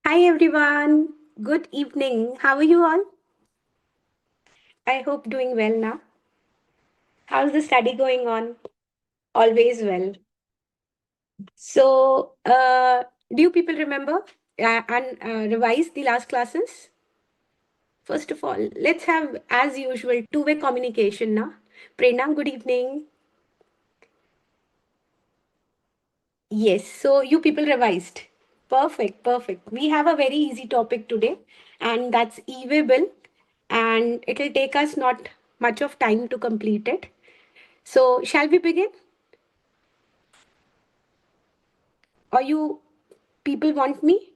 Hi everyone. Good evening. How are you all? I hope doing well now. How's the study going on? Always well. So, do you people remember and revise the last classes? First of all, let's have, as usual, two-way communication now. Prerna, good evening. Yes, so you people revised. Perfect, perfect. We have a very easy topic today, and that's e-way bill, and it'll take us not much of time to complete it. So, shall we begin? Or you people want me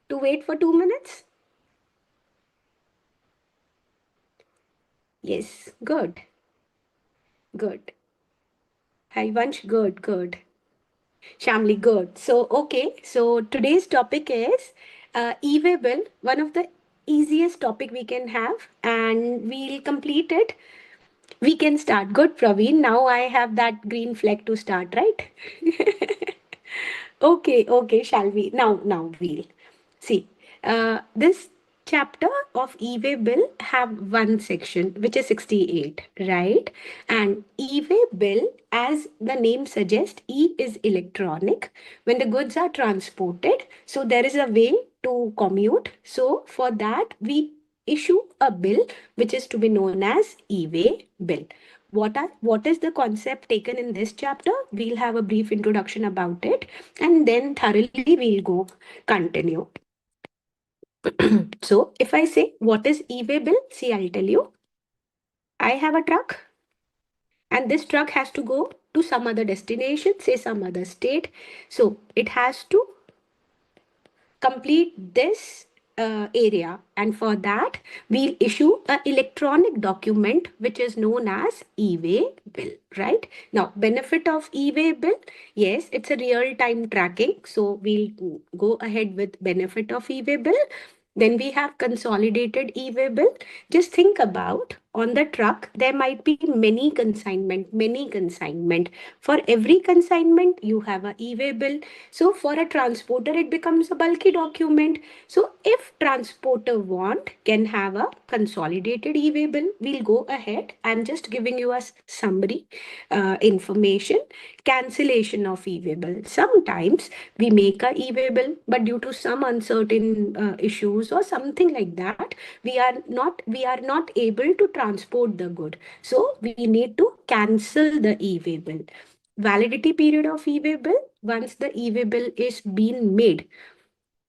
to wait for 2 minutes? Yes, good, good. Hi, Vansh, good, good. Shamli, good. So, okay, so today's topic is e-way bill, one of the easiest topic we can have, and we'll complete it. We can start. Good, Praveen. Now I have that green flag to start, right? Okay, okay, shall we? Now we'll see. This chapter of e-way bill have one section which is 68, right? And e-way bill, as the name suggests, e is electronic. When the goods are transported, so there is a way to commute. So for that, we issue a bill which is to be known as e-way bill. What is the concept taken in this chapter? We'll have a brief introduction about it, and then thoroughly we'll go continue. So if I say what is e-way bill, see, I'll tell you. I have a truck, and this truck has to go to some other destination, say some other state. So it has to complete this area, and for that we'll issue an electronic document which is known as e-way bill. Right now, benefit of e-way bill, yes, it's a real time tracking, so we'll go ahead with benefit of e-way bill. Then we have consolidated e-way bill. Just think about, on the truck there might be many consignment. For every consignment you have a e-way bill. So for a transporter, it becomes a bulky document. So if transporter want, can have a consolidated e-way bill. We'll go ahead. I'm just giving you a summary information. Cancellation of e-way bill. Sometimes we make a e-way bill, but due to some uncertain issues or something like that, we are not able to transport the good. So we need to cancel the e-way bill. Validity period of e-way bill, once the e-way bill is being made.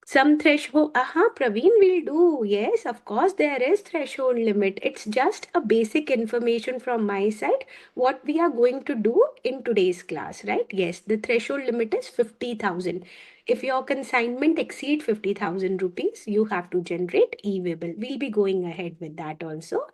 Some threshold, Praveen will do. Yes, of course, there is threshold limit. It's just a basic information from my side, what we are going to do in today's class, right? Yes, the threshold limit is 50,000. If your consignment exceed 50,000 rupees, you have to generate e-way bill. We'll be going ahead with that also.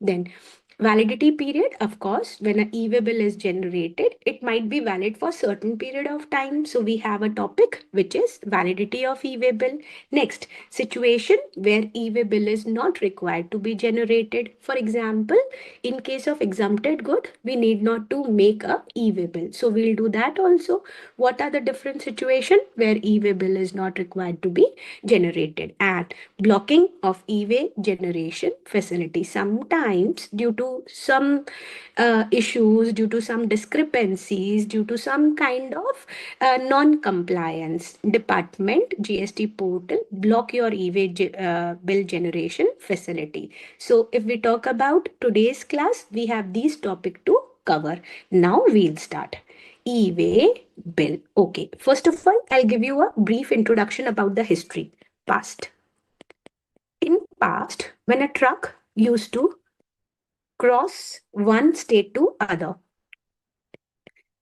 Then validity period, of course, when an e-way bill is generated, it might be valid for certain period of time. So we have a topic which is validity of e-way bill. Next, situation where e-way bill is not required to be generated. For example, in case of exempted good, we need not to make a e-way bill. So we'll do that also. What are the different situation where e-way bill is not required to be generated? And blocking of e-way generation facility. Sometimes due to some issues, due to some discrepancies, due to some kind of non-compliance, department GST portal block your e-way bill generation facility. So if we talk about today's class, we have these topic to cover. Now we'll start. E-way bill. Okay, first of all, I'll give you a brief introduction about the history. Past. In past, when a truck used to cross one state to other,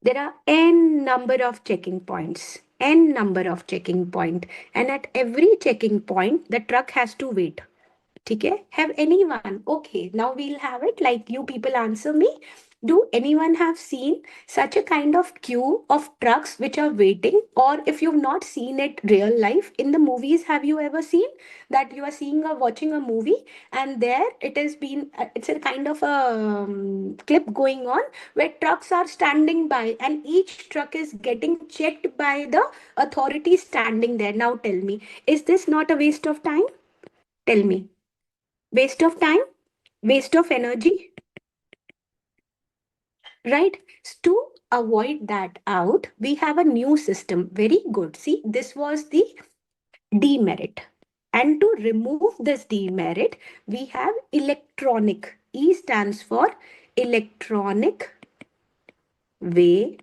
there are n number of checking points, n number of checking point, and at every checking point, the truck has to wait. Okay? Have anyone? Okay, now we'll have it like you people answer me. Do anyone have seen such a kind of queue of trucks which are waiting? Or if you've not seen it real life, in the movies, have you ever seen that you are seeing or watching a movie and there it has been, it's a kind of a clip going on where trucks are standing by and each truck is getting checked by the authorities standing there. Now tell me, is this not a waste of time? Tell me. Waste of time? Waste of energy? Right? To avoid that out, we have a new system. Very good. See, this was the demerit. And to remove this demerit, we have electronic. E stands for electronic way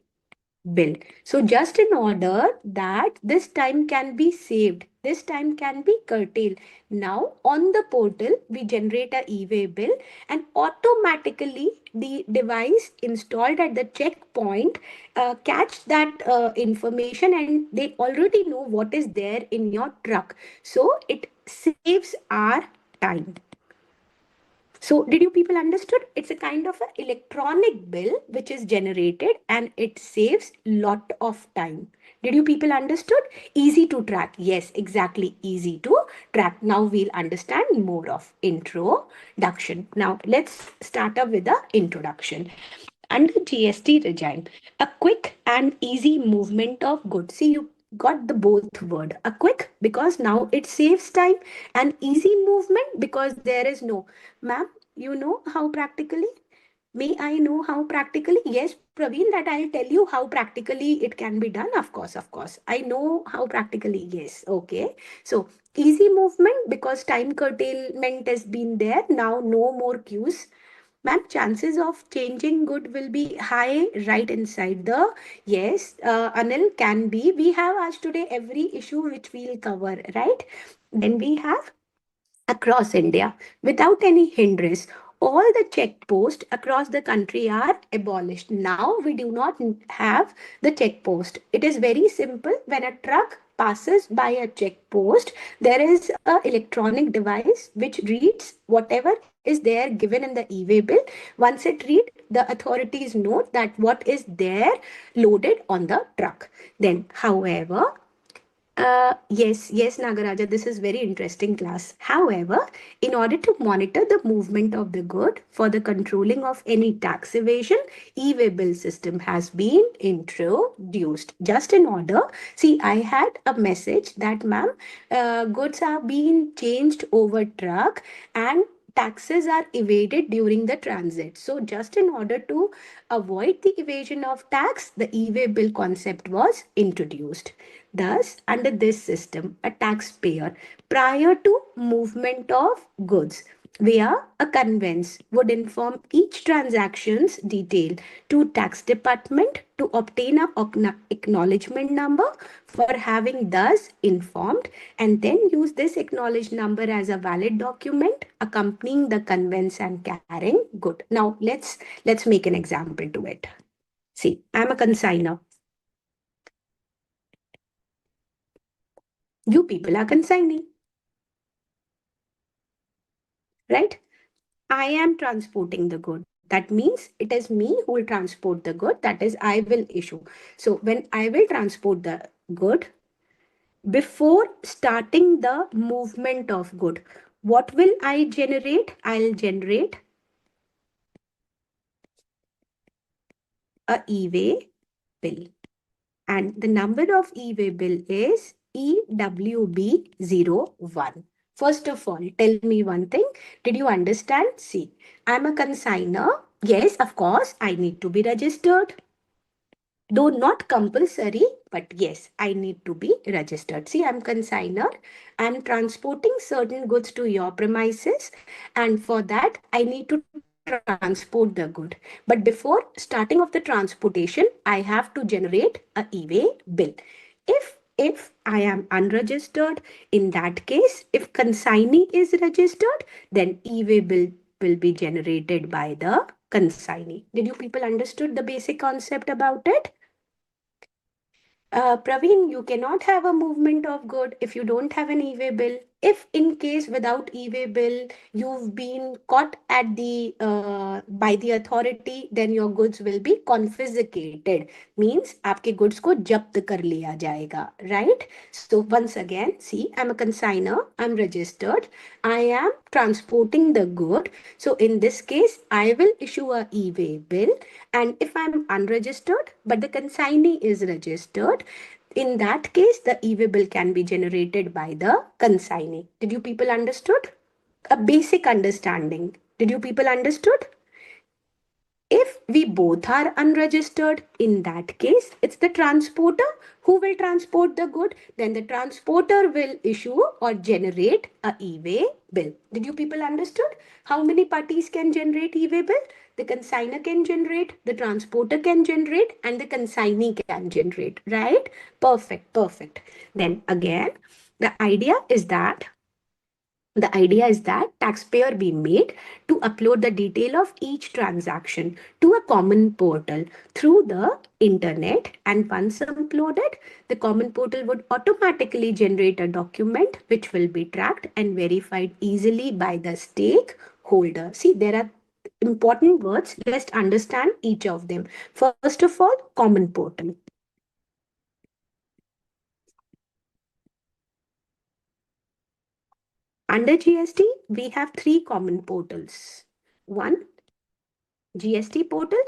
bill. So just in order that this time can be saved, this time can be curtailed. Now on the portal, we generate a e-way bill and automatically the device installed at the checkpoint catch that information and they already know what is there in your truck. So it saves our time. So did you people understood? It's a kind of an electronic bill which is generated and it saves lot of time. Did you people understood? Easy to track. Yes, exactly. Easy to track. Now we'll understand more of introduction. Now let's start up with the introduction. Under GST regime, a quick and easy movement of goods. See, you got the both word. A quick because now it saves time, and easy movement because there is no. Ma'am, you know how practically? May I know how practically? Yes, Praveen, that I'll tell you how practically it can be done. Of course, of course. I know how practically. Yes, okay. So, easy movement because time curtailment has been there. Now, no more queues. Ma'am, chances of changing good will be high right inside the. Yes, Anil, can be. We have asked today every issue which we'll cover, right? Then we have across India without any hindrance. All the check posts across the country are abolished. Now we do not have the check post. It is very simple. When a truck passes by a check post, there is a electronic device which reads whatever is there given in the e-way bill. Once it read, the authorities note that what is there loaded on the truck. Then, however, yes, Nagaraja, this is very interesting class. However, in order to monitor the movement of the good for the controlling of any tax evasion, e-way bill system has been introduced. Just in order, see, I had a message that, ma'am, goods are being changed over truck and taxes are evaded during the transit. So just in order to avoid the evasion of tax, the e-way bill concept was introduced. Thus, under this system, a taxpayer prior to movement of goods via a conveyance would inform each transaction's detail to tax department to obtain a acknowledgement number for having thus informed and then use this acknowledged number as a valid document accompanying the conveyance and carrying good. Now let's make an example to it. See, I'm a consigner. You people are consigning, right? I am transporting the good. That means it is me who will transport the good. That is, I will issue. So when I will transport the good, before starting the movement of good, what will I generate? I'll generate a e-way bill. And the number of e-way bill is EWB01. First of all, tell me one thing. Did you understand? See, I'm a consigner. Yes, of course, I need to be registered. Though not compulsory, but yes, I need to be registered. See, I'm consigner. I'm transporting certain goods to your premises, and for that, I need to transport the good. But before starting of the transportation, I have to generate a e-way bill. If I am unregistered, in that case, if consignee is registered, then e-way bill will be generated by the consignee. Did you people understood the basic concept about it? Praveen, you cannot have a movement of good if you don't have an e-way bill. if in case without e-way bill you've been caught at the by the authority, then your goods will be confiscated, means आपके goods को जब्त कर लिया जाएगा, right? So once again, see, I'm a consigner, I'm registered, I am transporting the good. So in this case, I will issue a e-way bill. And if I'm unregistered, but the consignee is registered, in that case, the e-way bill can be generated by the consignee. Did you people understood? A basic understanding. Did you people understood? If we both are unregistered, in that case, it's the transporter who will transport the good. Then the transporter will issue or generate a e-way bill. Did you people understood? How many parties can generate e-way bill? The consignor can generate, the transporter can generate, and the consignee can generate, right? Perfect, perfect. Then again, the idea is that taxpayer be made to upload the detail of each transaction to a common portal through the internet, and once uploaded, the common portal would automatically generate a document which will be tracked and verified easily by the stakeholder. See, there are important words. Let's understand each of them. First of all, common portal. Under GST, we have three common portals. One, GST portal,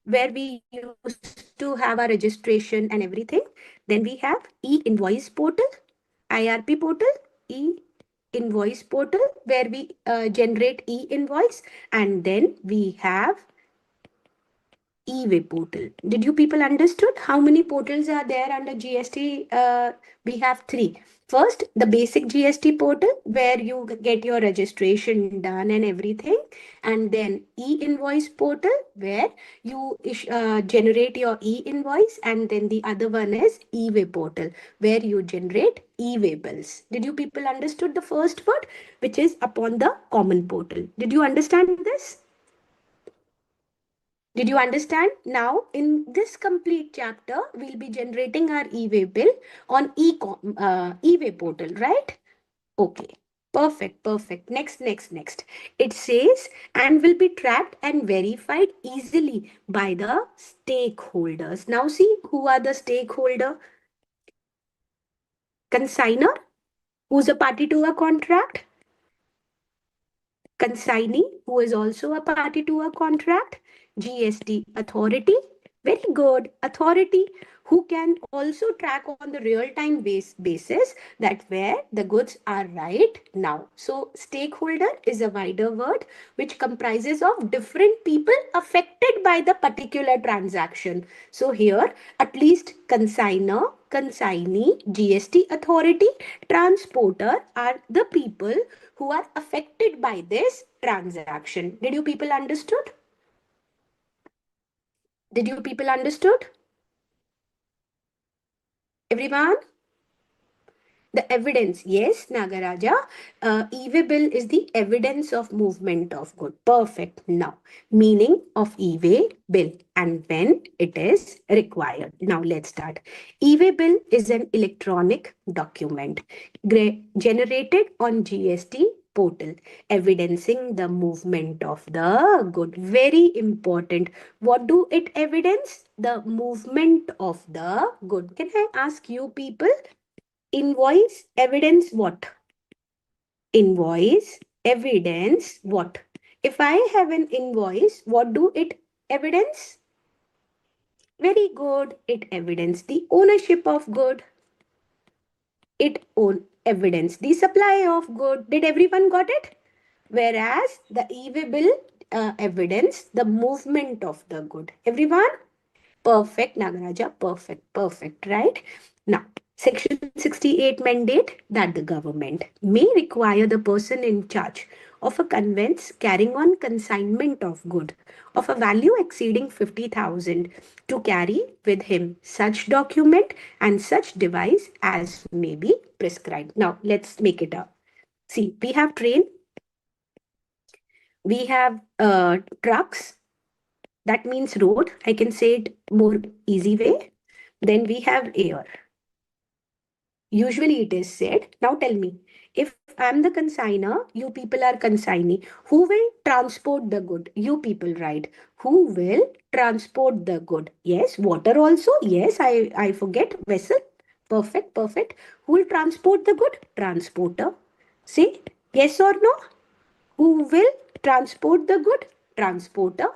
where we used to have our registration and everything. Then we have e-invoice portal, IRP portal, e-invoice portal, where we generate e-invoice. And then we have e-way portal. Did you people understood how many portals are there under GST? We have three. First, the basic GST portal where you get your registration done and everything. And then e-invoice portal where you generate your e-invoice. And then the other one is e-way portal where you generate e-way bills. Did you people understood the first word, which is upon the common portal? Did you understand this? Did you understand? Now, in this complete chapter, we'll be generating our e-way bill on e-way portal, right? Okay. Perfect, perfect. Next. It says, and will be tracked and verified easily by the stakeholders. Now, see, who are the stakeholder? Consigner, who's a party to a contract? Consignee, who is also a party to a contract, GST authority, very good, authority, who can also track on the real-time basis that where the goods are right now. So stakeholder is a wider word which comprises of different people affected by the particular transaction. So here at least consigner, consignee, GST authority, transporter are the people who are affected by this transaction. Did you people understood? Did you people understood? Everyone? The evidence, yes, Nagaraja. E-way bill is the evidence of movement of good. Perfect. Now, meaning of e-way bill and when it is required. Now, let's start. E-way bill is an electronic document generated on GST portal, evidencing the movement of the good. Very important. What do it evidence? The movement of the good. Can I ask you people? Invoice evidence what? Invoice evidence what? If I have an invoice, what do it evidence? Very good. It evidence the ownership of good. It own evidence the supply of good. Did everyone got it? Whereas the e-way bill evidence the movement of the good. Everyone? Perfect, Nagaraja. Perfect, perfect, right? Now, Section 68 mandate that the government may require the person in charge of a conveyance carrying on consignment of good of a value exceeding 50,000 to carry with him such document and such device as may be prescribed. Now, let's make it up. See, we have train, we have trucks, that means road. I can say it more easy way. Then we have air. Usually it is said, now tell me, If I'm the consigner, you people are consignee. Who will transport the good? You people, right? Who will transport the good? Yes, water also. Yes, I forget. Vessel. Perfect, perfect. Who will transport the good? Transporter. Say yes or no? Who will transport the good? Transporter,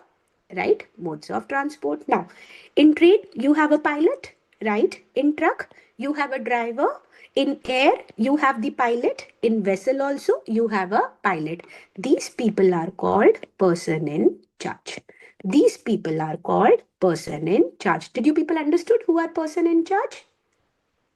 right? Modes of transport. Now, in train, you have a pilot, right? In truck, you have a driver. In air, you have the pilot. In vessel also, you have a pilot. These people are called person in charge. These people are called person in charge. Did you people understood who are person in charge?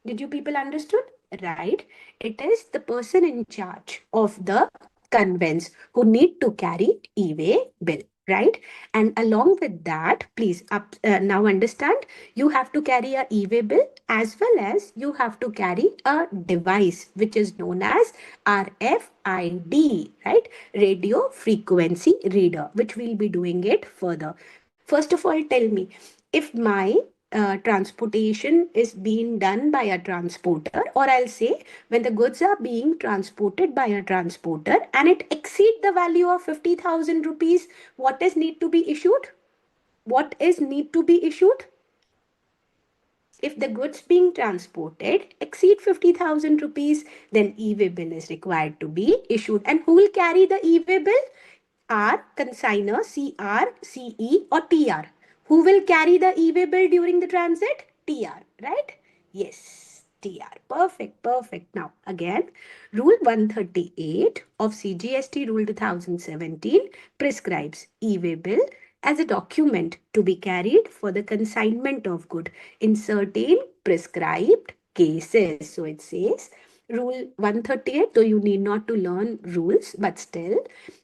Did you people understood? Right. It is the person in charge of the conveyance who need to carry e-way bill. Right. And along with that, please now understand you have to carry a e-way bill as well as you have to carry a device which is known as RFID, right? Radio frequency reader, which we'll be doing it further. First of all, tell me if my transportation is being done by a transporter, or I'll say when the goods are being transported by a transporter and it exceed the value of 50,000 rupees, what is need to be issued? What is need to be issued? If the goods being transported exceed 50,000 rupees, then e-way bill is required to be issued. And who will carry the e-way bill? R, consigner, CR, CE or TR. Who will carry the e-way bill during the transit? TR, right? Yes, TR. Perfect, perfect. Now, again, Rule 138 of CGST Rule 2017 prescribes e-way bill as a document to be carried for the consignment of good in certain prescribed cases. So it says Rule 138, though you need not to learn rules, but still,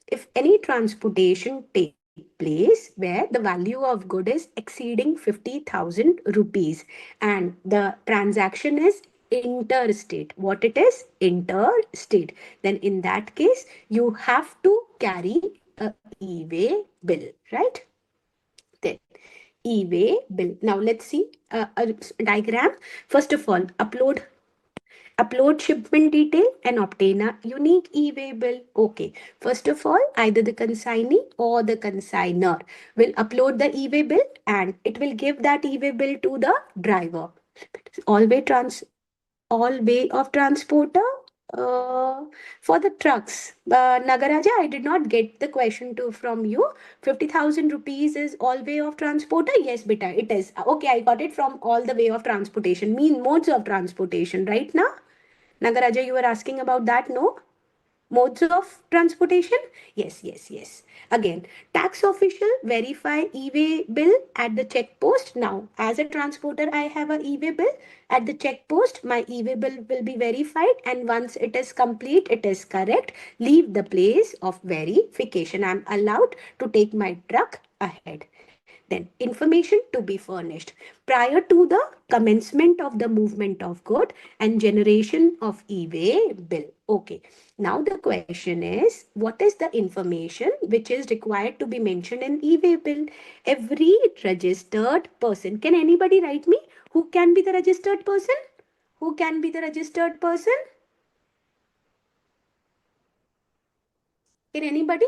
if any transportation take place where the value of good is exceeding 50,000 rupees and the transaction is interstate, what it is? Interstate. Then in that case, you have to carry a e-way bill, right? Then e-way bill. Now let's see a diagram. First of all, upload shipment detail and obtain a unique e-way bill. Okay. First of all, either the consignee or the consigner will upload the e-way bill and it will give that e-way bill to the driver. All-way trans all-way of transporter uh, for the trucks. Nagaraja, I did not get the question to from you. 50,000 rupees is all-way of transporter? Yes, beta, it is. Okay, I got it from all the way of transportation, mean modes of transportation, right now? Nagaraja, you were asking about that, no? Modes of transportation? Yes, yes, yes. Again, tax official verify e-way bill at the check post. Now, as a transporter, I have a e-way bill. At the check post, my e-way bill will be verified, and once it is complete, it is correct, leave the place of verification. I'm allowed to take my truck ahead. Then information to be furnished prior to the commencement of the movement of good and generation of e-way bill. Okay. Now the question is, what is the information which is required to be mentioned in e-way bill? Every registered person. Can anybody write me? Who can be the registered person? Who can be the registered person? Can anybody?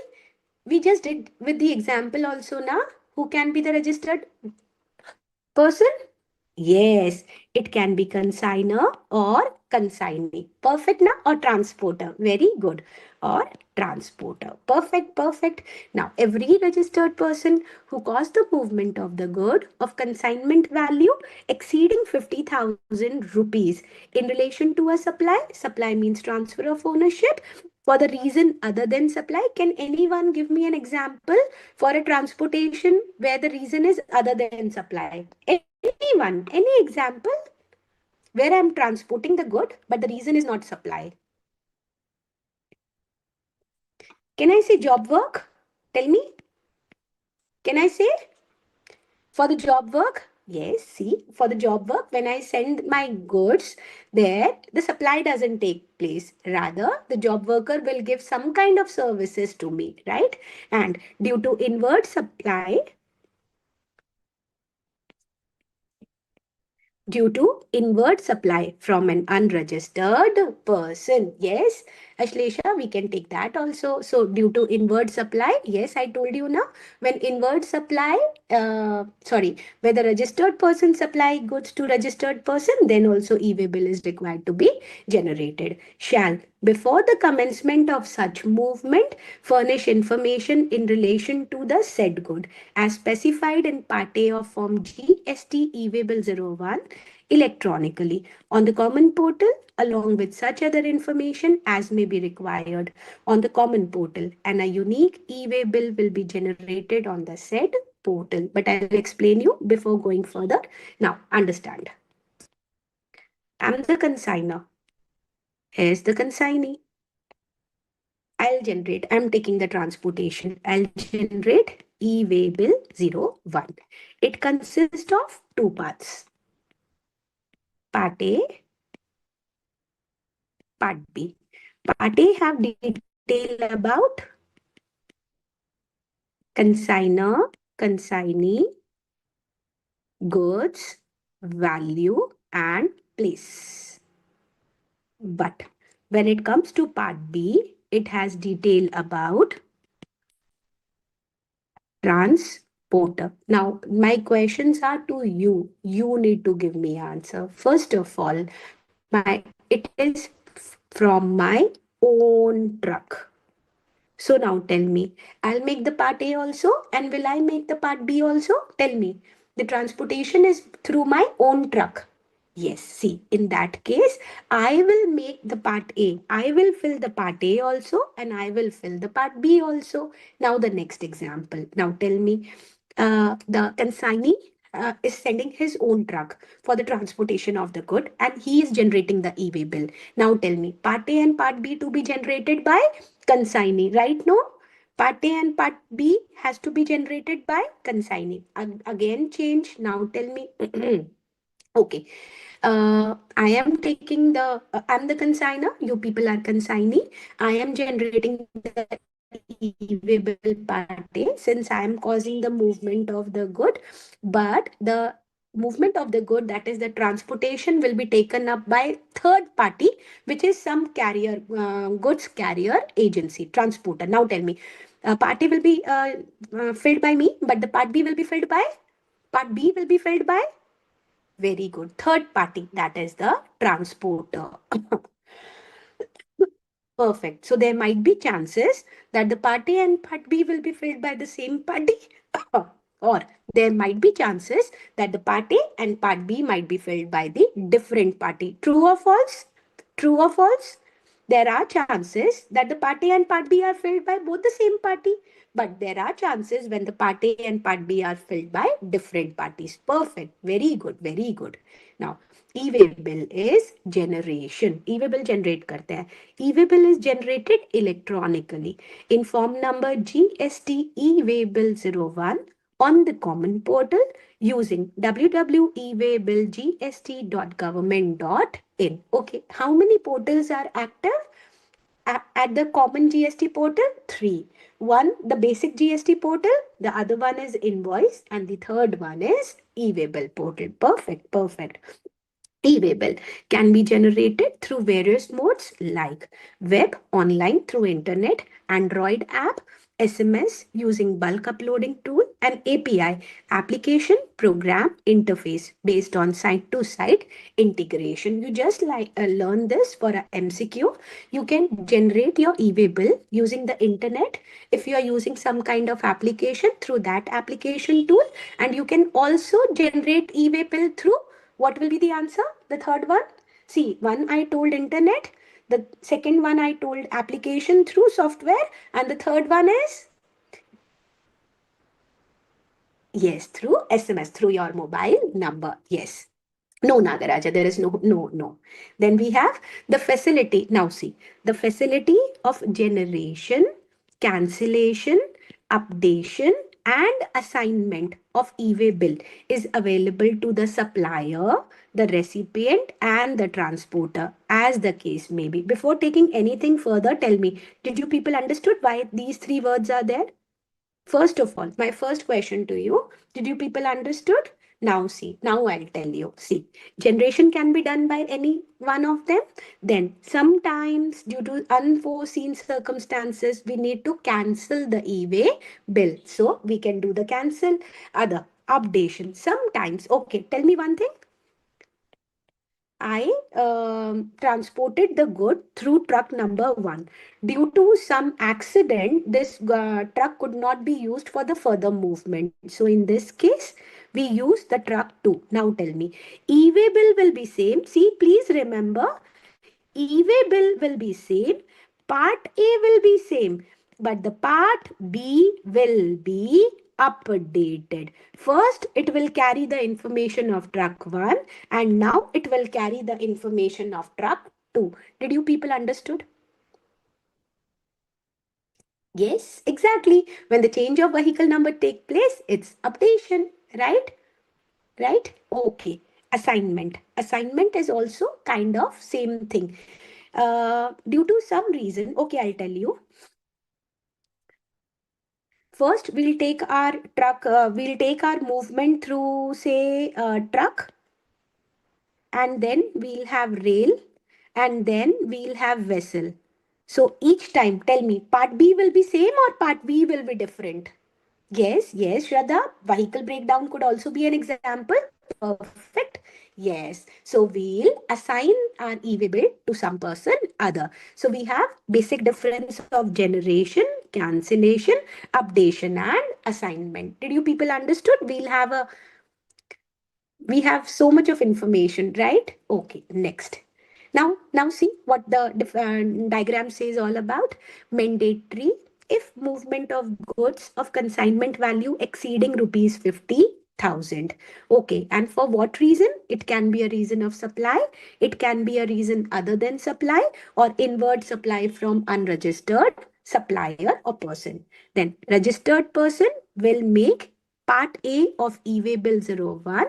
We just did with the example also now. Who can be the registered person? Yes, it can be consigner or consignee. Perfect na? Or transporter. Very good. Or transporter. Perfect, perfect. Now, every registered person who caused the movement of the good of consignment value exceeding 50,000 rupees in relation to a supply means transfer of ownership, for the reason other than supply. Can anyone give me an example for a transportation where the reason is other than supply? Anyone? Any example where I'm transporting the good, but the reason is not supply? Can I say job work? Tell me. Can I say for the job work? Yes, see, for the job work, when I send my goods there, the supply doesn't take place. Rather, the job worker will give some kind of services to me, right? And due to inward supply, due to inward supply from an unregistered person. Yes, Ashlesha, we can take that also. So, due to inward supply, yes, I told you now, when inward supply, where the registered person supply goods to registered person, then also e-way bill is required to be generated. Shall, before the commencement of such movement, furnish information in relation to the said good as specified in Part A of Form GST e-way bill 01 electronically on the common portal along with such other information as may be required on the common portal, and a unique e-way bill will be generated on the said portal. But I'll explain you before going further. Now understand, I'm the consigner. Here's the consignee. I'm taking the transportation. I'll generate e-way bill 01. It consists of two parts. Part A, Part B. Part A have detail about consigner, consignee, goods, value, and place. But when it comes to Part B, it has detail about transporter. Now, my questions are to you. You need to give me answer. First of all, it is from my own truck. So now tell me, I'll make the part A also, and will I make the part B also? Tell me. The transportation is through my own truck. Yes, see, in that case, I will make the part A. I will fill the part A also, and I will fill the part B also. Now, the next example. Now, tell me, the consignee is sending his own truck for the transportation of the good, and he is generating the e-way bill. Now, tell me, part A and part B to be generated by consignee, right? No? Part A and part B has to be generated by consignee. Again, change. Now, tell me. Okay. I am taking I'm the consigner, you people are consignee. I am generating the e-way bill part A since I am causing the movement of the good, but the movement of the good, that is the transportation, will be taken up by third party, which is some carrier, goods carrier agency, transporter. Now tell me, part A will be filled by me, but the part B will be filled by, part B will be filled by, very good, third party, that is the transporter. Perfect. So there might be chances that the part A and part B will be filled by the same party, or there might be chances that the part A and part B might be filled by the different party. True or false? True or false? There are chances that the part A and part B are filled by both the same party, but there are chances when the part A and part B are filled by different parties. Perfect. Very good. Very good. Now, e-way bill is generation. E-way bill generate करते हैं. E-way bill is generated electronically in form number GST e-way bill 01 on the common portal using www.ewaybillgst.government.in. Okay, how many portals are active at the common GST portal? Three. One, the basic GST portal, the other one is invoice, and the third one is e-way bill portal. Perfect, perfect. E-way bill can be generated through various modes like web, online, through internet, Android app, SMS using bulk uploading tool, and API, application program interface, based on site to site integration. You just learn this for a MCQ. You can generate your e-way bill using the internet if you are using some kind of application through that application tool, and you can also generate e-way bill through, what will be the answer? The third one? See, one I told internet, the second one I told application through software, and the third one is, yes, through SMS, through your mobile number. Yes. No, Nagaraja, there is no. Then we have the facility. Now see, the facility of generation, cancellation, updation, and assignment of e-way bill is available to the supplier, the recipient, and the transporter, as the case may be. Before taking anything further, tell me, did you people understood why these three words are there? First of all, my first question to you, did you people understood? Now see, now I'll tell you. See, generation can be done by any one of them. Then sometimes due to unforeseen circumstances, we need to cancel the e-way bill. So we can do the cancel other updation. Sometimes, okay, tell me one thing. I transported the good through truck number one. Due to some accident, this truck could not be used for the further movement. So in this case, we use the truck two. Now tell me, e-way bill will be same. See, please remember, e-way bill will be same. Part A will be same, but the part B will be updated. First, it will carry the information of truck 1 and now it will carry the information of truck 2. Did you people understood? Yes, exactly. When the change of vehicle number take place, it's updation, right? Right? Okay. Assignment. Assignment is also kind of same thing. Due to some reason, okay, I'll tell you. First, we'll take our movement through, say, truck, and then we'll have rail, and then we'll have vessel. So each time, tell me, part B will be same or part B will be different? Yes, yes, Shraddha. Vehicle breakdown could also be an example. Perfect. Yes. So we'll assign our e-way bill to some person other. So we have basic difference of generation, cancellation, updation, and assignment. Did you people understood? We have so much of information, right? Okay, next. Now see what the diagram says all about. Mandatory if movement of goods of consignment value exceeding rupees 50,000. Okay, and for what reason? It can be a reason of supply, it can be a reason other than supply, or inward supply from unregistered supplier or person. Then registered person will make part A of e-way bill 01.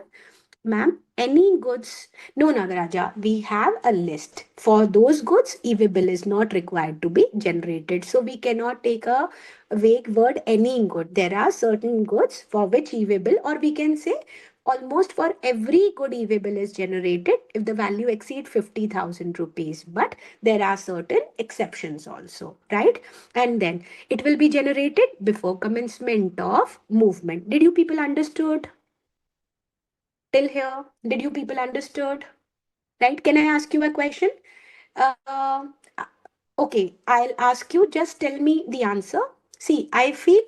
Ma'am, any goods? No, Nagaraja, we have a list. For those goods, e-way bill is not required to be generated. So we cannot take a vague word any good. There are certain goods for which e-way bill, or we can say almost for every good e-way bill is generated if the value exceeds 50,000 rupees. But there are certain exceptions also, right? And then it will be generated before commencement of movement. Did you people understood? Till here, did you people understood? Right? Can I ask you a question? Uh, okay, I'll ask you. Just tell me the answer. See, I feel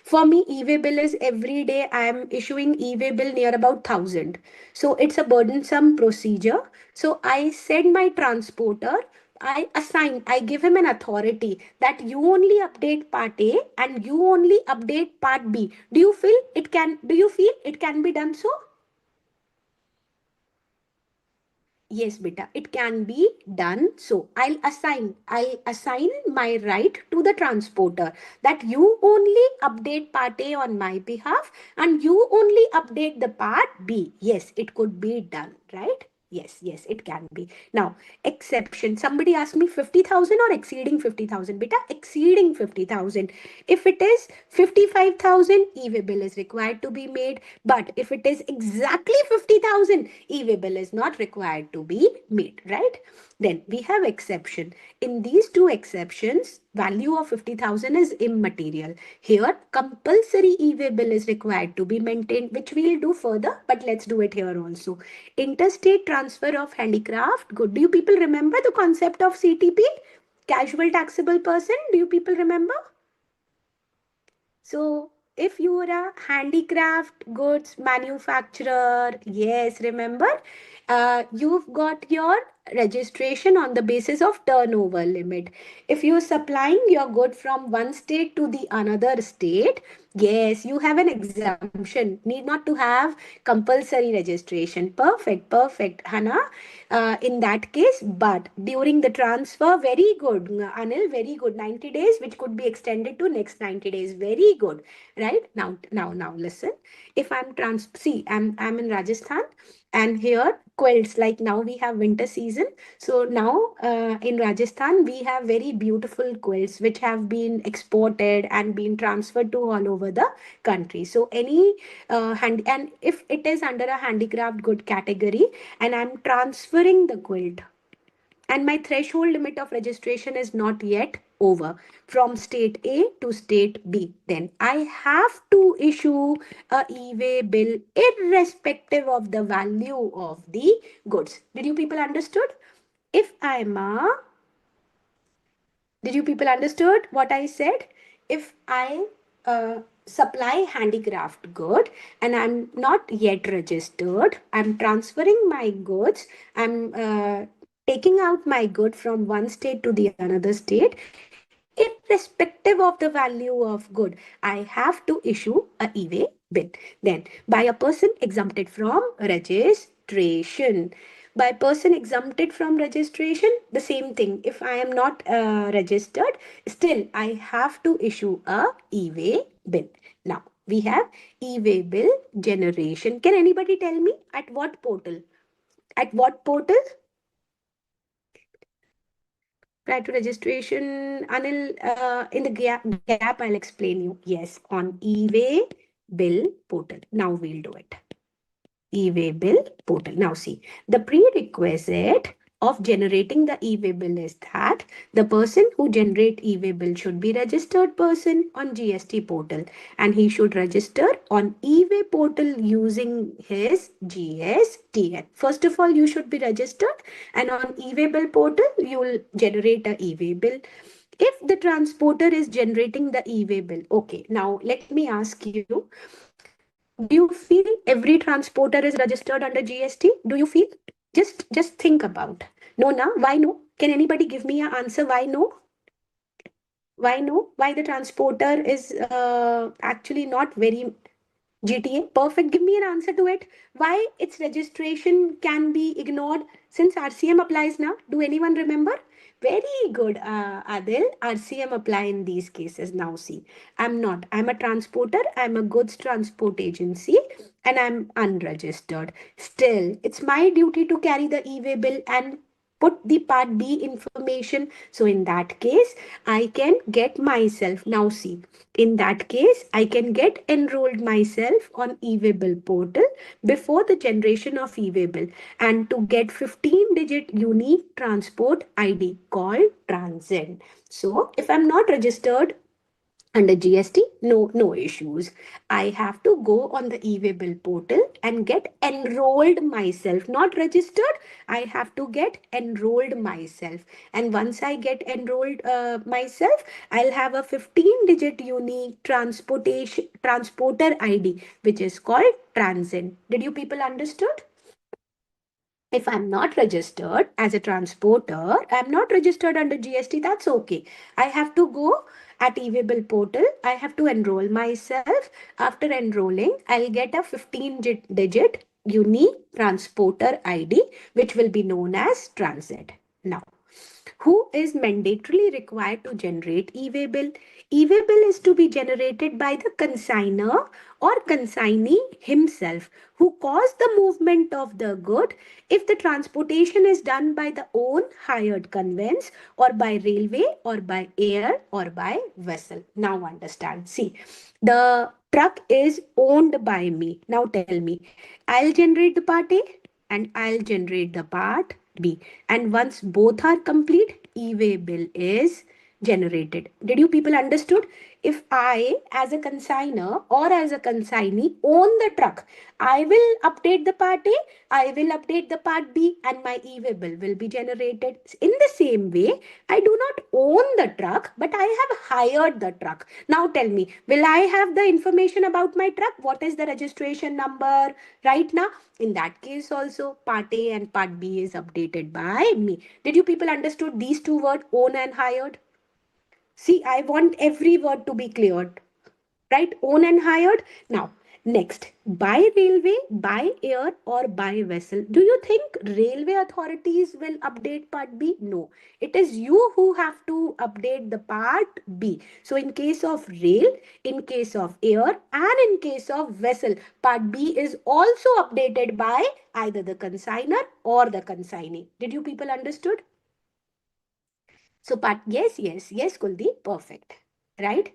for me, e-way bill is every day I am issuing e-way bill near about 1,000. So it's a burdensome procedure. So I send my transporter. I give him an authority that you only update part A and you only update part B. Do you feel it can be done so? Yes, beta, it can be done. So I'll assign my right to the transporter that you only update part A on my behalf and you only update the part B. Yes, it could be done, right? Yes, yes, it can be. Now, exception. Somebody asked me 50,000 or exceeding 50,000. Beta, exceeding 50,000. If it is 55,000, e-way bill is required to be made. But if it is exactly 50,000, e-way bill is not required to be made, right? Then we have exception. In these two exceptions, value of 50,000 is immaterial. Here, compulsory e-way bill is required to be maintained, which we'll do further, but let's do it here also. Interstate transfer of handicraft good. Do you people remember the concept of CTP? Casual taxable person. Do you people remember? So, if you are a handicraft goods manufacturer, yes, remember, you've got your registration on the basis of turnover limit. If you're supplying your good from one state to the another state, yes, you have an exemption. Need not to have compulsory registration. Perfect, perfect, Hannah. In that case, but during the transfer, very good, Anil, very good. 90 days, which could be extended to next 90 days. Very good, right? Now, listen. If I'm I'm in Rajasthan, and here quilts, like now we have winter season. season. So now in Rajasthan, we have very beautiful quilts which have been exported and been transferred to all over the country. So any and if it is under a handicraft good category and I'm transferring the quilt and my threshold limit of registration is not yet over from state A to state B, then I have to issue a e-way bill irrespective of the value of the goods. Did you people understood? If I'm a Did you people understood what I said? If I supply handicraft good and I'm not yet registered, I'm transferring my goods, I'm taking out my good from one state to the another state, irrespective of the value of good, I have to issue a e-way bill. Then by a person exempted from registration. By person exempted from registration, the same thing. If I am not registered, still I have to issue a e-way bill. Now we have e-way bill generation. Can anybody tell me at what portal? At what portal? Prior to registration, Anil, in the gap, I'll explain you. Yes, on e-way bill portal. Now we'll do it. E-way bill portal. Now see, the prerequisite of generating the e-way bill is that the person who generate e-way bill should be registered person on GST portal, and he should register on e-way portal using his GSTN. First of all, you should be registered, and on e-way bill portal you will generate a e-way bill. If the transporter is generating the e-way bill, okay, now let me ask you, do you feel every transporter is registered under GST? Do you feel? Just think about. No, na? Why no? Can anybody give me an answer? Why no? Why no? Why the transporter is actually not very GTA? Perfect. Give me an answer to it. Why its registration can be ignored since RCM applies now? Do anyone remember? Very good, Adil. RCM apply in these cases. Now see, I'm not. I'm a transporter. I'm a goods transport agency and I'm unregistered. Still, it's my duty to carry the e-way bill and put the part B information. So in that case, I can get myself. Now see, in that case, I can get enrolled myself on e-way bill portal before the generation of e-way bill and to get 15-digit unique transport ID called transit. So if I'm not registered under GST, no issues. I have to go on the e-way bill portal and get enrolled myself, not registered. I have to get enrolled myself. And once I get enrolled myself, I'll have a 15-digit unique transporter ID, which is called transit. Did you people understood? If I'm not registered as a transporter, I'm not registered under GST, that's okay. I have to go at e-way portal. I have to enroll myself. After enrolling, I'll get a 15-digit unique transporter ID, which will be known as transit. Now, who is mandatorily required to generate e-way bill? E-way bill is to be generated by the consigner or consignee himself who caused the movement of the good if the transportation is done by the own hired conveyance or by railway or by air or by vessel. Now understand. See, the truck is owned by me. Now tell me, I'll generate the part A and I'll generate the part B. And once both are complete, e-way bill is generated. Did you people understood? If I, as a consigner or as a consignee, own the truck, I will update the part A, I will update the part B, and my e-way bill will be generated. In the same way, I do not own the truck, but I have hired the truck. Now tell me, will I have the information about my truck? What is the registration number right now? In that case also, part A and part B is updated by me. Did you people understood these two words, own and hired? See, I want every word to be cleared, right? Own and hired. Now, Next, by railway, by air, or by vessel. Do you think railway authorities will update part B? No. It is you who have to update the part B. So in case of rail, in case of air, and in case of vessel, part B is also updated by either the consigner or the consignee. Did you people understood? So part, yes, yes, yes, Kuldeep, perfect. Right?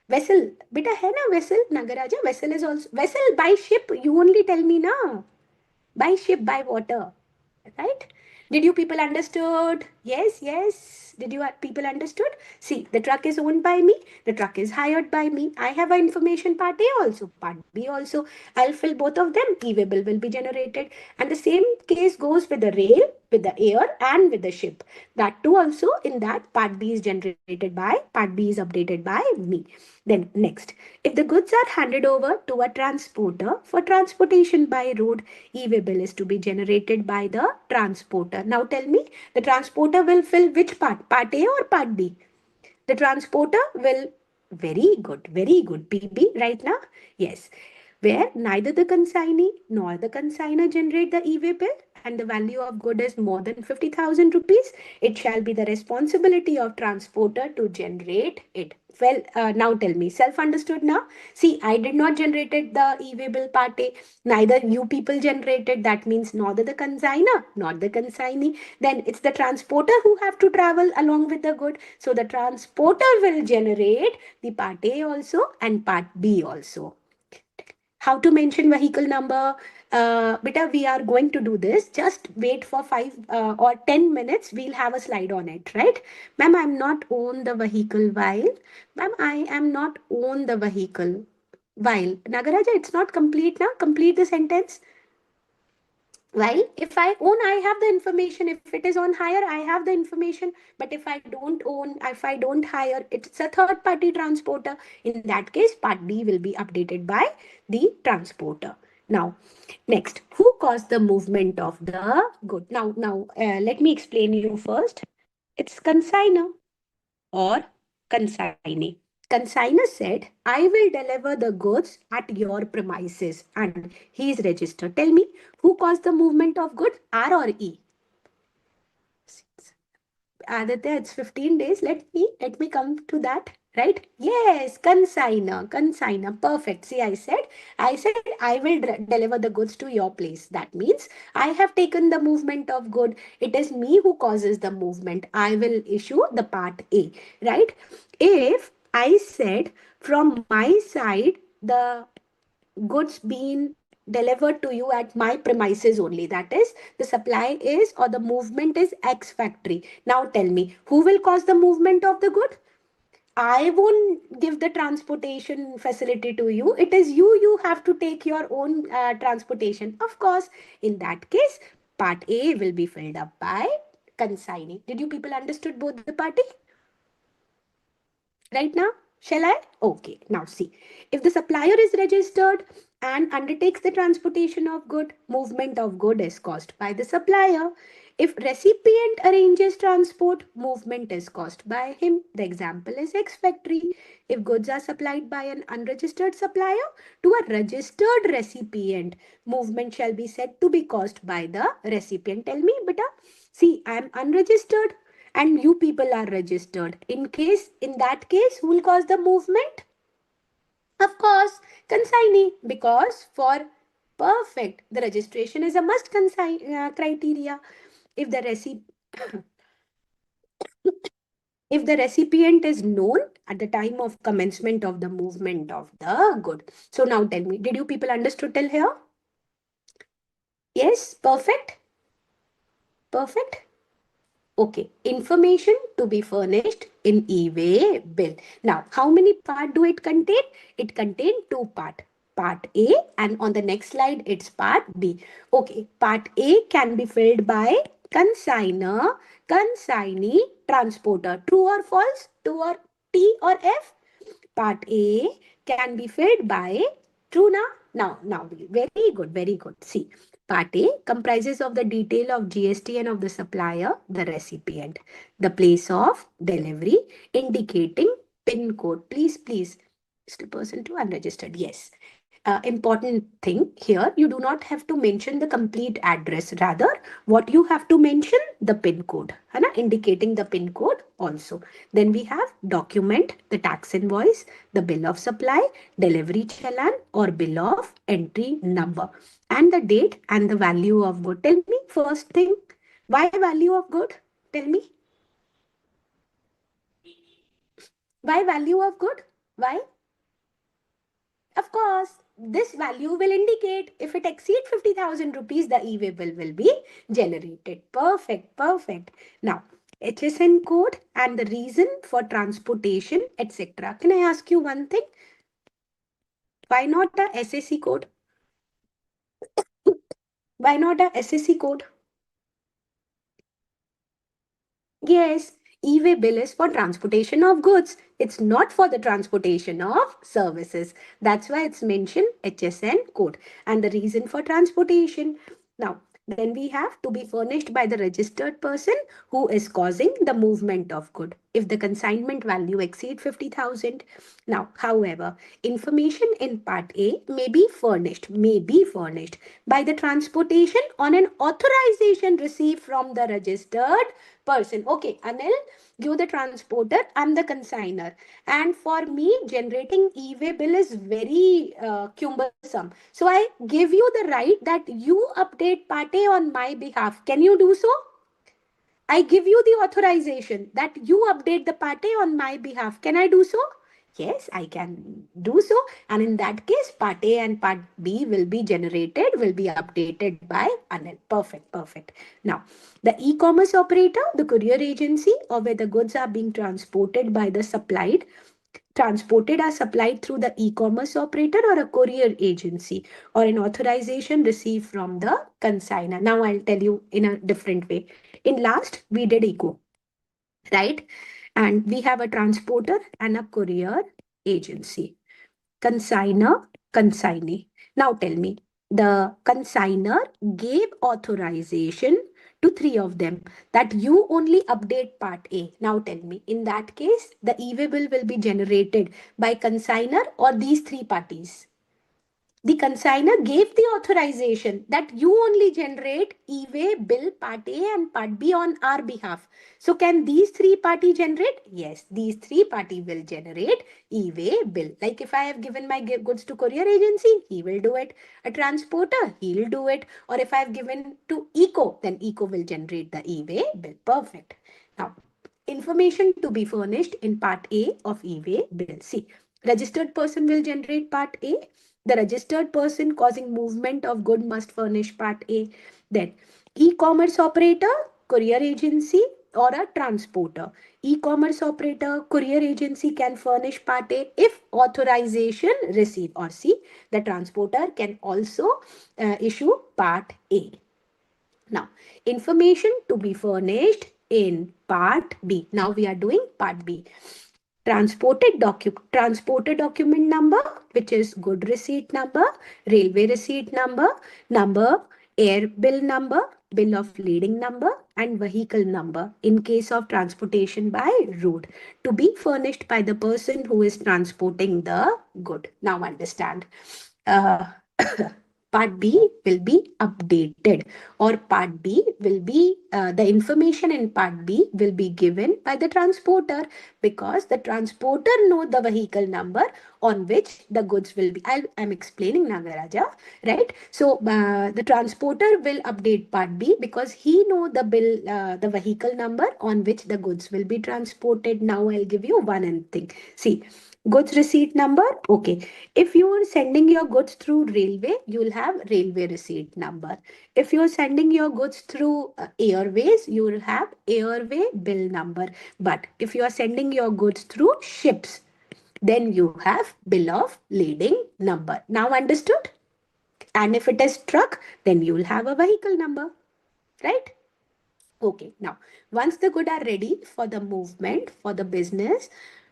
Vessel, beta hai na vessel, Nagaraja, vessel is also, vessel by ship, you only tell me na. By ship, by water. Right? Did you people understood? Yes, yes. Did you people understood? See, the truck is owned by me. The truck is hired by me. I have an information part A also, part B also. I'll fill both of them. E-way bill will be generated. And the same case goes with the rail, with the air, and with the ship. That too also in that part B is generated by, part B is updated by me. Then next, if the goods are handed over to a transporter for transportation by road, e-way bill is to be generated by the transporter. Now tell me, the transporter will fill which part? Part A or part B? The transporter will, very good, PB right now? Yes. Where neither the consignee nor the consigner generate the e-way bill and the value of good is more than 50,000 rupees, it shall be the responsibility of transporter to generate it. Well, now tell me, self-understood now? See, I did not generated the e-way bill part A, neither you people generated. That means neither the consigner, not the consignee. Then it's the transporter who have to travel along with the good. So the transporter will generate the part A also and part B also. How to mention vehicle number? Beta, we are going to do this. Just wait for 5 or 10 minutes. We'll have a slide on it, right? Ma'am, I'm not own the vehicle while. Ma'am, I am not own the vehicle while. Nagaraja, it's not complete now. Complete the sentence. While if I own, I have the information. If it is on hire, I have the information. But if I don't own, if I don't hire, it's a third party transporter. In that case, part D will be updated by the transporter. Now, next, who caused the movement of the good? Now, let me explain you first. It's consigner or consignee. Consigner said, I will deliver the goods at your premises and he is registered. Tell me, who caused the movement of goods, R or E? Aditya, it's 15 days. Let me come to that. Right? Yes, consigner. Perfect. See, I said I will deliver the goods to your place. That means I have taken the movement of good. It is me who causes the movement. I will issue the part A. Right? If I said from my side, the goods being delivered to you at my premises only, that is the supply is or the movement is X factory. Now tell me, who will cause the movement of the good? I won't give the transportation facility to you. It is you have to take your own transportation. Of course, in that case, part A will be filled up by consignee. Did you people understood both the party? Right now? Shall I? Okay. Now see, if the supplier is registered and undertakes the transportation of good, movement of good is caused by the supplier. If recipient arranges transport, movement is caused by him. The example is X factory. If goods are supplied by an unregistered supplier to a registered recipient, movement shall be said to be caused by the recipient. Tell me, beta. See, I am unregistered and you people are registered. In that case, who will cause the movement? Of course, consignee, because for perfect, the registration is a must criteria. If the if the recipient is known at the time of commencement of the movement of the good. So now tell me, did you people understood till here? Yes, perfect, perfect. Okay, information to be furnished in e-way bill. Now, how many part do it contain? It contain two part. Part A and on the next slide, it's part B. Okay, part A can be filled by consigner, consignee, transporter. True or false? True or T or F? Part A can be filled by true now. Now, very good, very good. See, Part A comprises of the detail of GST and of the supplier, the recipient, the place of delivery, indicating PIN code. Please, is the person to unregistered? Yes. important thing here, you do not have to mention the complete address. Rather, what you have to mention, the pin code, है ना, indicating the pin code also. Then we have document, the tax invoice, the bill of supply, delivery challan or bill of entry number, and the date and the value of good. Tell me first thing, why value of good? Tell me, why value of good? Why? Of course, this value will indicate if it exceeds 50,000 rupees, the e-way bill will be generated. Perfect, perfect. Now, HSN code and the reason for transportation, etc. Can I ask you one thing? Why not a SAC code? Why not a SAC code? Yes, e-way bill is for transportation of goods. It's not for the transportation of services. That's why it's mentioned HSN code and the reason for transportation. Now, then we have to be furnished by the registered person who is causing the movement of good if the consignment value exceed 50,000. Now, however, information in part A may be furnished by the transportation on an authorization received from the registered person. Okay, Anil, you the transporter, I'm the consigner. And for me, generating e-way bill is very cumbersome. So I give you the right that you update Pate on my behalf. Can you do so? I give you the authorization that you update the Pate on my behalf. Can I do so? Yes, I can do so. And in that case, part A and part B will be generated, will be updated by Anil. Perfect, perfect. Now, the e-commerce operator, the courier agency, or where the goods are being transported are supplied through the e-commerce operator or a courier agency or an authorization received from the consigner. Now I'll tell you in a different way. In last, we did eco, right? And we have a transporter and a courier agency. Consigner, consignee. Now tell me, the consigner gave authorization to three of them that you only update part A. Now tell me, in that case, the e-way bill will be generated by consigner or these three parties? The consigner gave the authorization that you only generate e-way bill part A and part B on our behalf. So can these three party generate? Yes, these three party will generate e-way bill. Like if I have given my goods to courier agency, he will do it. A transporter, he'll do it. Or if I have given to Eco, then Eco will generate the e-way bill. Perfect. Now, information to be furnished in part A of e-way bill. See, registered person will generate part A. The registered person causing movement of good must furnish part A. Then e-commerce operator, courier agency or a transporter. E-commerce operator, courier agency can furnish part A if authorization received. Or C, the transporter can also issue part A. Now, information to be furnished in part B. Now we are doing part B. Transporter document number, which is good receipt number, railway receipt number, air bill number, bill of lading number, and vehicle number in case of transportation by road to be furnished by the person who is transporting the good. Now understand. Uh, Part B will be updated, or Part B will be the information in Part B will be given by the transporter because the transporter know the vehicle number on which the goods will be. I'm explaining Nagaraja, right? So the transporter will update Part B because he know the the vehicle number on which the goods will be transported. Now I'll give you one thing. See, goods receipt number. Okay, if you are sending your goods through railway, you will have railway receipt number. If you are sending your goods through airways, you will have airway bill number. But if you are sending your goods through ships, then you have bill of lading number. Now understood? And if it is truck, then you will have a vehicle number, right? Okay, now once the good are ready for the movement for the business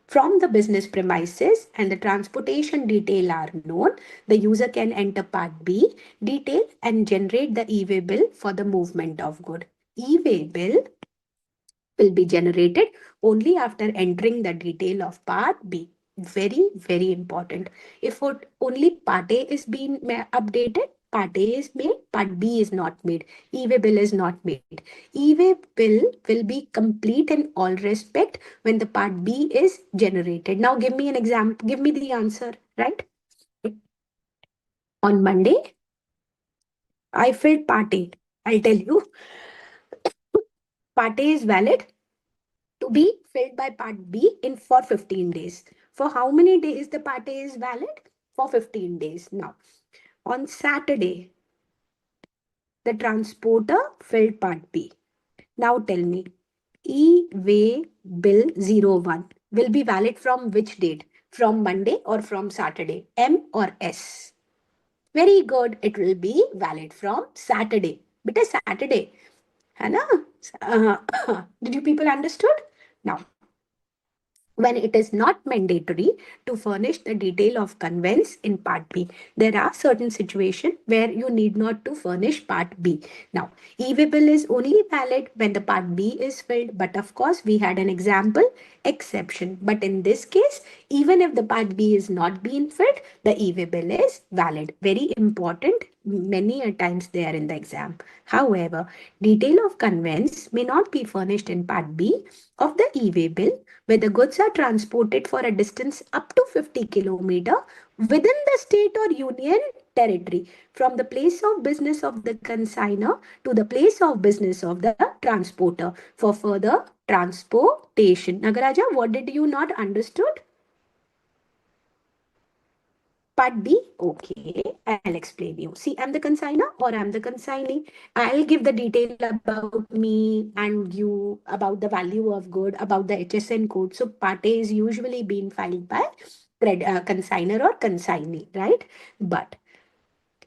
from the business premises and the transportation detail are known, the user can enter part B detail and generate the e-way bill for the movement of good. E-way bill will be generated only after entering the detail of part B. Very, very important. If only part A is being updated, part A is made, part B is not made, e-way bill is not made. E-way bill will be complete in all respect when the part B is generated. Now give me an example, give me the answer, right? On Monday, I filled part A. I'll tell you, part A is valid to be filled by part B in for 15 days. For how many days the part A is valid? For 15 days. Now, on Saturday, the transporter filled part B. Now tell me, e-way bill 01 will be valid from which date? From Monday or from Saturday? M or S? Very good. It will be valid from Saturday. Beta Saturday. है ना? Did you people understood? Now, when it is not mandatory to furnish the detail of conveyance in part B. There are certain situations where you need not to furnish part B. Now, e-way bill is only valid when the part B is filled, but of course we had an example exception. But in this case, even if the part B is not being filled, the e-way bill is valid. Very important, many a times they are in the exam. However, detail of conveyance may not be furnished in part B of the e-way bill where the goods are transported for a distance up to 50 kilometer within the state or union territory from the place of business of the consigner to the place of business of the transporter for further transportation. Nagaraja, what did you not understood? Part B, okay, I'll explain you. See, I'm the consigner or I'm the consignee. I'll give the detail about me and you, about the value of good, about the HSN code. So part A is usually being filed by consigner or consignee, right? But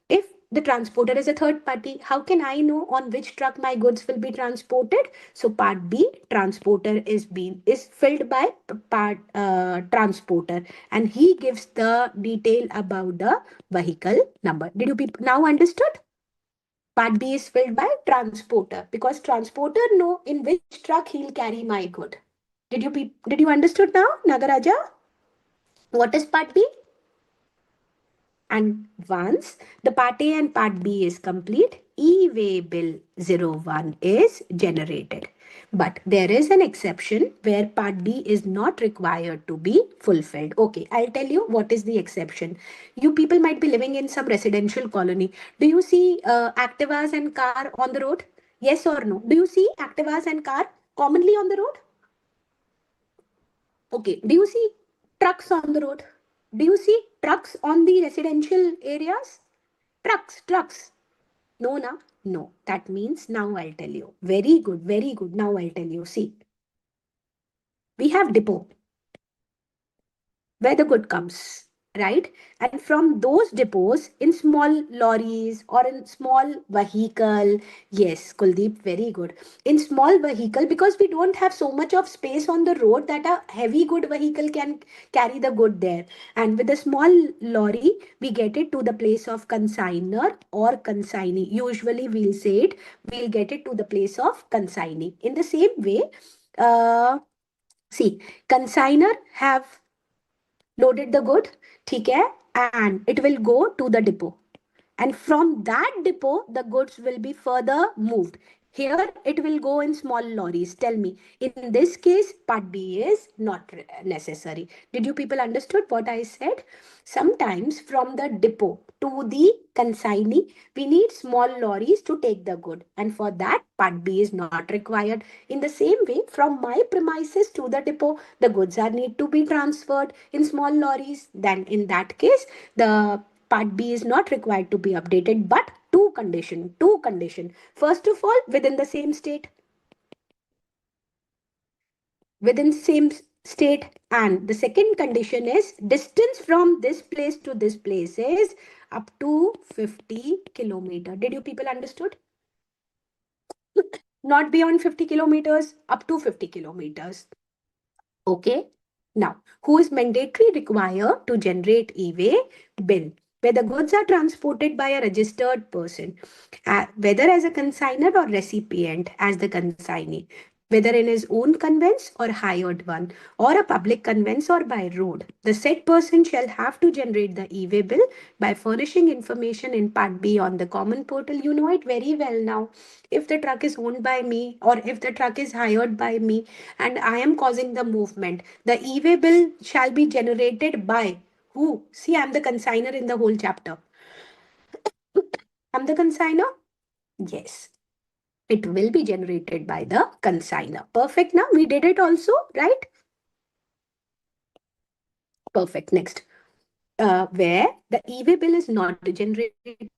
if the transporter is a third party, how can I know on which truck my goods will be transported? So part B, transporter is filled by part transporter, and he gives the detail about the vehicle number. Did you people now understood? Part B is filled by transporter because transporter know in which truck he'll carry my good. Did you understood now, Nagaraja? What is part B? And once the part A and part B is complete, e-way bill 01 is generated. But there is an exception where part B is not required to be fulfilled. Okay, I'll tell you what is the exception. You people might be living in some residential colony. Do you see Activas and car on the road? Yes or no? Do you see Activas and car commonly on the road? Okay. Do you see trucks on the road? Do you see trucks on the residential areas? Trucks. No, na? No. That means now I'll tell you. Very good, very good. Now I'll tell you. See, we have depot where the good comes, right? And from those depots in small lorries or in small vehicle, yes, Kuldeep, very good. In small vehicle, because we don't have so much of space on the road that a heavy good vehicle can carry the good there. And with a small lorry, we get it to the place of consigner or consignee. Usually we'll say it, we'll get it to the place of consignee. In the same way, uh, see, consigner have loaded the good, ठीक है, and it will go to the depot. And from that depot, the goods will be further moved. Here it will go in small lorries. Tell me, in this case, part B is not necessary. Did you people understood what I said? Sometimes from the depot to the consignee, we need small lorries to take the good. And for that, part B is not required. In the same way, from my premises to the depot, the goods are need to be transferred in small lorries. Then in that case, the part B is not required to be updated, but two condition. First of all, within same state, and the second condition is distance from this place to this place is up to 50 kilometer. Did you people understood? Not beyond 50 kilometers, up to 50 kilometers. Okay. Now, who is mandatory required to generate e-way bill? Where the goods are transported by a registered person, whether as a consignor or recipient as the consignee. whether in his own conveyance or hired one, or a public conveyance or by road. The said person shall have to generate the e-way bill by furnishing information in Part B on the common portal. You know it very well now. If the truck is owned by me or if the truck is hired by me and I am causing the movement, the e-way bill shall be generated by who? See, I'm the consigner in the whole chapter. I'm the consigner? Yes. It will be generated by the consigner. Perfect. Now we did it also, right? Perfect. Next, where the e-way bill is not generated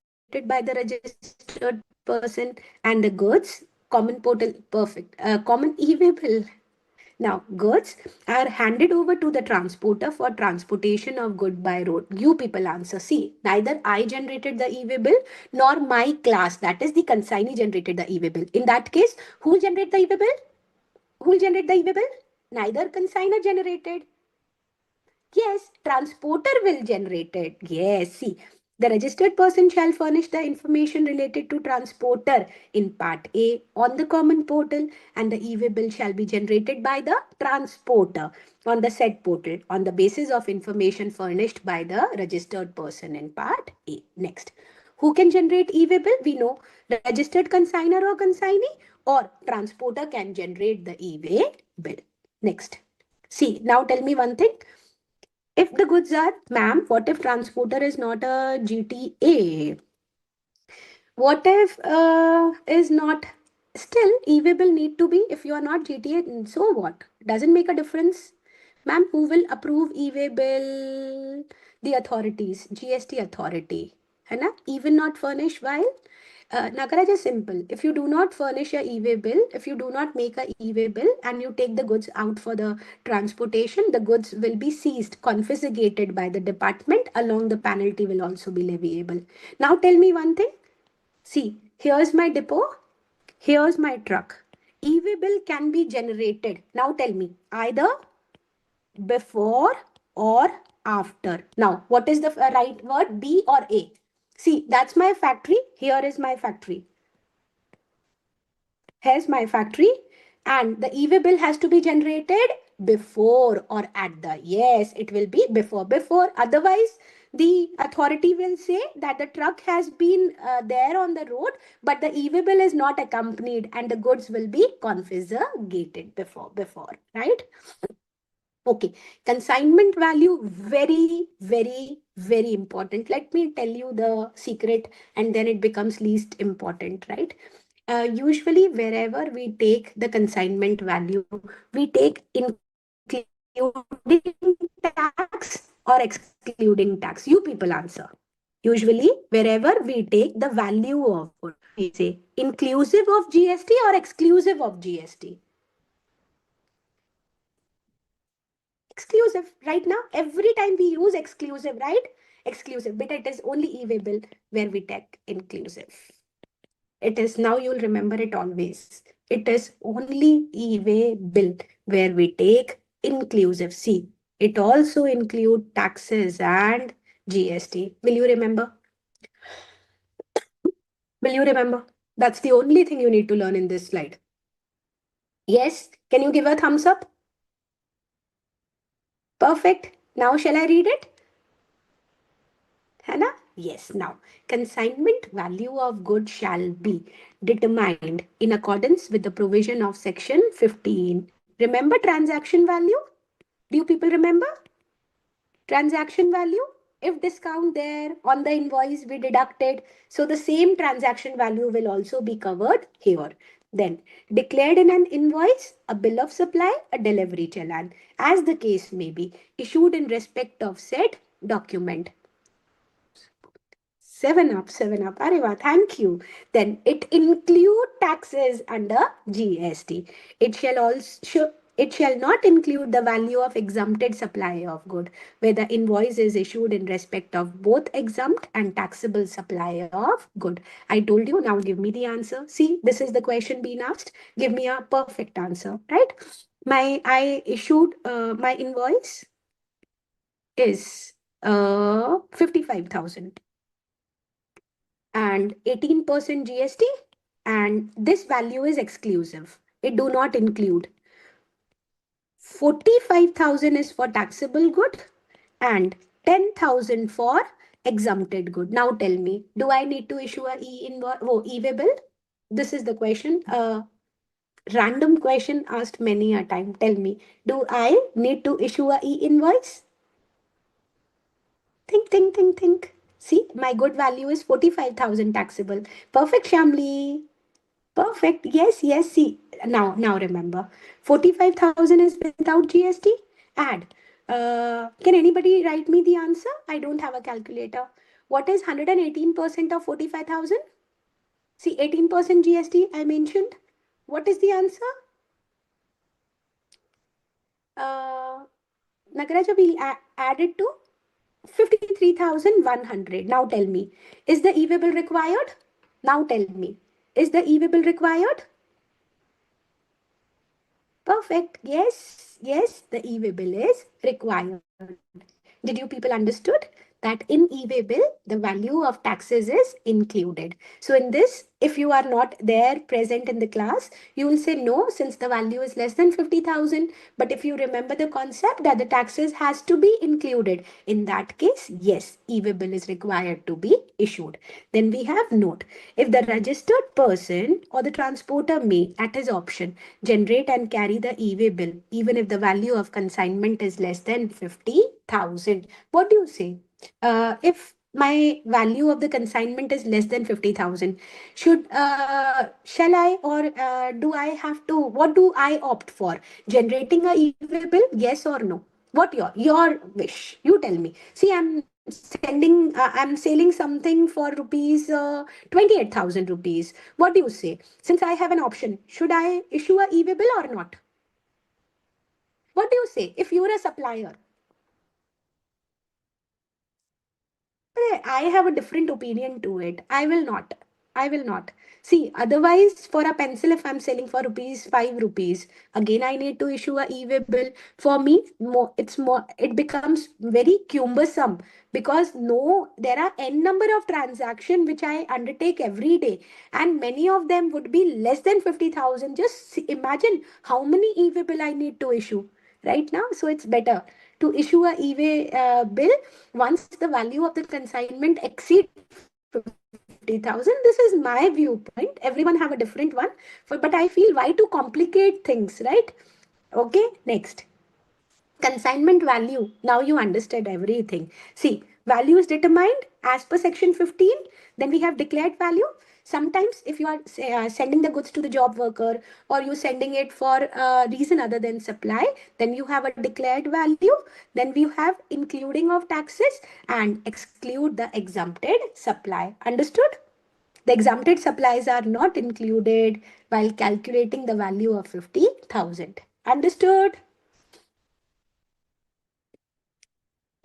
by the registered person and the goods, common portal, perfect. Common e-way bill. Now, goods are handed over to the transporter for transportation of good by road. You people answer. See, neither I generated the e-way bill nor my class, that is the consignee, generated the e-way bill. In that case, who will generate the e-way bill? Who will generate the e-way bill? Neither consigner generated. Yes, transporter will generate it. Yes, see, the registered person shall furnish the information related to transporter in Part A on the common portal, and the e-way bill shall be generated by the transporter on the said portal on the basis of information furnished by the registered person in Part A. Next, who can generate e-way bill? We know registered consigner or consignee, or transporter can generate the e-way bill. Next, see, now tell me one thing. If the goods are, ma'am, what if transporter is not a GTA? What if is not, still e-way bill need to be, if you are not GTA, so what? Doesn't make a difference. Ma'am, who will approve e-way bill? The authorities, GST authority. है ना? Even not furnished while Nagaraj is simple. If you do not furnish a e-way bill, if you do not make a e-way bill and you take the goods out for the transportation, the goods will be seized, confiscated by the department. Along the penalty will also be leviable. Now tell me one thing. See, here's my depot. Here's my truck. E-way bill can be generated. Now tell me, either before or after. Now, what is the right word? B or A? See, that's my factory. Here is my factory. Here's my factory. And the e-way bill has to be generated before or at the. Yes, it will be before. Before. Otherwise, the authority will say that the truck has been there on the road, but the e-way bill is not accompanied and the goods will be confiscated before, right? Okay, consignment value, very, very, very important. Let me tell you the secret and then it becomes least important, right? Usually, wherever we take the consignment value, we take including tax or excluding tax. You people answer. Usually, wherever we take the value of good, we say inclusive of GST or exclusive of GST. Exclusive. Right now, every time we use exclusive, right? Exclusive, but it is only e-way bill where we take inclusive. It is, now you'll remember it always. It is only e-way bill where we take inclusive. See, it also include taxes and GST. Will you remember? Will you remember? That's the only thing you need to learn in this slide. Yes? Can you give a thumbs up? Perfect. Now shall I read it? है ना? Yes. Now, consignment value of goods shall be determined in accordance with the provision of section 15. Remember transaction value? Do you people remember? Transaction value? If discount there on the invoice we deducted, so the same transaction value will also be covered here. Then, declared in an invoice, a bill of supply, a delivery challan, as the case may be, issued in respect of said document. 7 up, 7 up. Areva, thank you. Then it include taxes under GST. It shall not include the value of exempted supply of good, where the invoice is issued in respect of both exempt and taxable supply of good. I told you, now give me the answer. See, this is the question being asked. Give me a perfect answer, right? I issued my invoice is 55,000. And 18% GST, and this value is exclusive. It do not include. 45,000 is for taxable good and 10,000 for exempted good. Now tell me, do I need to issue a e-invoice, e-way bill? This is the question. Random question asked many a time. Tell me, do I need to issue a e-invoice? Think, think, think, think. See, my good value is 45,000 taxable. Perfect, Shamli. Perfect. Yes, yes. See, now remember, 45,000 is without GST. Add. Can anybody write me the answer? I don't have a calculator. What is 118% of 45,000? See, 18% GST I mentioned. What is the answer? Uh, Nagaraja, we'll add it to 53,100. Now tell me, is the e-way bill required? Now tell me, is the e-way bill required? Perfect. Yes, yes, the e-way bill is required. Did you people understood that in e-way bill, the value of taxes is included? So in this, if you are not there present in the class, you will say no, since the value is less than 50,000. But if you remember the concept that the taxes has to be included, in that case, yes, e-way bill is required to be issued. Then we have note. If the registered person or the transporter may, at his option, generate and carry the e-way bill, even if the value of consignment is less than 50,000. What do you say? If my value of the consignment is less than 50,000, shall I or do I have to, what do I opt for? Generating a e-way bill? Yes or no? What your wish? You tell me. See, I'm selling something for rupees 28,000 rupees. What do you say? Since I have an option, should I issue a e-way bill or not? What do you say? If you're a supplier, I have a different opinion to it. I will not. I will not. See, otherwise, for a pencil, if I'm selling for rupees 5 rupees, again I need to issue a e-way bill. For me, it becomes very cumbersome because no, there are n number of transaction which I undertake every day, and many of them would be less than 50,000. Just imagine how many e-way bill I need to issue right now. So it's better to issue a e-way bill once the value of the consignment exceeds 50,000. This is my viewpoint. Everyone have a different one. But I feel why to complicate things, right? Okay, next. Consignment value. Now you understood everything. See, value is determined as per section 15. Then we have declared value. Sometimes if you are sending the goods to the job worker or you sending it for a reason other than supply, then you have a declared value. Then we have including of taxes and exclude the exempted supply. Understood? The exempted supplies are not included while calculating the value of 50,000. Understood?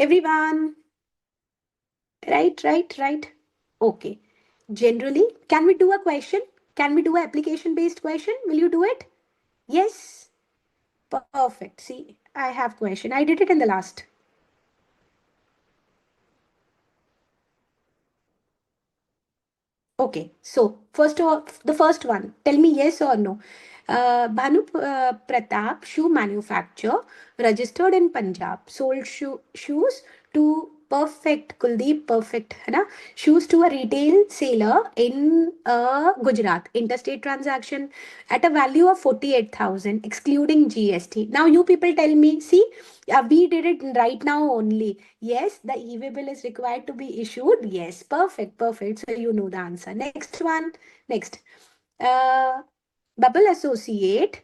Everyone? Right, right, right. Okay. Generally, can we do a question? Can we do an application based question? Will you do it? Yes. Perfect. See, I have question. I did it in the last. Okay, so first of the first one, tell me yes or no. Bhanu Pratap shoe manufacturer registered in Punjab sold shoes to Perfect Kuldeep Perfect है ना shoes to a retail seller in Gujarat interstate transaction at a value of 48,000 excluding GST. Now you people tell me, see, we did it right now only. Yes, the e-way bill is required to be issued. Yes, perfect, perfect. So you know the answer. Next one, next. Uh, Bubble Associate.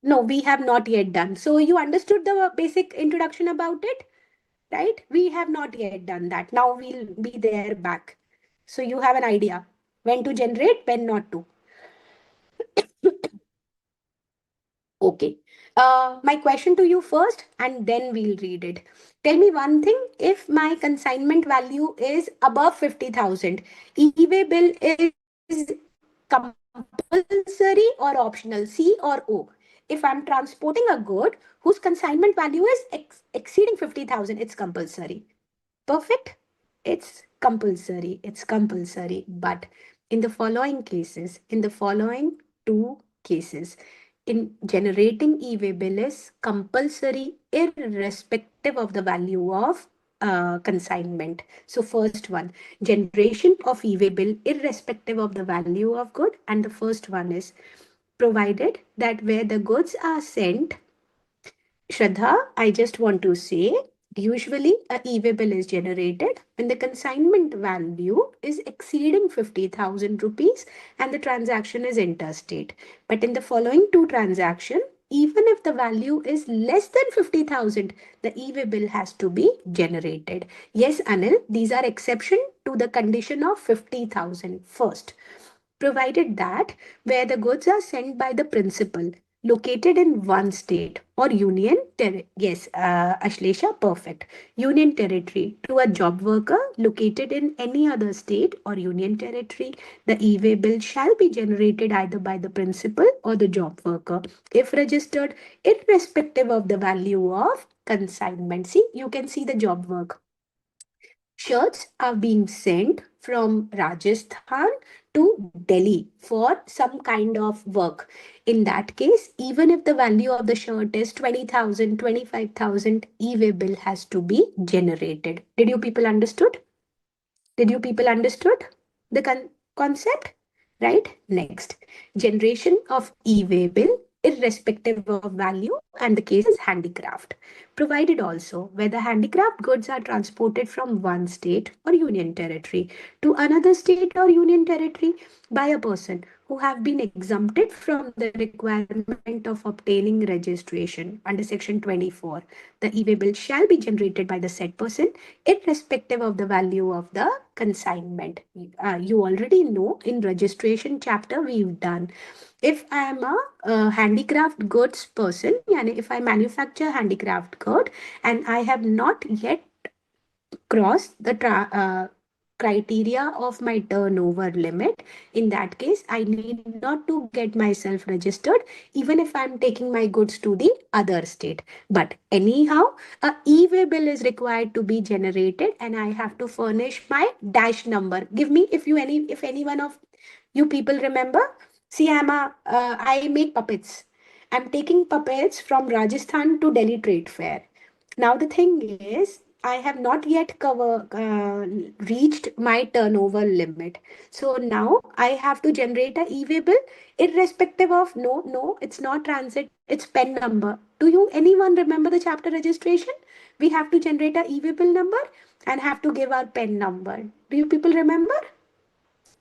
No, we have not yet done. So you understood the basic introduction about it, right? We have not yet done that. Now we'll be there back. So you have an idea when to generate, when not to. Okay. My question to you first, and then we'll read it. Tell me one thing. If my consignment value is above 50,000, e-way bill is compulsory or optional, C or O? If I'm transporting a good whose consignment value is exceeding 50,000, it's compulsory. Perfect? It's compulsory. It's compulsory. But in the following cases, in the following two cases. In generating e-way bill is compulsory irrespective of the value of consignment. So first one, generation of e-way bill irrespective of the value of good. And the first one is provided that where the goods are sent, Shraddha, I just want to say, usually a e-way bill is generated when the consignment value is exceeding 50,000 rupees and the transaction is interstate. But in the following two transactions, even if the value is less than 50,000, the e-way bill has to be generated. Yes, Anil, these are exception to the condition of 50,000 first, provided that where the goods are sent by the principal located in one state or union territory. Yes, Ashlesha, perfect. Union territory to a job worker located in any other state or union territory, the e-way bill shall be generated either by the principal or the job worker if registered, irrespective of the value of consignment. See, you can see the job work. Shirts are being sent from Rajasthan to Delhi for some kind of work. In that case, even if the value of the shirt is 20,000, 25,000, e-way bill has to be generated. Did you people understood? Did you people understood the concept? Right? Next, generation of e-way bill irrespective of value, and the case is handicraft. Provided also where the handicraft goods are transported from one state or union territory to another state or union territory by a person who have been exempted from the requirement of obtaining registration under section 24, the e-way bill shall be generated by the said person irrespective of the value of the consignment. You already know in registration chapter we've done. If I am a handicraft goods person, yani if I manufacture handicraft good and I have not yet cross the criteria of my turnover limit, in that case I need not to get myself registered even if I'm taking my goods to the other state. But anyhow, a e-way bill is required to be generated and I have to furnish my dash number. Give me, if any one of you people remember. See, I make puppets. I'm taking puppets from Rajasthan to Delhi Trade Fair. Now the thing is, I have not yet reached my turnover limit. So now I have to generate a e-way bill irrespective of, no, it's not transit, it's pen number. Do you anyone remember the chapter registration? We have to generate a e-way bill number and have to give our pen number. Do you people remember?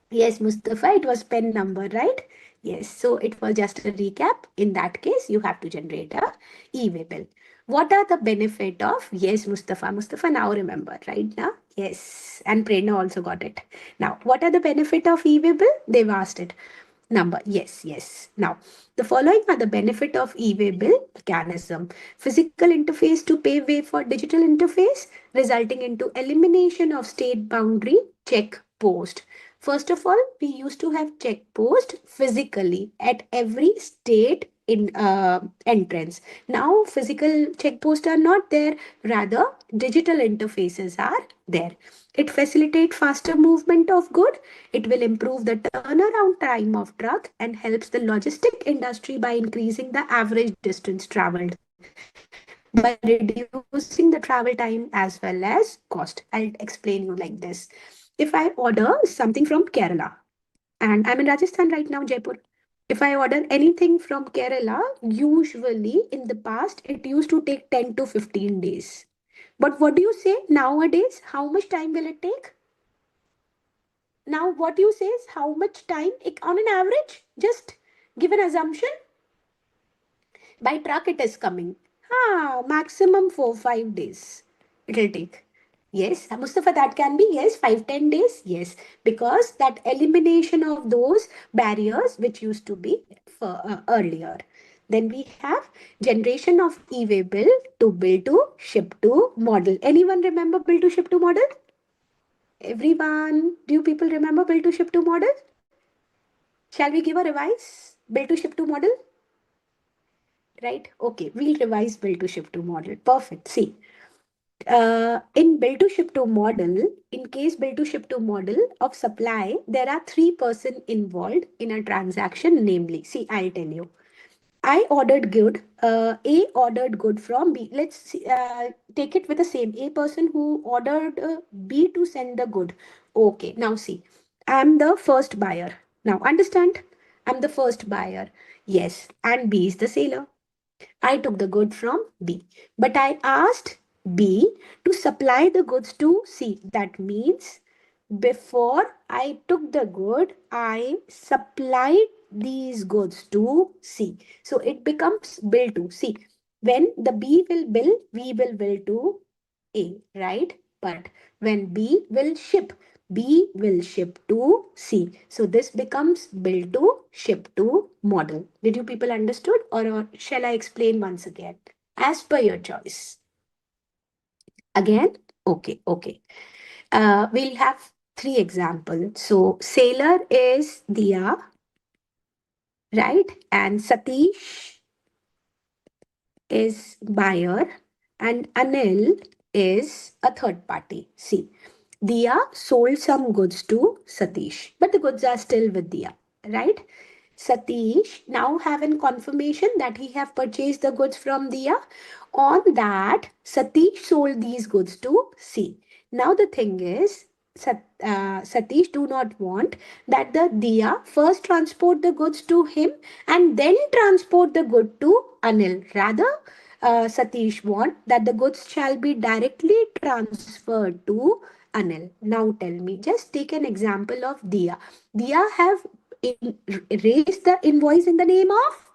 Yes, Mustafa, it was pen number, right? Yes, so it was just a recap. In that case, you have to generate a e-way bill. What are the benefit of? Yes, Mustafa. Mustafa now remember, right now? Yes, and Prerna also got it. Now, what are the benefit of e-way bill? They've asked it. Number, yes. Now, the following are the benefit of e-way bill mechanism. Physical interface to pave way for digital interface, resulting into elimination of state boundary check post. First of all, we used to have check post physically at every state in entrance. Now, physical check posts are not there. Rather, digital interfaces are there. It facilitates faster movement of good. It will improve the turnaround time of truck and helps the logistic industry by increasing the average distance traveled by reducing the travel time as well as cost. I'll explain you like this. If I order something from Kerala, and I'm in Rajasthan right now, Jaipur. If I order anything from Kerala, usually in the past it used to take 10 to 15 days. But what do you say nowadays? How much time will it take? Now, what you say is how much time on an average? Just give an assumption. By truck it is coming. Maximum 4-5 days. It'll take. Yes, Mustafa, that can be yes, 5-10 days. Yes, because that elimination of those barriers which used to be for, earlier. Then we have generation of e-way bill to bill to ship to model. Anyone remember bill to ship to model? Everyone, do you people remember bill to ship to model? Shall we give a revise? Bill to ship to model? Right? Okay, we'll revise bill to ship to model. Perfect. See, In bill to ship to model, in case bill to ship to model of supply, there are three-person involved in a transaction, namely, see, I'll tell you. I ordered good. A ordered good from B. Let's see, take it with the same. A person who ordered B to send the good. Okay, now see, I'm the first buyer. Now understand, I'm the first buyer. Yes, and B is the seller. I took the good from B, but I asked B to supply the goods to C. That means before I took the good, I supplied these goods to C. So it becomes bill to C. When the B will bill, we will bill to A, right? But when B will ship, B will ship to C. So this becomes bill to ship to model. Did you people understood, or shall I explain once again? As per your choice. Again? Okay, okay. We'll have three examples. So sailor is Diya, right? And Satish is buyer and Anil is a third party. See, Diya sold some goods to Satish, but the goods are still with Diya, right? Satish now having confirmation that he have purchased the goods from Diya. On that, Satish sold these goods to C. Now the thing is, Satish do not want that the Diya first transport the goods to him and then transport the good to Anil. Rather, Satish want that the goods shall be directly transferred to Anil. Now tell me, just take an example of Diya. Diya have raised the invoice in the name of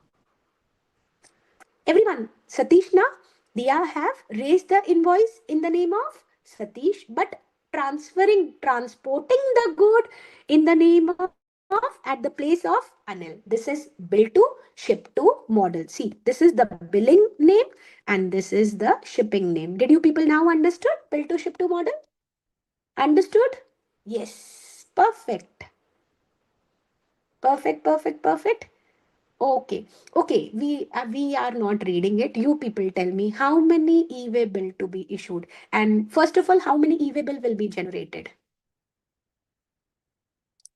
everyone. Satish na, Diya have raised the invoice in the name of Satish, but transporting the good in the name of, at the place of Anil. This is bill to ship to model. See, this is the billing name and this is the shipping name. Did you people now understood bill to ship to model? Understood? Yes. Perfect. Perfect, perfect, perfect. Okay, okay. We are not reading it. You people tell me how many e-way bill to be issued, and first of all, how many e-way bill will be generated?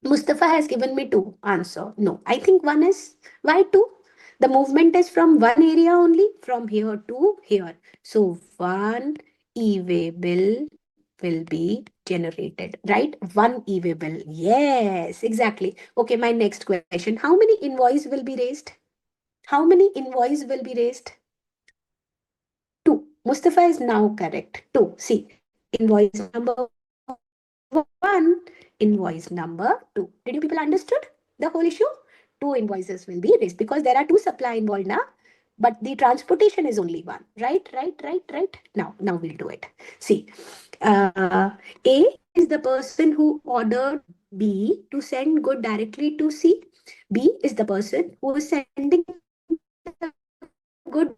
Mustafa has given me two answer. No, I think one is why two? The movement is from one area only, from here to here. So one e-way bill will be generated, right? One e-way bill. Yes, exactly. Okay, my next question. How many invoice will be raised? How many invoice will be raised? Two. Mustafa is now correct. Two. See, invoice number one, invoice number two. Did you people understood the whole issue? Two invoices will be raised because there are two supply involved now, but the transportation is only one. Right, right, right, right. Now we'll do it. See, A is the person who ordered B to send good directly to C. B is the person who is sending the good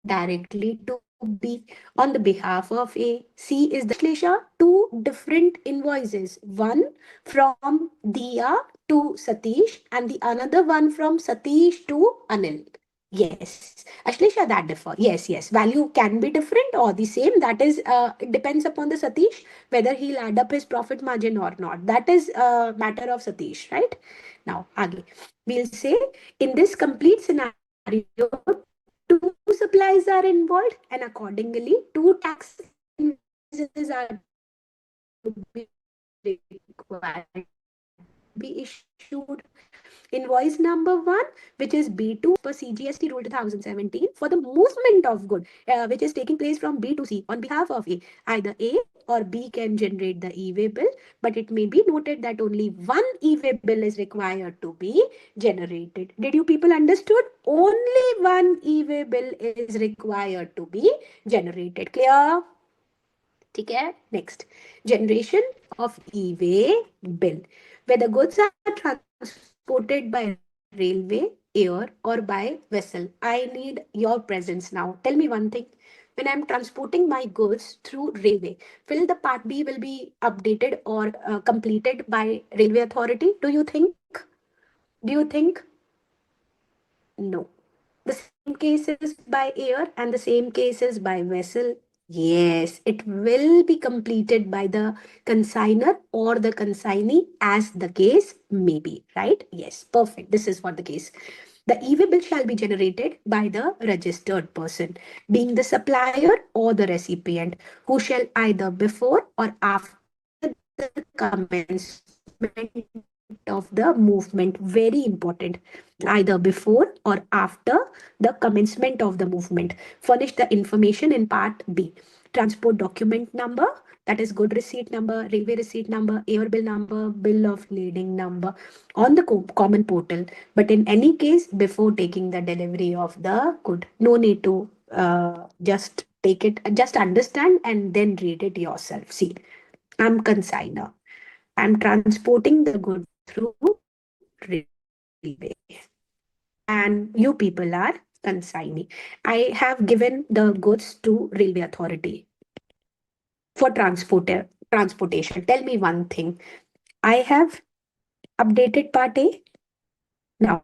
directly to B on the behalf of A. C is the Ashlesha. Two different invoices. One from Diya to Satish and the another one from Satish to Anil. Yes, Ashlesha, that differ. Yes, yes. Value can be different or the same. That is, it depends upon the Satish whether he'll add up his profit margin or not. That is a matter of Satish, right? Now, aage. We'll say in this complete scenario, two supplies are involved and accordingly, two tax invoices are to be required to be issued. Invoice number one, which is B2, as per CGST rule 2017 for the movement of good, which is taking place from B to C on behalf of A. Either A or B can generate the e-way bill, but it may be noted that only one e-way bill is required to be generated. Did you people understood? Only one e-way bill is required to be generated. Clear? ठीक है next generation of e-way bill where the goods are transported by railway air or by vessel. I need your presence now. Tell me one thing, when I'm transporting my goods through railway, will the part B will be updated or completed by railway authority? Do you think? Do you think? No. The same cases by air and the same cases by vessel. Yes, it will be completed by the consigner or the consignee as the case may be, right? Yes, perfect. This is what the case. The e-way bill shall be generated by the registered person, being the supplier or the recipient, who shall either before or after the commencement of the movement, very important, either before or after the commencement of the movement, furnish the information in part B. Transport document number, that is good receipt number, railway receipt number, air bill number, bill of lading number on the common portal. But in any case, before taking the delivery of the good, no need to just take it, just understand and then read it yourself. See, I'm consigner. I'm transporting the good through railway. And you people are consignee. I have given the goods to railway authority for transportation. Tell me one thing. I have updated part A. Now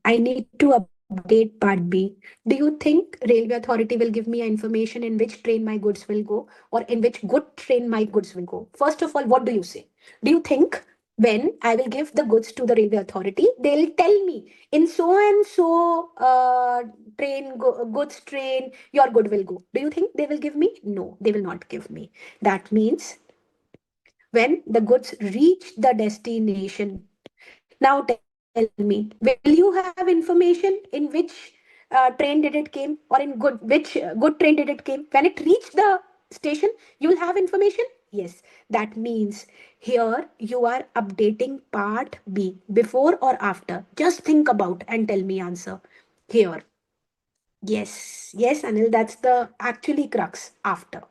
I need to update part B. Do you think railway authority will give me information in which train my goods will go or in which good train my goods will go? First of all, what do you say? Do you think when I will give the goods to the railway authority, they'll tell me in so and so goods train your good will go? Do you think they will give me? No, they will not give me. That means when the goods reach the destination. Now tell me, will you have information in which train did it came or in which good train did it came? When it reached the station, you will have information? Yes, that means here you are updating part B before or after. Just think about and tell me answer. Here. Yes, yes, Anil, that's the actually crux after.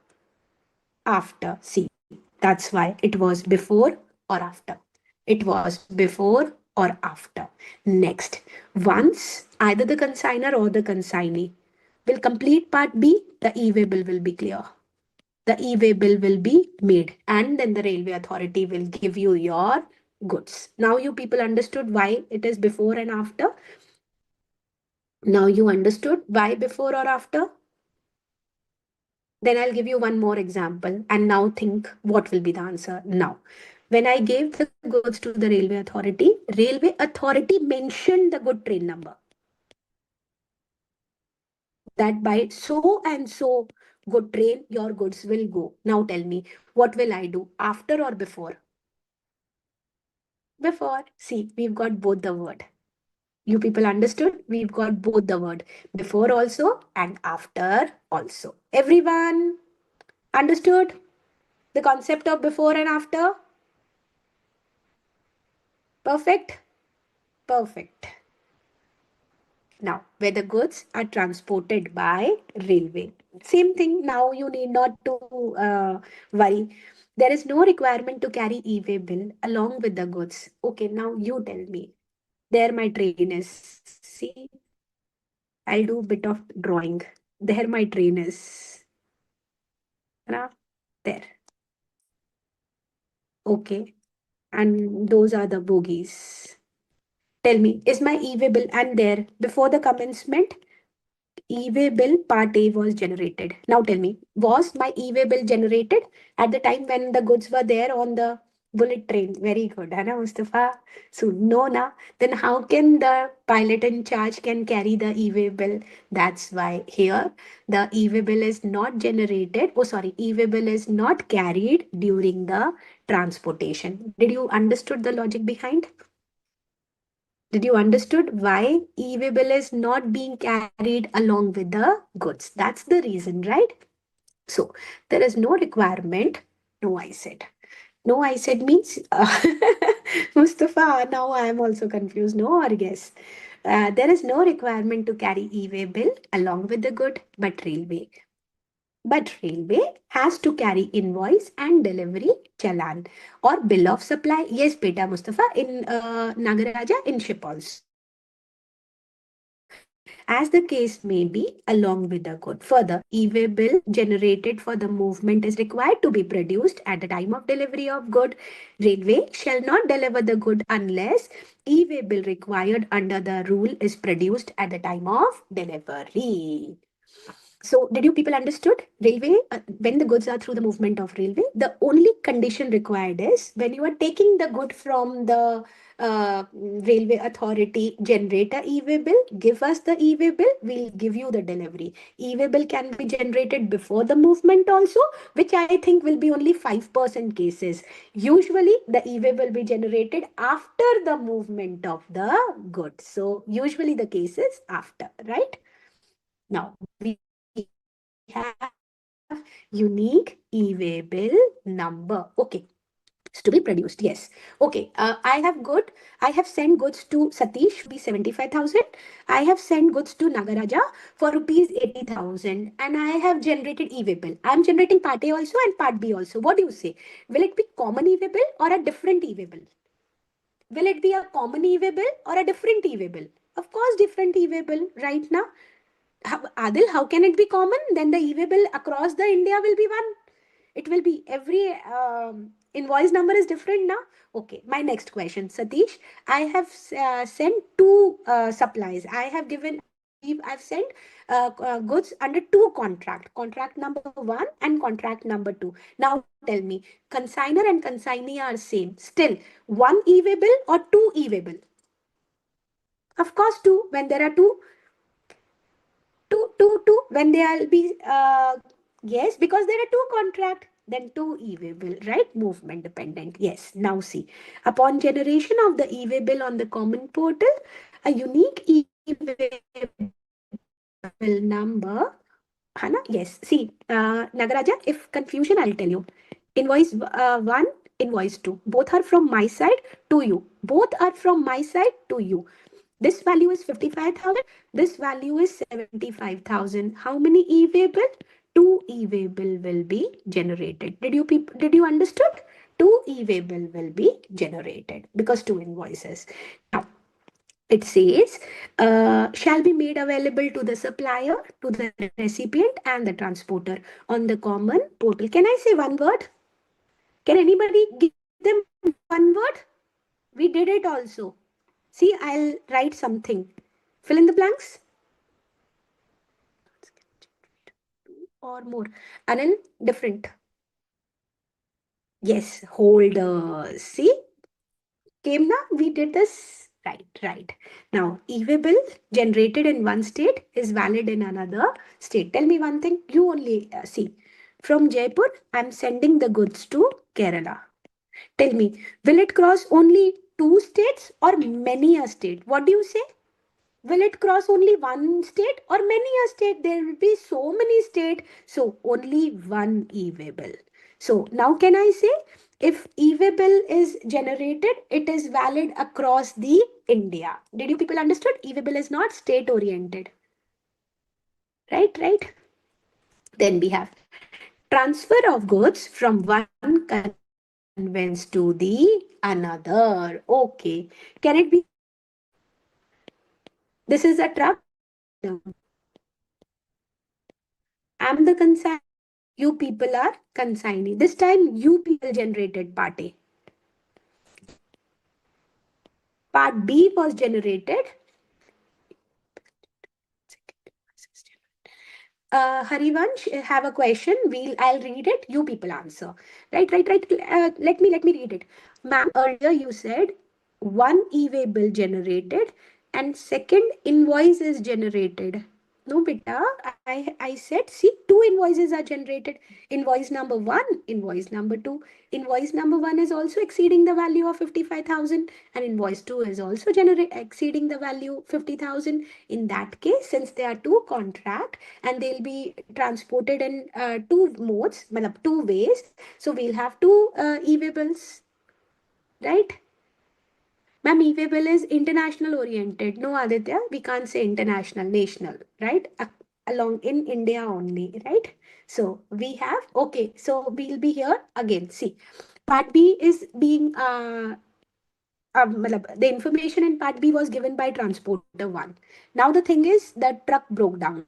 After. See, that's why it was before or after. It was before or after. Next, once either the consigner or the consignee will complete part B, the e-way bill will be clear. The e-way bill will be made, and then the railway authority will give you your goods. Now you people understood why it is before and after. Now you understood why before or after. Then I'll give you one more example and now think what will be the answer now. When I gave the goods to the railway authority mentioned the good train number that by so and so good train your goods will go. Now tell me, what will I do after or before? Before. See, we've got both the word. You people understood? We've got both the word before also and after also. Everyone understood the concept of before and after? Perfect? Perfect. Now, where the goods are transported by railway. Same thing, now you need not to worry. There is no requirement to carry e-way bill along with the goods. Okay, now you tell me. There my train is. See, I'll do a bit of drawing. There my train is. Now, there. Okay. And those are the bogies. Tell me, is my e-way bill and there before the commencement? E-way bill part A was generated. Now tell me, was my e-way bill generated at the time when the goods were there on the bullet train? Very good, Hana Mustafa. So no, na. Then how can the pilot in charge can carry the e-way bill? That's why here the e-way bill is not generated. Oh, sorry, e-way bill is not carried during the transportation. Did you understood the logic behind? Did you understood why e-way bill is not being carried along with the goods? That's the reason, right? So there is no requirement. No, I said. No, I said means Mustafa. Now I am also confused. No or yes. There is no requirement to carry e-way bill along with the good, but railway has to carry invoice and delivery challan or bill of supply. Yes, beta Mustafa, in Nagaraja, in ship also. As the case may be, along with the good. Further, e-way bill generated for the movement is required to be produced at the time of delivery of good. Railway shall not deliver the good unless e-way bill required under the rule is produced at the time of delivery. So, did you people understood? Railway, when the goods are through the movement of railway, the only condition required is when you are taking the good from the railway authority, generate a e-way bill, give us the e-way bill, we'll give you the delivery. E-way bill can be generated before the movement also, which I think will be only 5% cases. Usually, the e-way will be generated after the movement of the goods. So, usually the case is after, right? Now, we have unique e-way bill number. Okay. Is to be produced. Yes. Okay. I have sent goods to Satish for rupees 75,000. I have sent goods to Nagaraja for rupees 80,000. And I have generated e-way bill. I am generating part A also and part B also. What do you say? Will it be common e-way bill or a different e-way bill? Will it be a common e-way bill or a different e-way bill? Of course, different e-way bill right now. Adil, how can it be common? Then the e-way bill across the India will be one. It will be every invoice number is different now. Okay, my next question, Satish. I have sent two supplies. I've sent goods under two contract number one and contract number two. Now tell me, consigner and consignee are same. Still, one e-way bill or two e-way bill? Of course, two. When there are two when they'll be yes, because there are two contract, then two e-way bill, right? Movement dependent. Yes. Now see, upon generation of the e-way bill on the common portal, a unique e-way bill number. Hana, yes. See, Nagaraja, if confusion, I'll tell you. Invoice one, invoice two. Both are from my side to you. Both are from my side to you. This value is 55,000. This value is 75,000. How many e-way bill? Two e-way bill will be generated. Did you understood? Two e-way bill will be generated because two invoices. Now, it says shall be made available to the supplier, to the recipient and the transporter on the common portal. Can I say one word? Can anybody give them one word? We did it also. See, I'll write something. Fill in the blanks or more. Anil, different. Yes, holders. See, came now, we did this. Right. Now, e-way bill generated in one state is valid in another state. Tell me one thing. You only see. From Jaipur, I'm sending the goods to Kerala. Tell me, will it cross only two states or many a state? What do you say? Will it cross only one state or many a state? There will be so many states. So only one e-way bill. So now can I say if e-way bill is generated, it is valid across the India. Did you people understood? E-way bill is not state oriented. Right. Then we have transfer of goods from one conveyance to the another. Okay. Can it be? This is a truck. I'm the consignee. You people are consignee. This time you people generated part A. Part B was generated. Harivansh have a question. I'll read it. You people answer. Right. Let me read it. Ma'am, earlier you said one e-way bill generated and second invoice is generated. No, beta. I said, see, two invoices are generated. Invoice number one, invoice number two. Invoice number one is also exceeding the value of 55,000 and invoice two is also exceeding the value 50,000. In that case, since there are two contract and they'll be transported in two modes, two ways, so we'll have two e-way bills, right? Ma'am, e-way bill is international oriented. No, Aditya, we can't say international, national, right? Along in India only, right? So we have, okay, so we'll be here again. See, part B is being, the information in part B was given by transporter one. Now the thing is the truck broke down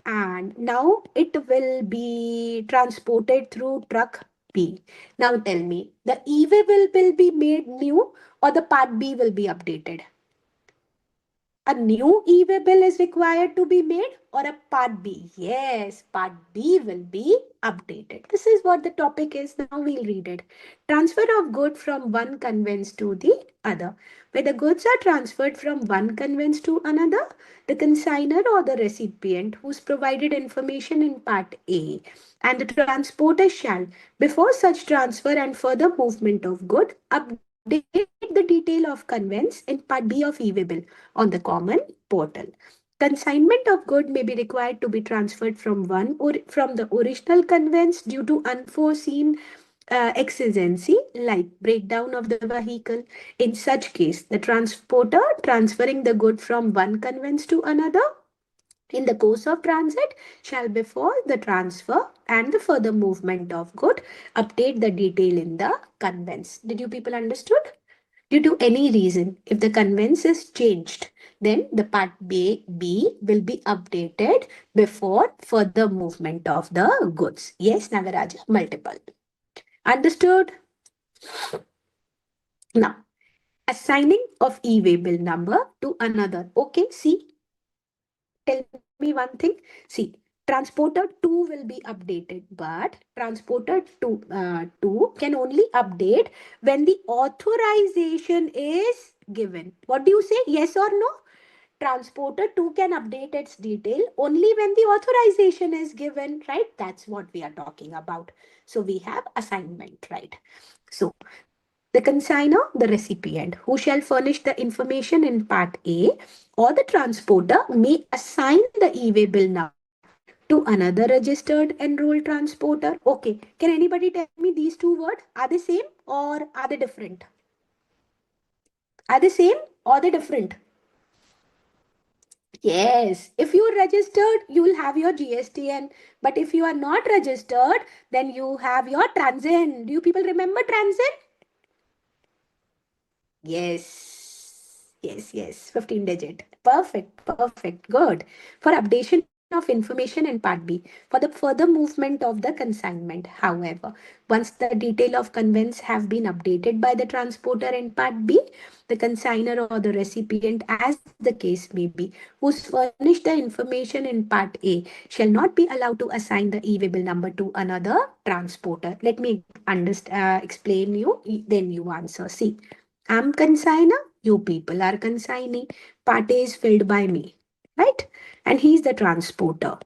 and now it will be transported through truck B. Now tell me, the e-way will be made new or the part B will be updated? a new e-way bill is required to be made or a part B? Yes, part B will be updated. This is what the topic is. Now we'll read it. Transfer of good from one conveyance to the other. Where the goods are transferred from one conveyance to another, the consignor or the recipient who's provided information in part A and the transporter shall, before such transfer and further movement of good, update the detail of conveyance in part B of e-way bill on the common portal. Consignment of good may be required to be transferred from one or from the original conveyance due to unforeseen exigency like breakdown of the vehicle. In such case, the transporter transferring the good from one conveyance to another in the course of transit shall before the transfer and the further movement of good update the detail in the conveyance. Did you people understood? Due to any reason, if the conveyance is changed, then the part B will be updated before further movement of the goods. Yes, Nagaraja, multiple. Understood? Now, assigning of e-way bill number to another. Okay, see, tell me one thing. See, transporter 2 will be updated, but transporter 2 can only update when the authorization is given. What do you say? Yes or no? Transporter 2 can update its detail only when the authorization is given, right? That's what we are talking about. So we have assignment, right? So the consignor, the recipient, who shall furnish the information in part A, or the transporter may assign the e-way bill number to another registered enrolled transporter. Okay, can anybody tell me these two words? Are they same or are they different? Are they same or they different? Yes, if you are registered, you will have your GST, but if you are not registered, then you have your transit. Do you people remember transit? Yes, 15 digit. Perfect, good. For updation of information in part B, for the further movement of the consignment. However, once the detail of conveyance have been updated by the transporter in part B, the consignor or the recipient, as the case may be, who's furnished the information in part A, shall not be allowed to assign the e-way bill number to another transporter. Let me explain you, then you answer. See, I'm consigner, you people are consignee. Part A is filled by me, right? And he's the transporter.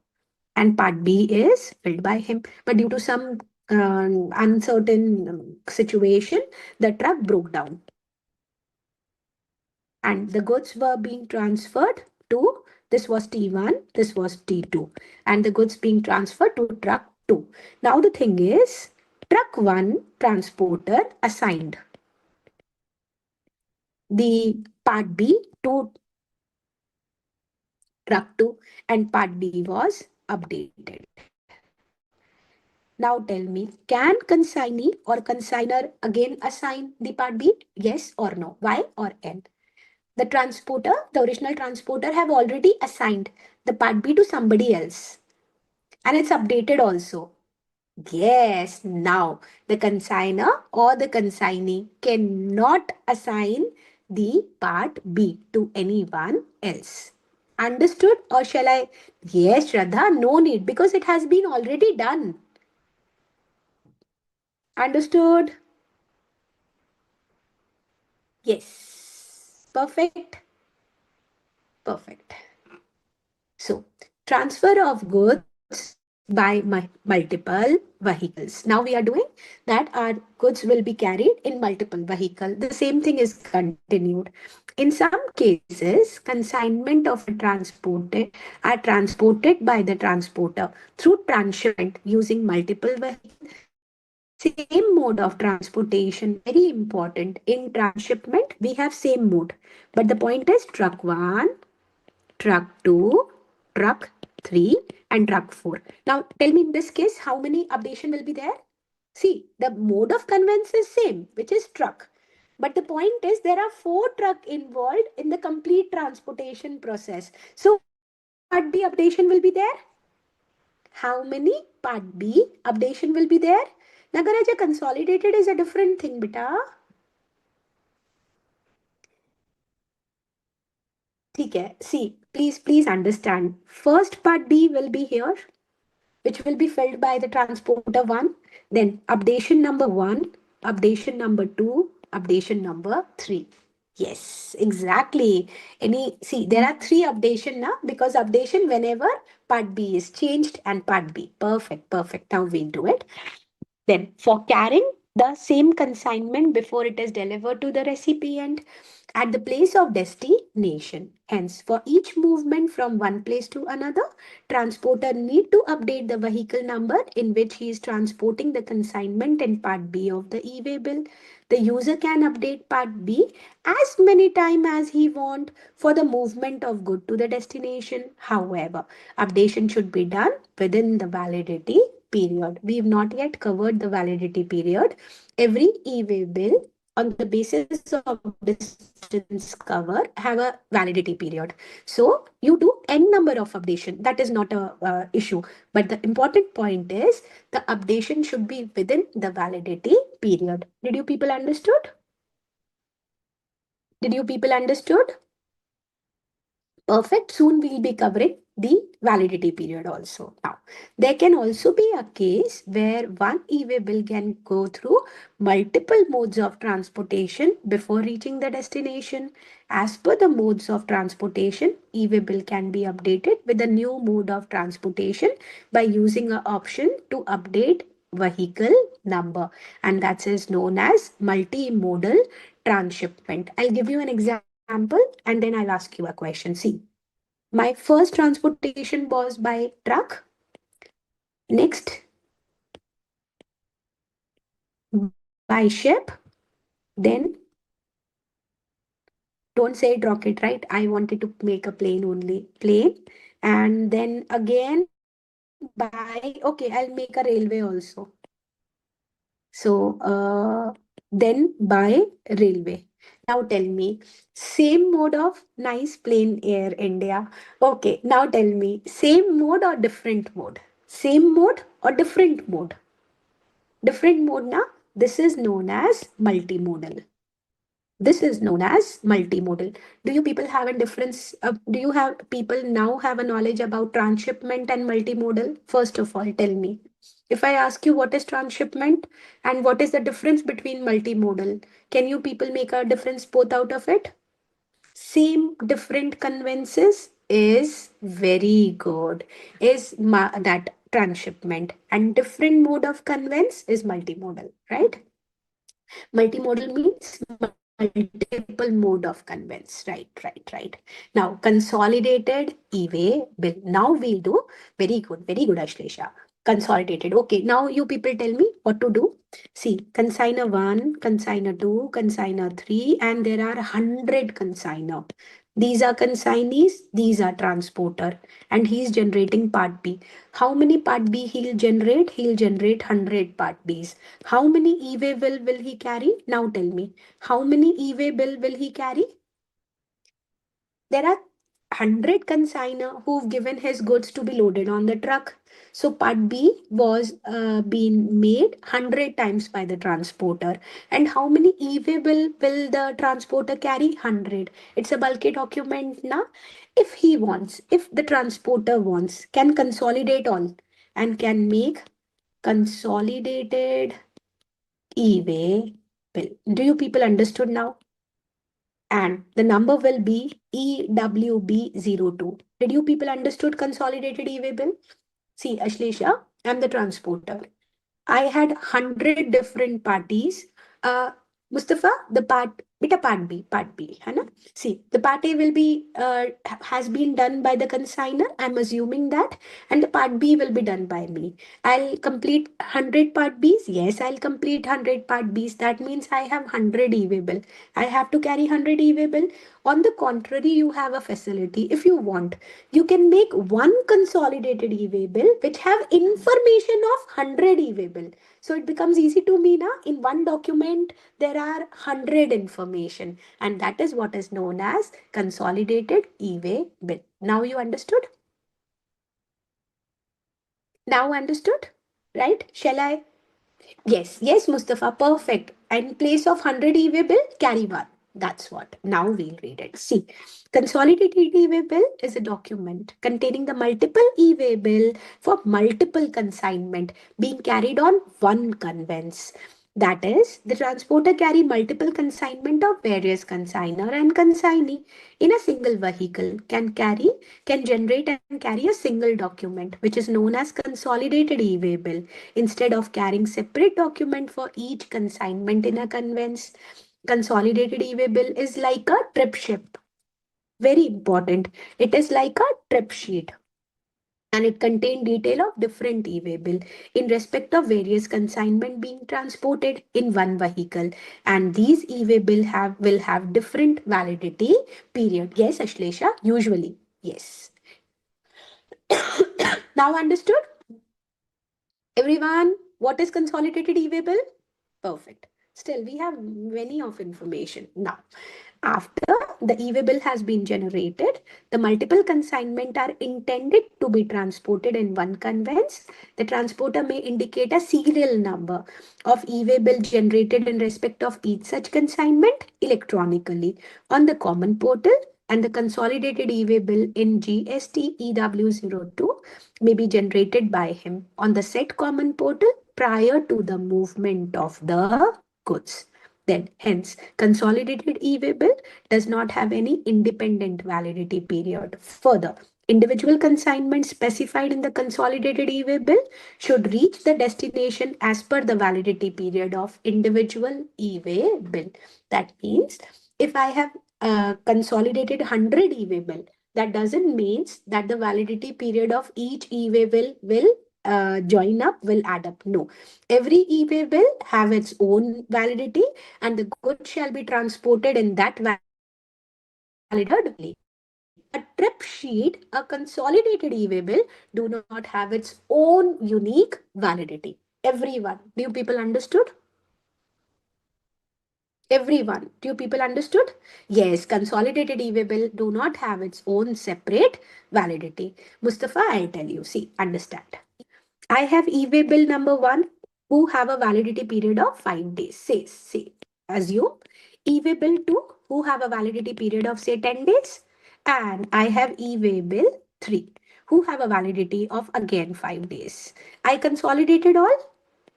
And part B is filled by him. But due to some uncertain situation, the truck broke down. And the goods were being transferred to, this was T1, this was T2. And the goods being transferred to truck 2. Now the thing is, truck 1 transporter assigned the part B to truck 2 and part B was updated. Now tell me, can consignee or consigner again assign the part B? Yes or no? Y or N? The transporter, the original transporter have already assigned the part B to somebody else and it's updated also. Yes, now the consigner or the consignee cannot assign the part B to anyone else. Understood? Or shall I? Yes, Shraddha, no need because it has been already done. Understood? Yes. Perfect. Perfect. So, transfer of goods by multiple vehicles. Now we are doing that our goods will be carried in multiple vehicles. The same thing is continued. In some cases, consignment of a transported are transported by the transporter through transshipment using multiple vehicles. Same mode of transportation, very important. In transshipment, we have same mode. But the point is truck 1, truck 2, truck 3 and truck 4. Now tell me in this case how many updation will be there? See, the mode of conveyance is same, which is truck. But the point is there are 4 truck involved in the complete transportation process. So how many part B updation will be there? How many part B updation will be there? Nagaraja, consolidated is a different thing, beta. ठीक है, see, please understand, first part B will be here, which will be filled by the transporter 1, then updation number 1, updation number 2, updation number 3. Yes, exactly. Any, see, there are three updation now, because updation whenever part B is changed and part B. Perfect, perfect. Now we'll do it. Then, for carrying the same consignment before it is delivered to the recipient at the place of destination. Hence, for each movement from one place to another, transporter need to update the vehicle number in which he is transporting the consignment in part B of the e-way bill. The user can update part B as many times as he want for the movement of good to the destination. However, updation should be done within the validity period. We've not yet covered the validity period. Every e-way bill on the basis of distance cover have a validity period. So you do n number of updation. That is not a issue. But the important point is the updation should be within the validity period. Did you people understood? Did you people understood? Perfect. Soon we'll be covering the validity period also. Now, there can also be a case where one e-way bill can go through multiple modes of transportation before reaching the destination. As per the modes of transportation, e-way bill can be updated with a new mode of transportation by using an option to update vehicle number, and that is known as multimodal transshipment. I'll give you an example and then I'll ask you a question. See, my first transportation was by truck. Next, by ship. Then, don't say it rocket, right? I wanted to make a plane only. Plane. And then again by, okay, I'll make a railway also. So, then by railway. Now tell me, same mode of nice plane air India. Okay, now tell me, same mode or different mode? Same mode or different mode? Different mode na? This is known as multimodal. This is known as multimodal. Do you people have a difference? Do you have people now have a knowledge about transshipment and multimodal? First of all, tell me. If I ask you what is transshipment and what is the difference between multimodal, can you people make a difference both out of it? Same different conveyances is very good. That transshipment, and different mode of conveyance is multimodal, right? Multimodal means multiple mode of conveyance. Right. Now, consolidated e-way bill. Now we'll do very good, Ashlesha. Consolidated. Okay, now you people tell me what to do. See, consigner 1, consigner 2, consigner 3, and there are 100 consigner. These are consignees, these are transporter, and he's generating part B. How many part B he'll generate? He'll generate 100 part Bs. How many e-way bill will he carry? Now tell me. How many e-way bill will he carry? There are 100 consigner who've given his goods to be loaded on the truck. So part B was being made 100 times by the transporter. And how many e-way bill will the transporter carry? 100. It's a bulky document now. If he wants, if the transporter wants, can consolidate all and can make consolidated e-way bill. Do you people understood now? And the number will be EWB02. Did you people understood consolidated e-way bill? See, Ashlesha, I'm the transporter. I had 100 different parties. Uh, Mustafa, the part B, है ना? See, the part A will be has been done by the consigner. I'm assuming that, and the part B will be done by me. I'll complete 100 part Bs. Yes, I'll complete 100 part Bs. That means I have 100 e-way bill. I have to carry 100 e-way bill. On the contrary, you have a facility. If you want, you can make one consolidated e-way bill which have information of 100 e-way bill. So it becomes easy to me now. In one document, there are 100 information, and that is what is known as consolidated e-way bill. Now you understood? Now understood? Right? Shall I? Yes, Mustafa, perfect. In place of 100 e-way bill, carry one. That's what. Now we'll read it. See, consolidated e-way bill is a document containing the multiple e-way bill for multiple consignment being carried on one conveyance. That is, the transporter carry multiple consignment of various consignor and consignee in a single vehicle can generate and carry a single document which is known as consolidated e-way bill instead of carrying separate document for each consignment in a conveyance. Consolidated e-way bill is like a trip sheet. Very important. It is like a trip sheet and it contains detail of different e-way bill in respect of various consignment being transported in one vehicle, and these e-way bill have will have different validity period. Yes, Ashlesha, usually. Yes. Now understood? Everyone, what is consolidated e-way bill? Perfect. Still, we have many of information. Now, after the e-way bill has been generated, the multiple consignment are intended to be transported in one conveyance. The transporter may indicate a serial number of e-way bill generated in respect of each such consignment electronically on the common portal, and the consolidated e-way bill in GST EW02 may be generated by him on the said common portal prior to the movement of the goods. Then, hence, consolidated e-way bill does not have any independent validity period. Further, individual consignments specified in the consolidated e-way bill should reach the destination as per the validity period of individual e-way bill. That means if I have consolidated 100 e-way bill, that doesn't means that the validity period of each e-way will join up, will add up. No, every e-way bill have its own validity and the goods shall be transported in that validity only. A trip sheet, a consolidated e-way bill do not have its own unique validity. Everyone, do you people understood? Everyone, do you people understood? Yes, consolidated e-way bill do not have its own separate validity. Mustafa, I tell you, see, understand. I have e-way bill number one who have a validity period of 5 days. Say, assume e-way bill two who have a validity period of say 10 days. And I have e-way bill three who have a validity of again 5 days. I consolidated all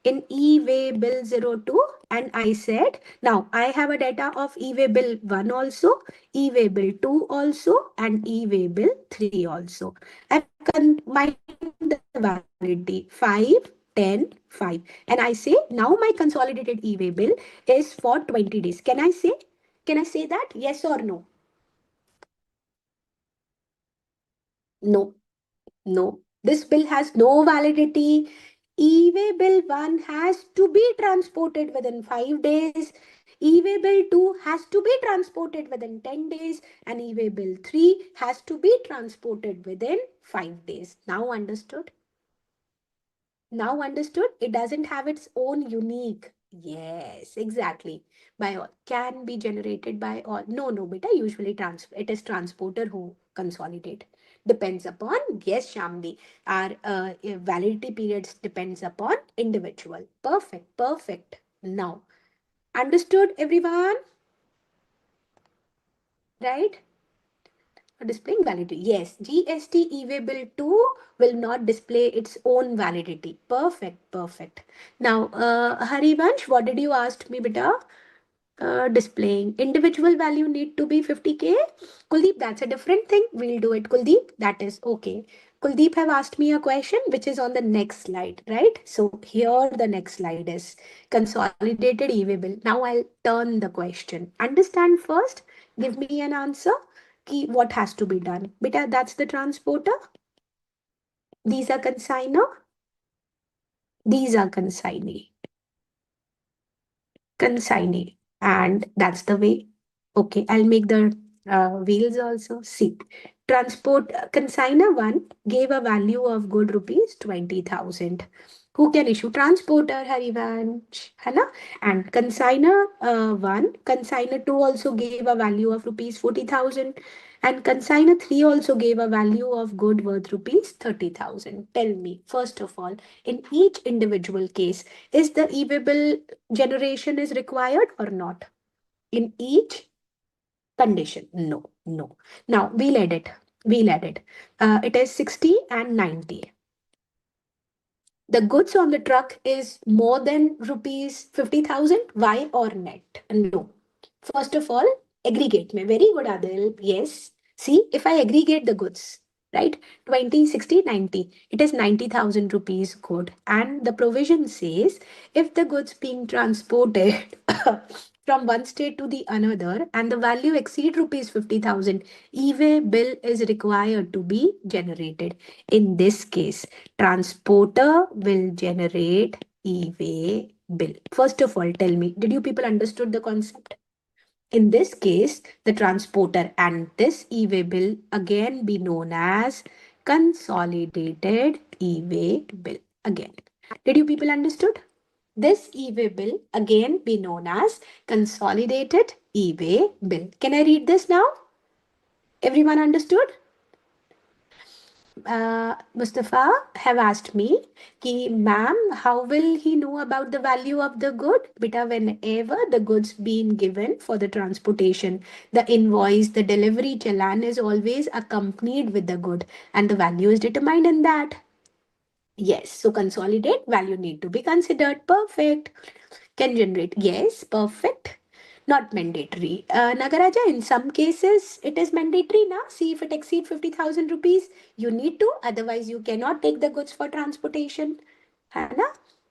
in e-way bill 02 and I said, now I have a data of e-way bill 1 also, e-way bill 2 also and e-way bill 3 also. I've combined the validity 5, 10, 5 and I say now my consolidated e-way bill is for 20 days. Can I say that? Yes or no? No. No, this bill has no validity. E-way bill 1 has to be transported within 5 days. E-way bill 2 has to be transported within 10 days. And e-way bill 3 has to be transported within 5 days. Now understood? Now understood? It doesn't have its own unique. Yes, exactly. By all. Can be generated by all. No, beta. Usually it is transporter who consolidate. Depends upon, yes, Shamdi. Our validity periods depends upon individual. Perfect. Now, understood everyone? Right? Displaying validity. Yes, GST e-way bill 2 will not display its own validity. Perfect. Now, Harivansh, what did you ask me, beta? Displaying individual value need to be 50K. Kuldeep, that's a different thing. We'll do it, Kuldeep. That is okay. Kuldeep have asked me a question which is on the next slide, right? So here the next slide is consolidated e-way bill. Now I'll turn the question. Understand first. Give me an answer. Key, what has to be done? Beta, that's the transporter. These are consignor. These are consignee, and that's the way. Okay, I'll make the wheels also. See, transport consignor 1 gave a value of good rupees 20,000. Who can issue? Transporter Harivansh, है ना? And consignor 1, consignor 2 also gave a value of rupees 40,000. And consignor 3 also gave a value of good worth rupees 30,000. Tell me, first of all, in each individual case, is the e-way bill generation is required or not? In each? condition. No, no. Now we'll add it. We'll add it. It is 60 and 90. The goods on the truck is more than rupees 50,000. Why or net? No. First of all, aggregate में. Very good, Adil. Yes. See, if I aggregate the goods, right? 20, 60, 90. It is 90,000 rupees good. And the provision says if the goods being transported from one state to the another and the value exceed rupees 50,000, e-way bill is required to be generated. In this case, transporter will generate e-way bill. First of all, tell me, did you people understood the concept? In this case, the transporter and this e-way bill again be known as consolidated e-way bill. Again, did you people understood? This e-way bill again be known as consolidated e-way bill. Can I read this now? Everyone understood? Mustafa have asked me, ki, ma'am, how will he know about the value of the good? Beta, whenever the goods being given for the transportation, the invoice, the delivery challan is always accompanied with the good, and the value is determined in that. Yes, so consolidate value need to be considered. Perfect. Can generate. Yes, perfect. Not mandatory. Nagaraja, in some cases, it is mandatory now. See if it exceeds 50,000 rupees, you need to. Otherwise, you cannot take the goods for transportation. Hana?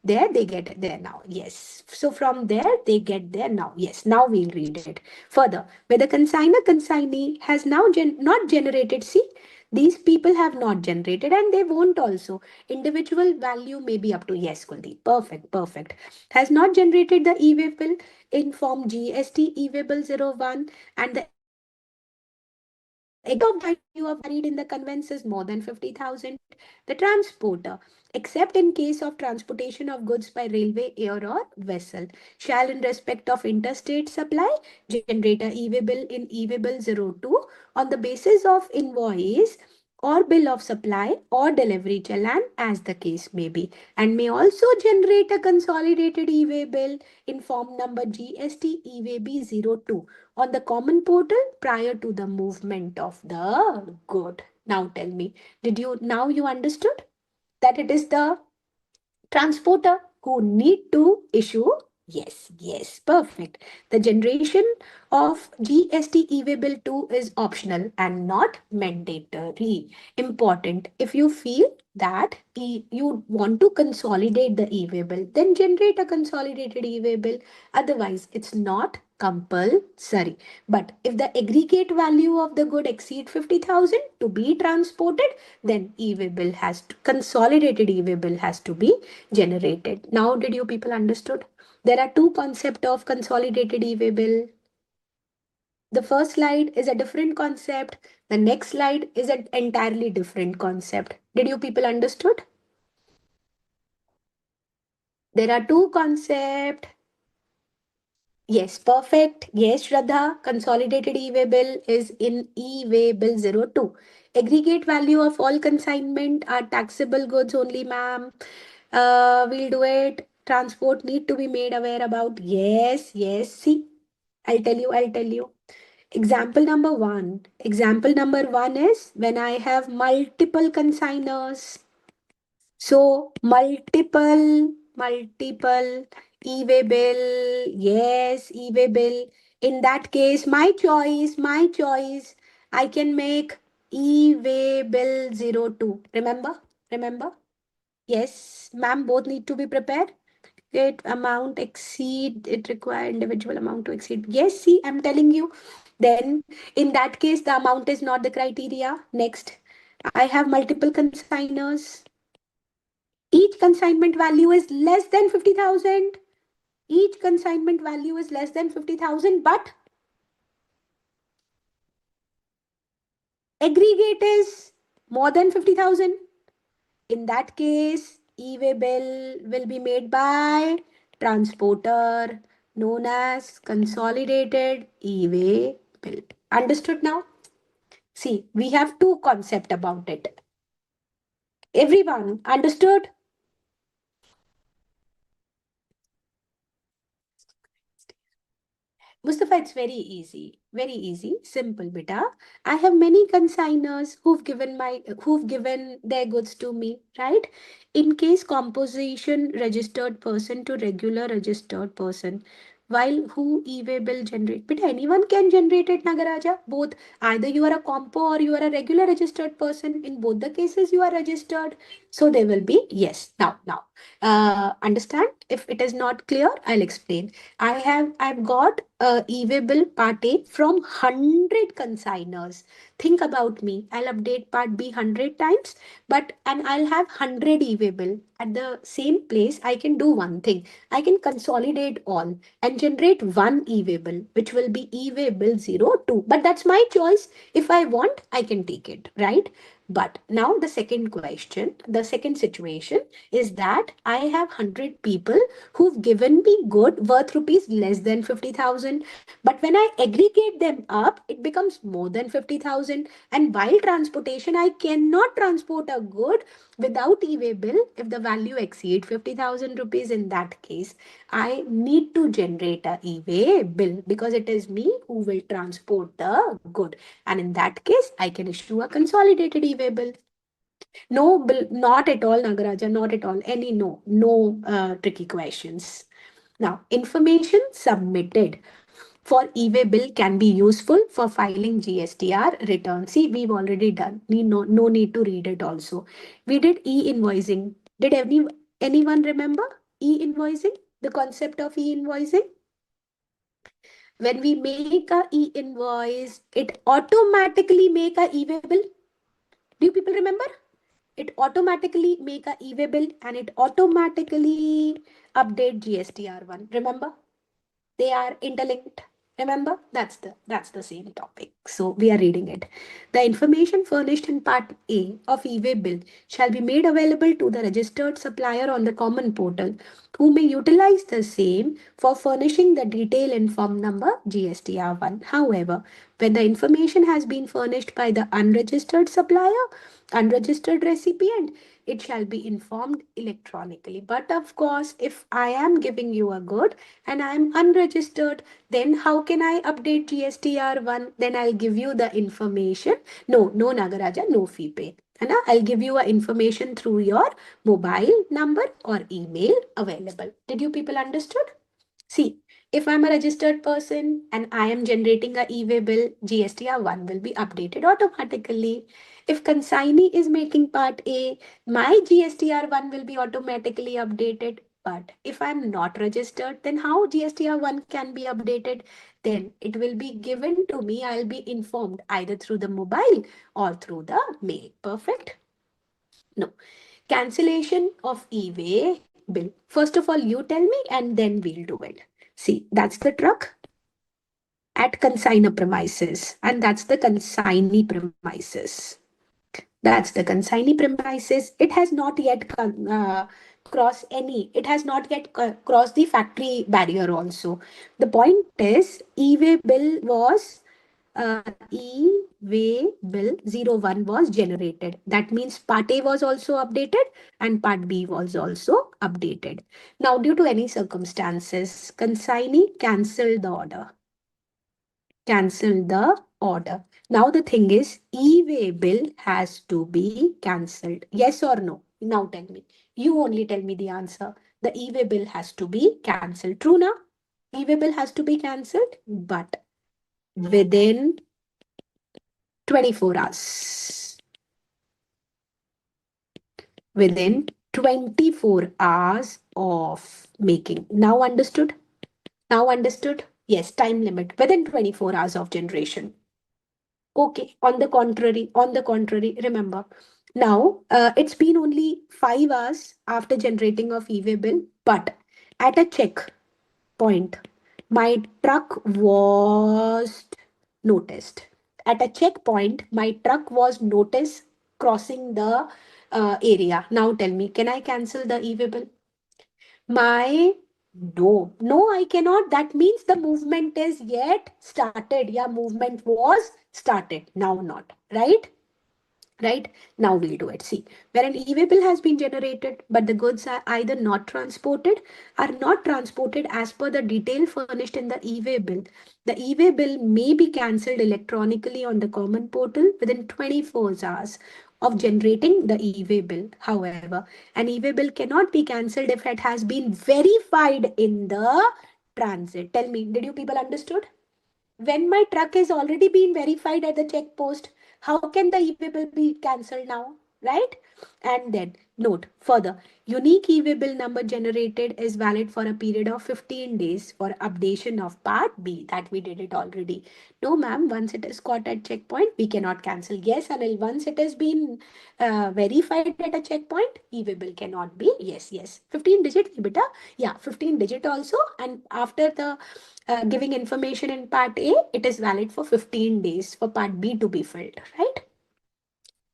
There they get there now. Yes. So from there they get there now. Yes. Now we'll read it. Further, where the consigner consignee has now not generated. See, these people have not generated and they won't also. Individual value may be up to. Yes, Kuldeep. Perfect. Perfect. Has not generated the e-way bill in form GST e-way bill 01 and the exact value of value of carried in the conveyance is more than 50,000. The transporter, except in case of transportation of goods by railway, air or vessel, shall in respect of interstate supply generate a e-way bill in e-way bill 02 on the basis of invoice or bill of supply or delivery challan as the case may be, and may also generate a consolidated e-way bill in form number GST e-way B02 on the common portal prior to the movement of the good. Now tell me, did you now you understood that it is the transporter who need to issue? Yes, yes, perfect. The generation of GST e-way bill 2 is optional and not mandatory. Important. If you feel that you want to consolidate the e-way bill, then generate a consolidated e-way bill. Otherwise, it's not compulsory. But if the aggregate value of the good exceed 50,000 to be transported, then e-way bill has to, consolidated e-way bill has to be generated. Now, did you people understood? There are two concepts of consolidated e-way bill. The first slide is a different concept. The next slide is an entirely different concept. Did you people understood? There are two concepts. Yes, perfect. Yes, Shraddha. Consolidated e-way bill is in e-way bill 02. Aggregate value of all consignment are taxable goods only, ma'am. We'll do it. Transport need to be made aware about. Yes, yes. See, I'll tell you. Example number one. Example number one is when I have multiple consigners. So multiple e-way bill. Yes, e-way bill. In that case, my choice. I can make e-way bill 02. Remember? Yes, ma'am, both need to be prepared. It amount exceed, it require individual amount to exceed. Yes, see, I'm telling you. Then in that case, the amount is not the criteria. Next, I have multiple consigners. Each consignment value is less than 50,000. Each consignment value is less than 50,000, but aggregate is more than 50,000. In that case, e-way bill will be made by transporter known as consolidated e-way bill. Understood now? See, we have two concept about it. Everyone understood? Mustafa, it's very easy. Very easy, simple, beta. I have many consigners who've given their goods to me, right? In case composition registered person to regular registered person, while who e-way bill generate? Beta, anyone can generate it, Nagaraja. Both, either you are a compo or you are a regular registered person. In both the cases, you are registered. So they will be yes. Now, understand? If it is not clear, I'll explain. I've got a e-way bill part A from 100 consigners. Think about me. I'll update part B 100 times, but and I'll have 100 e-way bill. At the same place, I can do one thing. I can consolidate all and generate one e-way bill, which will be e-way bill 02. But that's my choice. If I want, I can take it, right? But now the second question, the second situation is that I have 100 people who've given me good worth rupees less than 50,000. But when I aggregate them up, it becomes more than 50,000. And while transportation, I cannot transport a good without e-way bill if the value exceeds 50,000 rupees. In that case, I need to generate a e-way bill because it is me who will transport the good. And in that case, I can issue a consolidated e-way bill. No, not at all, Nagaraja, not at all. No tricky questions. Now, information submitted for e-way bill can be useful for filing GSTR return. See, we've already done. No need to read it also. We did e-invoicing. Did anyone remember e-invoicing? The concept of e-invoicing? When we make a e-invoice, it automatically make a e-way bill. Do you people remember? It automatically make a e-way bill and it automatically update GSTR1. Remember? They are interlinked. Remember? That's the same topic. So we are reading it. The information furnished in part A of e-way bill shall be made available to the registered supplier on the common portal, who may utilize the same for furnishing the detail inform number GSTR1. However, when the information has been furnished by the unregistered supplier, unregistered recipient, it shall be informed electronically. But of course, if I am giving you a good and I am unregistered, then how can I update GSTR1? Then I'll give you the information. No, Nagaraja, no fee pay. And I'll give you a information through your mobile number or email available. Did you people understood? See, if I'm a registered person and I am generating a e-way bill, GSTR1 will be updated automatically. If consignee is making part A, my GSTR1 will be automatically updated. But if I'm not registered, then how GSTR1 can be updated? Then it will be given to me. I'll be informed either through the mobile or through the mail. Perfect? No. Cancellation of e-way bill. First of all, you tell me and then we'll do it. See, that's the truck at consignor premises and that's the consignee premises. That's the consignee premises. It has not yet it has not yet crossed the factory barrier also. The point is, e-way bill was e-way bill 01 was generated. That means part A was also updated and part B was also updated. Now, due to any circumstances, consignee cancelled the order. Cancel the order. Now the thing is, e-way bill has to be cancelled. Yes or no? Now tell me. You only tell me the answer. The e-way bill has to be cancelled. True now? E-way bill has to be cancelled, but within 24 hours. Within 24 hours of making. Now understood? Now understood? Yes, time limit within 24 hours of generation. Okay, on the contrary, remember, now it's been only 5 hours after generating of e-way bill, but at a check point, my truck was noticed. At a checkpoint, my truck was noticed crossing the area. Now tell me, can I cancel the e-way bill? My no, I cannot. That means the movement is yet started. Yeah, movement was started. Now not, right? Right? Now we'll do it. See, where an e-way bill has been generated, but the goods are either not transported as per the detail furnished in the e-way bill. The e-way bill may be cancelled electronically on the common portal within 24 hours of generating the e-way bill. However, an e-way bill cannot be cancelled if it has been verified in the transit. Tell me, did you people understood? When my truck is already been verified at the check post, how can the e-way bill be cancelled now? Right? And then note further, unique e-way bill number generated is valid for a period of 15 days for updation of part B. That we did it already. No, ma'am, once it is caught at checkpoint, we cannot cancel. Yes, Anil, once it has been verified at a checkpoint, e-way bill cannot be. Yes, yes. 15 digit, beta. Yeah, 15 digit also. And after the giving information in part A, it is valid for 15 days for part B to be filled, right?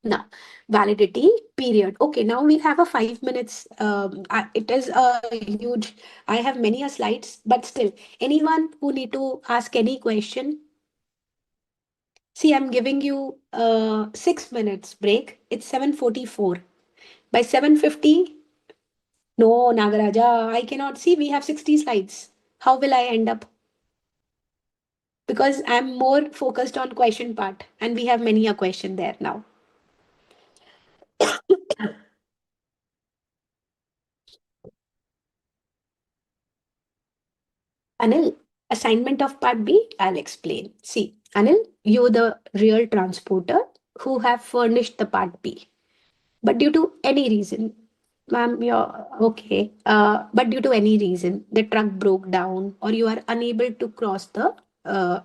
Now, validity period. Okay, now we have a 5 minutes. It is a huge, I have many a slides, but still, anyone who need to ask any question, see, I'm giving you 6 minutes break. It's 7:44. By 7:50, no, Nagaraja, I cannot see. We have 60 slides. How will I end up? Because I'm more focused on question part and we have many a question there now. Anil, assignment of part B, I'll explain. See, Anil, you're the real transporter who have furnished the part B. But due to any reason, ma'am, you're okay. But due to any reason, the truck broke down or you are unable to cross the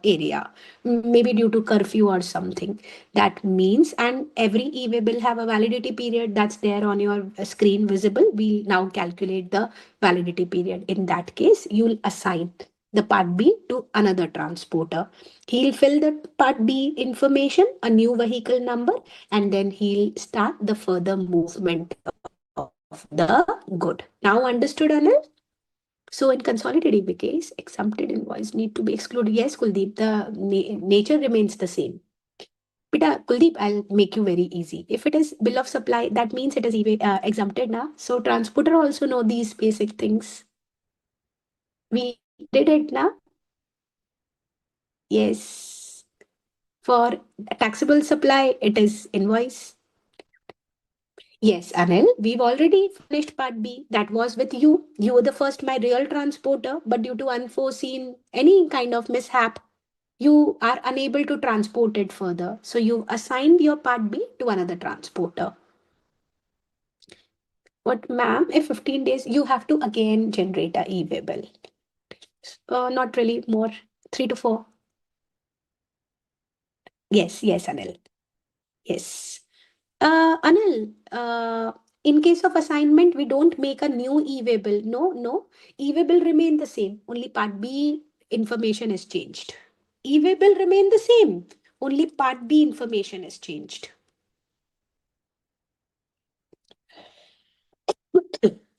area, maybe due to curfew or something. That means, and every e-way bill have a validity period that's there on your screen visible. We now calculate the validity period. In that case, you'll assign the part B to another transporter. He'll fill the part B information, a new vehicle number, and then he'll start the further movement of the good. Now understood, Anil? So in consolidated EB case, exempted invoice need to be excluded. Yes, Kuldeep, the nature remains the same. Beta, Kuldeep, I'll make you very easy. If it is bill of supply, that means it is exempted now. So transporter also know these basic things. We did it now. Yes. For taxable supply, it is invoice. Yes, Anil, we've already finished part B. That was with you. You were the first, my real transporter, but due to unforeseen any kind of mishap, you are unable to transport it further. So you assigned your part B to another transporter. But ma'am, if 15 days, you have to again generate a e-way bill. Not really more, 3 to 4. Yes, yes, Anil. Yes. Anil, in case of assignment, we don't make a new e-way bill. No, no. E-way bill remain the same. Only part B information is changed. E-way bill remain the same. Only part B information is changed.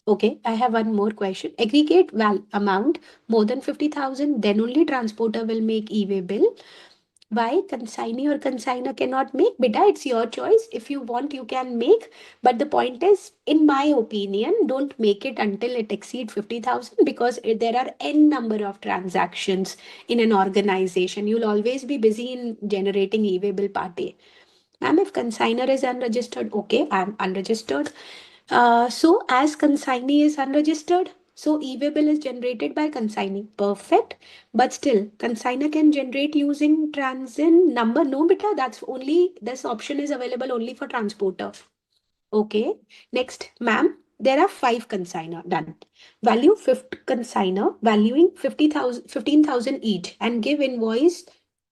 Okay, I have one more question. Aggregate val amount more than 50,000, then only transporter will make e-way bill. Why consignee or consigner cannot make? Beta, it's your choice. If you want, you can make. But the point is, in my opinion, don't make it until it exceeds 50,000 because there are n number of transactions in an organization. You'll always be busy in generating e-way bill part A. Ma'am, if consigner is unregistered, okay, I'm unregistered. So as consignee is unregistered, so e-way bill is generated by consignee. Perfect. But still, consigner can generate using transin number. No, beta, that's only, this option is available only for transporter. Okay. Next, ma'am, there are 5 consigner. Done. Value fifth consigner, valuing 50,000, 15,000 each and give invoice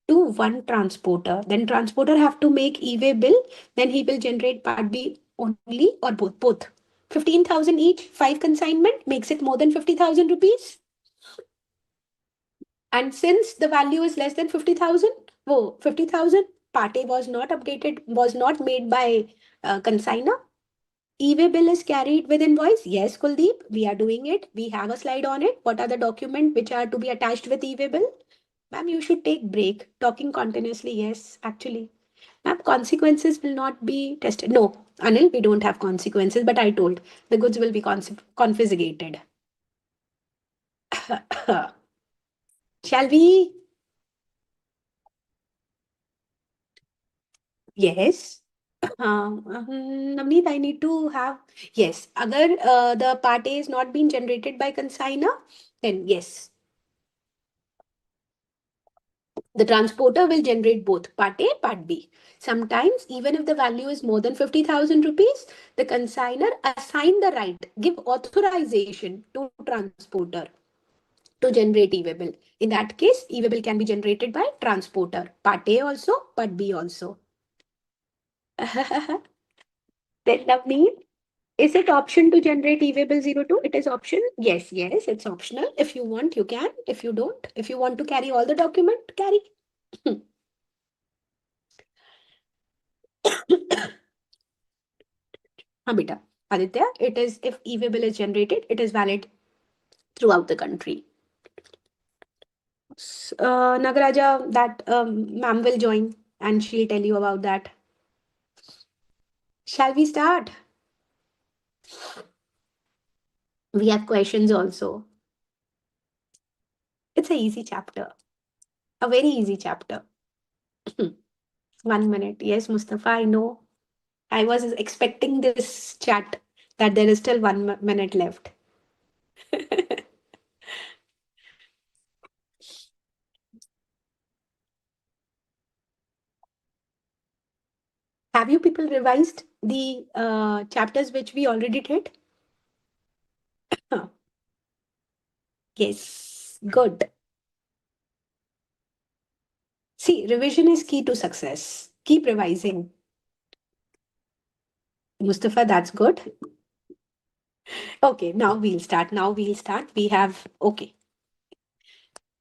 to one transporter. Then transporter have to make e-way bill. Then he will generate part B only or both. Both. 15,000 each, 5 consignment makes it more than 50,000 rupees. And since the value is less than 50,000, whoa, 50,000, part A was not updated, was not made by consigner. E-way bill is carried with invoice. Yes, Kuldeep, we are doing it. We have a slide on it. What are the documents which are to be attached with e-way bill? Ma'am, you should take break. Talking continuously, yes, actually. Ma'am, consequences will not be tested. No, Anil, we don't have consequences, but I told the goods will be confiscated. Shall we? Yes. Navneet, I need to have. Yes, agar the part A is not being generated by consigner, then yes, the transporter will generate both part A, part B. Sometimes, even if the value is more than 50,000 rupees, the consigner assign the right, give authorization to transporter to generate e-way bill. In that case, e-way bill can be generated by transporter, part A also, part B also. Then Navneet, is it option to generate e-way bill 02? It is option. Yes, yes, it's optional. If you want, you can. If you don't, if you want to carry all the document, carry. Beta. Aditya, it is if e-way bill is generated, it is valid throughout the country. Nagaraja, that ma'am will join and she'll tell you about that. Shall we start? We have questions also. It's a easy chapter, a very easy chapter. 1 minute. Yes, Mustafa, I know. I was expecting this chat that there is still 1 minute left. Have you people revised the chapters which we already did? Huh. Yes, good. See, revision is key to success. Keep revising. Mustafa, that's good. Okay, now we'll start. Now we'll start. We have, okay.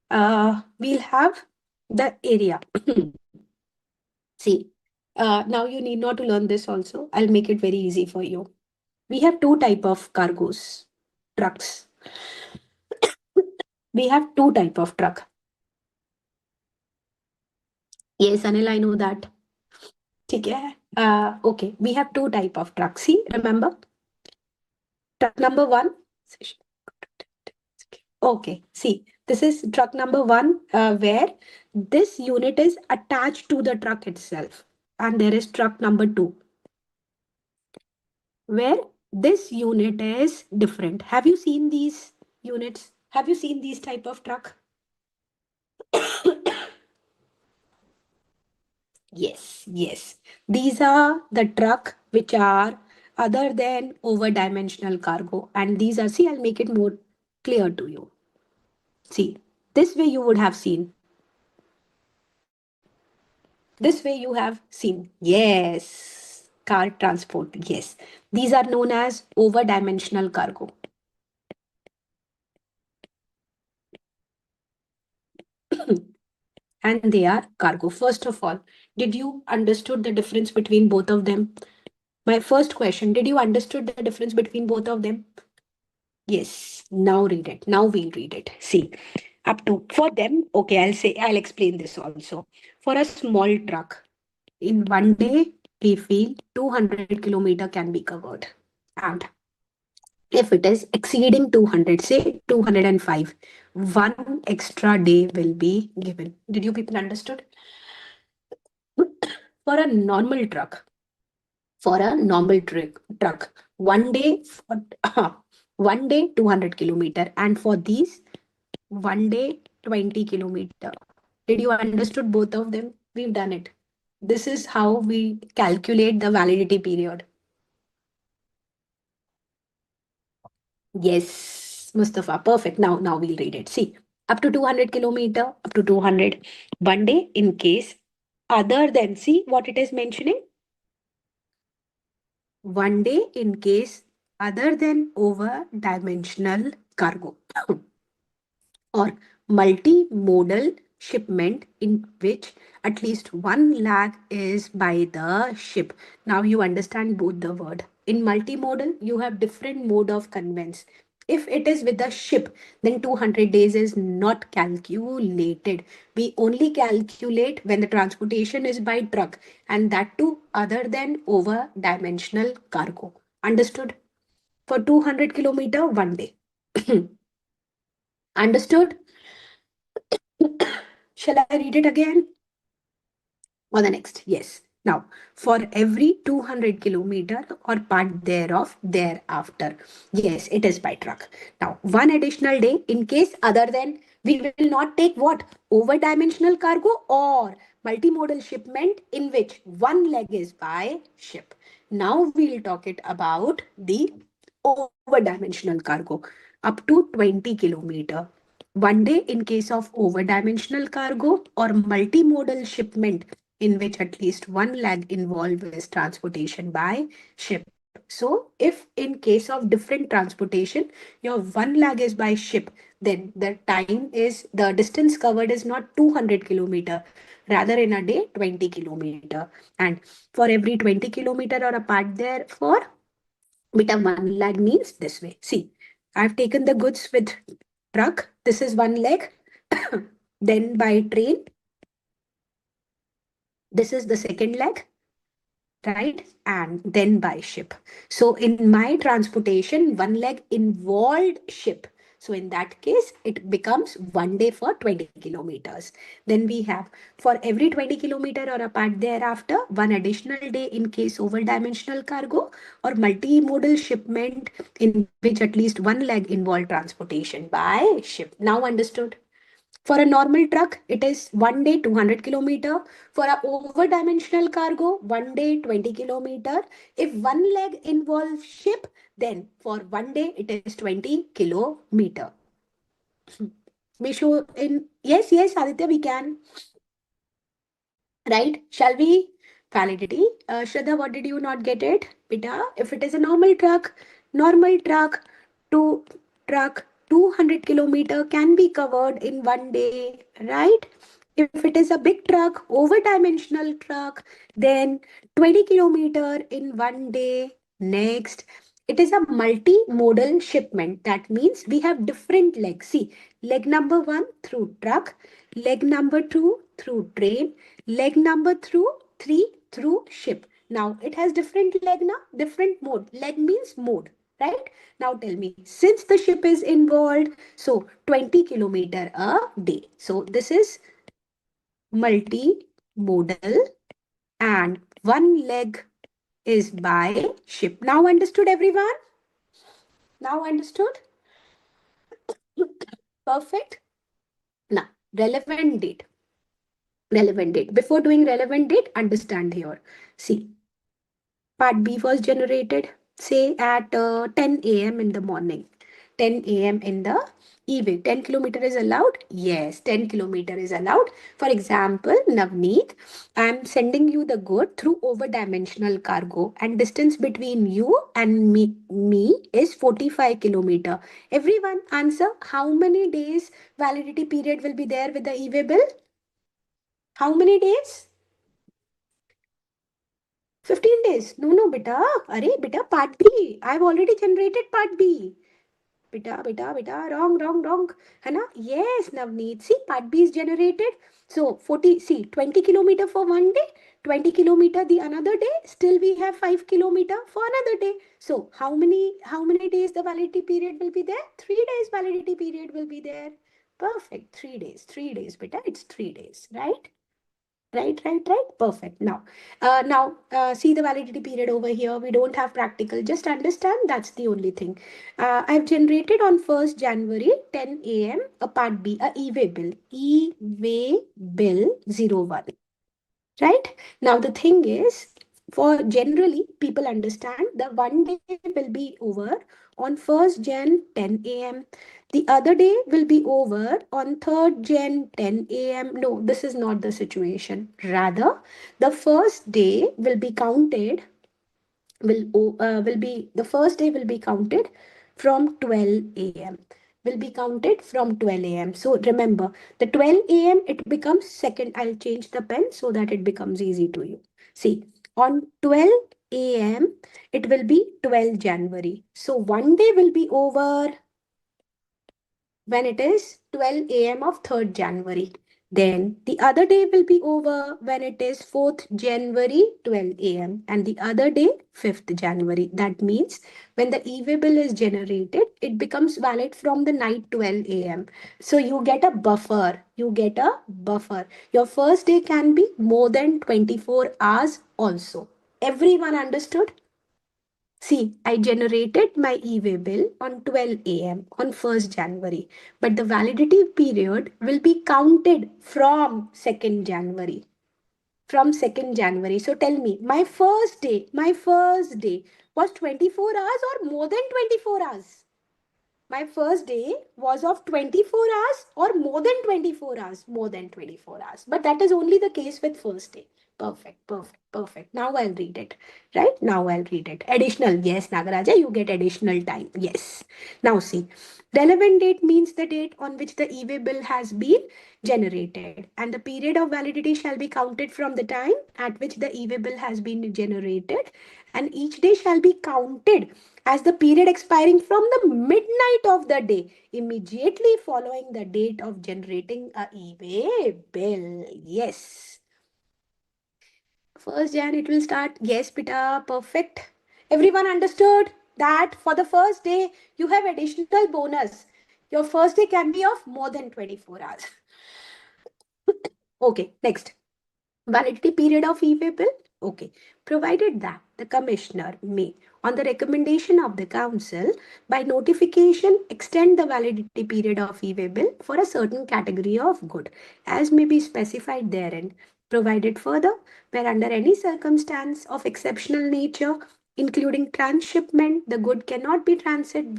We'll have the area. See, now you need not to learn this also. I'll make it very easy for you. We have two type of cargos, trucks. We have two type of truck. Yes, Anil, I know that. ठीक है. Okay, we have two type of trucks. See, remember? Truck number one. Okay, see, this is truck number one, where this unit is attached to the truck itself. And there is truck number two, where this unit is different. Have you seen these units? Have you seen these type of truck? Yes, yes. These are the truck which are other than over-dimensional cargo. And these are, see, I'll make it more clear to you. See, this way you would have seen. This way you have seen. Yes, car transport. Yes. These are known as over-dimensional cargo. And they are cargo. First of all, did you understood the difference between both of them? My first question, did you understood the difference between both of them? Yes, now read it. Now we'll read it. See, up to for them, okay, I'll explain this also. For a small truck, in 1 day, we feel 200 kilometer can be covered. And if it is exceeding 200, say 205, 1 extra day will be given. Did you people understood? For a normal truck, truck, 1 day, 200 kilometer, and for these 1 day 20 kilometer. Did you understood both of them? We've done it. This is how we calculate the validity period. Yes, Mustafa, perfect. Now we'll read it. See, up to 200 kilometer, up to 200, 1 day in case other than, see what it is mentioning? 1 day in case other than over dimensional cargo or multimodal shipment in which at least 1 lakh is by the ship. Now you understand both the word. In multimodal, you have different mode of conveyance. If it is with the ship, then 200 days is not calculated. We only calculate when the transportation is by truck, and that too other than over dimensional cargo. Understood? For 200 kilometer, 1 day. Understood? Shall I read it again? Or the next? Yes. Now, for every 200 kilometer or part thereof, thereafter. Yes, it is by truck. Now, one additional day in case other than we will not take what? Over dimensional cargo or multimodal shipment in which one leg is by ship. Now we'll talk it about the over dimensional cargo up to 20 kilometer. 1 day in case of over dimensional cargo or multimodal shipment in which at least one leg involved is transportation by ship. So if in case of different transportation, your one leg is by ship, then the time is the distance covered is not 200 kilometer, rather in a day 20 kilometer. And for every 20 kilometer or apart therefore, beta one leg means this way. See, I've taken the goods with truck. This is one leg. Then by train, this is the second leg, right? And then by ship. So in my transportation, one leg involved ship. So in that case, it becomes 1 day for 20 kilometers. Then we have for every 20 kilometer or apart thereafter, one additional day in case over dimensional cargo or multimodal shipment in which at least one leg involved transportation by ship. Now understood? For a normal truck, it is 1 day 200 kilometer. For a over dimensional cargo, 1 day 20 kilometer. If one leg involves ship, then for 1 day it is 20 kilometer. We show in yes, yes, Aditya, we can. Right? Shall we? Validity. Shraddha, what did you not get it? Beta, if it is a normal truck, to truck 200 kilometer can be covered in 1 day, right? If it is a big truck, over dimensional truck, then 20 kilometer in 1 day. Next, it is a multimodal shipment. That means we have different legs. See, leg number one through truck, leg number two through train, leg number through three through ship. Now it has different leg now, different mode. Leg means mode, right? Now tell me, since the ship is involved, so 20 kilometer a day. So this is multimodal and one leg is by ship. Now understood everyone? Now understood? Perfect. Now, relevant date. Relevant date. Before doing relevant date, understand here. See, part B was generated, say at 10 a.m. in the morning. 10 a.m. in the evening. 10 kilometer is allowed? Yes, 10 kilometer is allowed. For example, Navneet, I'm sending you the good through over dimensional cargo and distance between you and me is 45 kilometer. Everyone answer, how many days validity period will be there with the e-way bill? How many days? 15 days. No, no, beta. Arey, beta, part B. I've already generated part B. Beta, wrong, wrong, wrong. है ना? Yes, Navneet. See, part B is generated. So, 40, see, 20 kilometer for 1 day, 20 kilometer the another day. Still we have 5 kilometer for another day. So, how many days the validity period will be there? 3 days validity period will be there. Perfect. 3 days, beta. It's 3 days, right? Right. Perfect. Now, see the validity period over here. We don't have practical. Just understand that's the only thing. I've generated on 1st January 10 a.m. a part B, a e-way bill. E-way bill 01. Right? Now, the thing is, for generally, people understand the 1 day will be over on 1st Jan 10 a.m. The other day will be over on 3rd Jan 10 a.m. No, this is not the situation. Rather, the first day will be counted will be the first day will be counted from 12 a.m. Will be counted from 12 a.m. So remember, the 12 a.m. it becomes second. I'll change the pen so that it becomes easy to you. See, on 12 a.m. it will be 12 January. So 1 day will be over when it is 12 a.m. of 3rd January. Then the other day will be over when it is 4th January 12 a.m. and the other day 5th January. That means when the e-way bill is generated, it becomes valid from the night 12 a.m. So you get a buffer. You get a buffer. Your first day can be more than 24 hours also. Everyone understood? See, I generated my e-way bill on 12 a.m. on 1st January, but the validity period will be counted from 2nd January. From 2nd January. So tell me, my first day was 24 hours or more than 24 hours? My first day was of 24 hours or more than 24 hours? More than 24 hours. But that is only the case with first day. Perfect, perfect, perfect. Now I'll read it. Right? Now I'll read it. Additional. Yes, Nagaraja, you get additional time. Yes. Now see. Relevant date means the date on which the e-way bill has been generated. And the period of validity shall be counted from the time at which the e-way bill has been generated. And each day shall be counted as the period expiring from the midnight of the day immediately following the date of generating a e-way bill. Yes. 1st Jan it will start. Yes, Pita, perfect. Everyone understood that for the first day you have additional bonus. Your first day can be of more than 24 hours. Okay, next. Validity period of e-way bill? Okay. Provided that the commissioner may, on the recommendation of the council, by notification, extend the validity period of e-way bill for a certain category of good, as may be specified therein. Provided further, where under any circumstance of exceptional nature, including transshipment, the good cannot be transported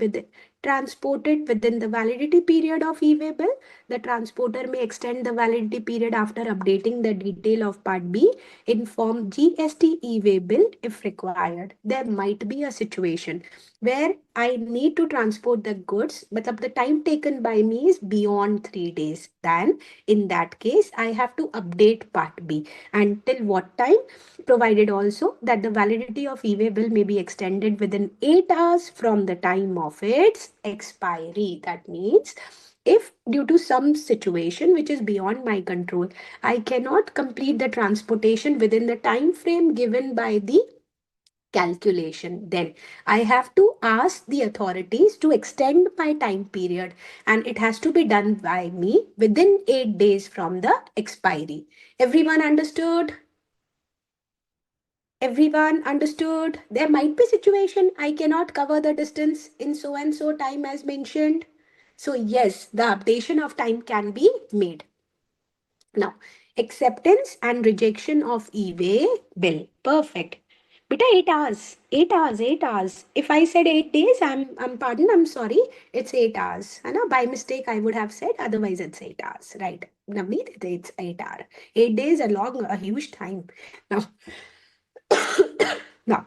within the validity period of e-way bill, the transporter may extend the validity period after updating the detail of Part B in Form GST e-way bill if required. There might be a situation where I need to transport the goods, but the time taken by me is beyond 3 days. Then, in that case, I have to update Part B. Until what time? Provided also that the validity of e-way bill may be extended within 8 hours from the time of its expiry. That means if due to some situation which is beyond my control, I cannot complete the transportation within the time frame given by the calculation, then I have to ask the authorities to extend my time period and it has to be done by me within 8 days from the expiry. Everyone understood? Everyone understood? There might be situation I cannot cover the distance in so and so time as mentioned. So yes, the updation of time can be made. Now, acceptance and rejection of e-way bill. Perfect. Beta 8 hours. 8 hours, 8 hours. If I said 8 days, I'm pardon, I'm sorry. It's 8 hours. And by mistake, I would have said otherwise it's 8 hours. Right. Navneet, it's 8 hours. 8 days, a huge time. Now, now,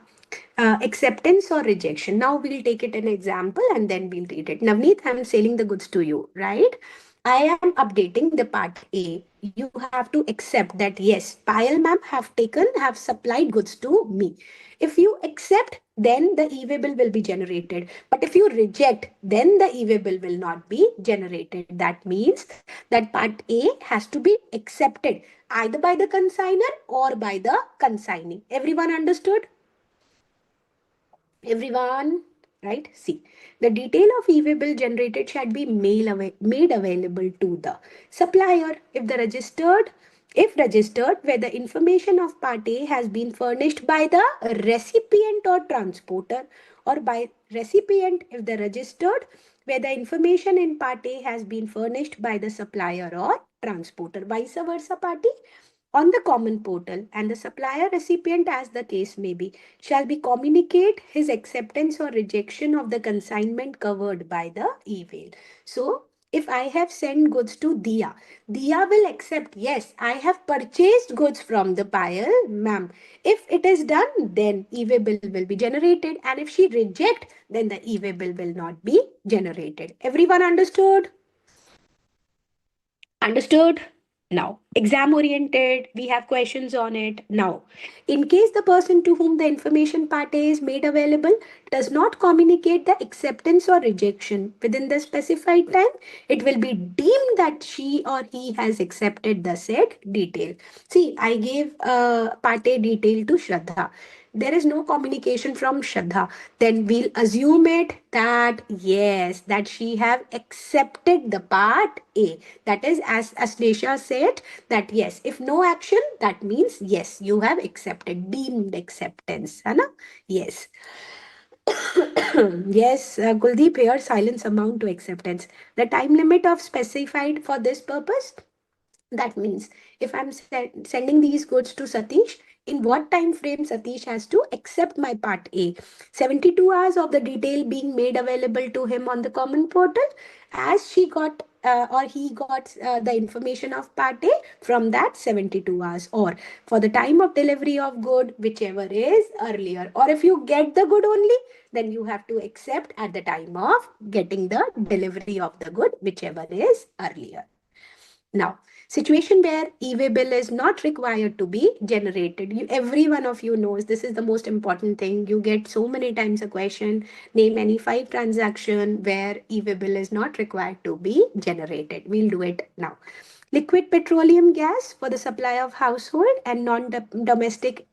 acceptance or rejection. Now we'll take it an example and then we'll read it. Navneet, I'm selling the goods to you, right? I am updating the part A. You have to accept that yes, Payal ma'am have supplied goods to me. If you accept, then the e-way bill will be generated. But if you reject, then the e-way bill will not be generated. That means that part A has to be accepted either by the consigner or by the consignee. Everyone understood? Everyone, right? See, the detail of e-way bill generated shall be made available to the supplier if registered, where the information of part A has been furnished by the recipient or transporter, or by recipient if the registered, where the information in part A has been furnished by the supplier or transporter, vice versa party on the common portal, and the supplier recipient, as the case may be, shall be communicate his acceptance or rejection of the consignment covered by the email. So if I have sent goods to Dia will accept, yes, I have purchased goods from the buyer, ma'am. If it is done, then e-way bill will be generated, and if she reject, then the e-way bill will not be generated. Everyone understood? Understood? Now, exam oriented, we have questions on it. Now, in case the person to whom the information part A is made available does not communicate the acceptance or rejection within the specified time, it will be deemed that she or he has accepted the said detail. See, I gave part A detail to Shraddha. There is no communication from Shraddha. Then we'll assume it that yes, that she have accepted the part A. That is, as Ashlesha said, that yes, if no action, that means yes, you have accepted, deemed acceptance. है ना? Yes. Yes, Kuldeep, here silence amount to acceptance. The time limit of specified for this purpose, that means if I'm sending these goods to Satish, in what time frame Satish has to accept my part A? 72 hours of the detail being made available to him on the common portal, as she got or he got the information of part A from that 72 hours, or for the time of delivery of good, whichever is earlier. Or if you get the good only, then you have to accept at the time of getting the delivery of the good, whichever is earlier. Now, situation where e-way bill is not required to be generated. Every one of you knows this is the most important thing. You get so many times a question, name any 5 transaction where e-way bill is not required to be generated. We'll do it now. Liquid petroleum gas for the supply of household and non-domestic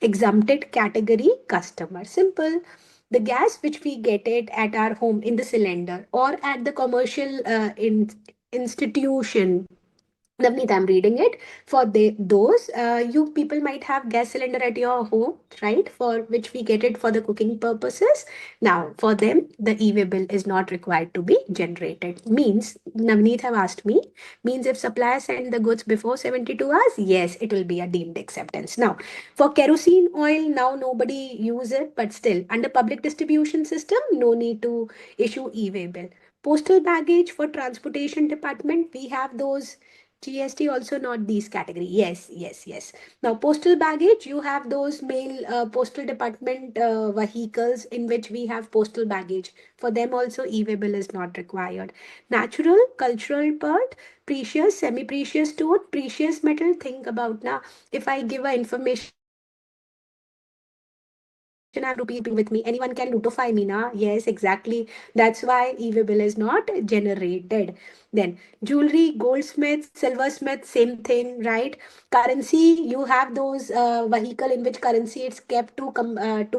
exempted category customer. Simple. The gas which we get it at our home in the cylinder or at the commercial institution. Navneet, I'm reading it. For those, you people might have gas cylinder at your home, right? For which we get it for the cooking purposes. Now, for them, the e-way bill is not required to be generated. Means, Navneet have asked me, means if supplier send the goods before 72 hours, yes, it will be a deemed acceptance. Now, for kerosene oil, now nobody use it, but still, under public distribution system, no need to issue e-way bill. Postal baggage for transportation department, we have those GST also not these category. Yes, yes, yes. Now, postal baggage, you have those mail postal department vehicles in which we have postal baggage. For them also, e-way bill is not required. Natural, cultural part, precious, semi-precious stone, precious metal. Think about now, if I give a information, I have rupee with me. Anyone can lutify me, na? Yes, exactly. That's why e-way bill is not generated. Then jewelry, goldsmith, silversmith, same thing, right? Currency, you have those vehicle in which currency it's kept to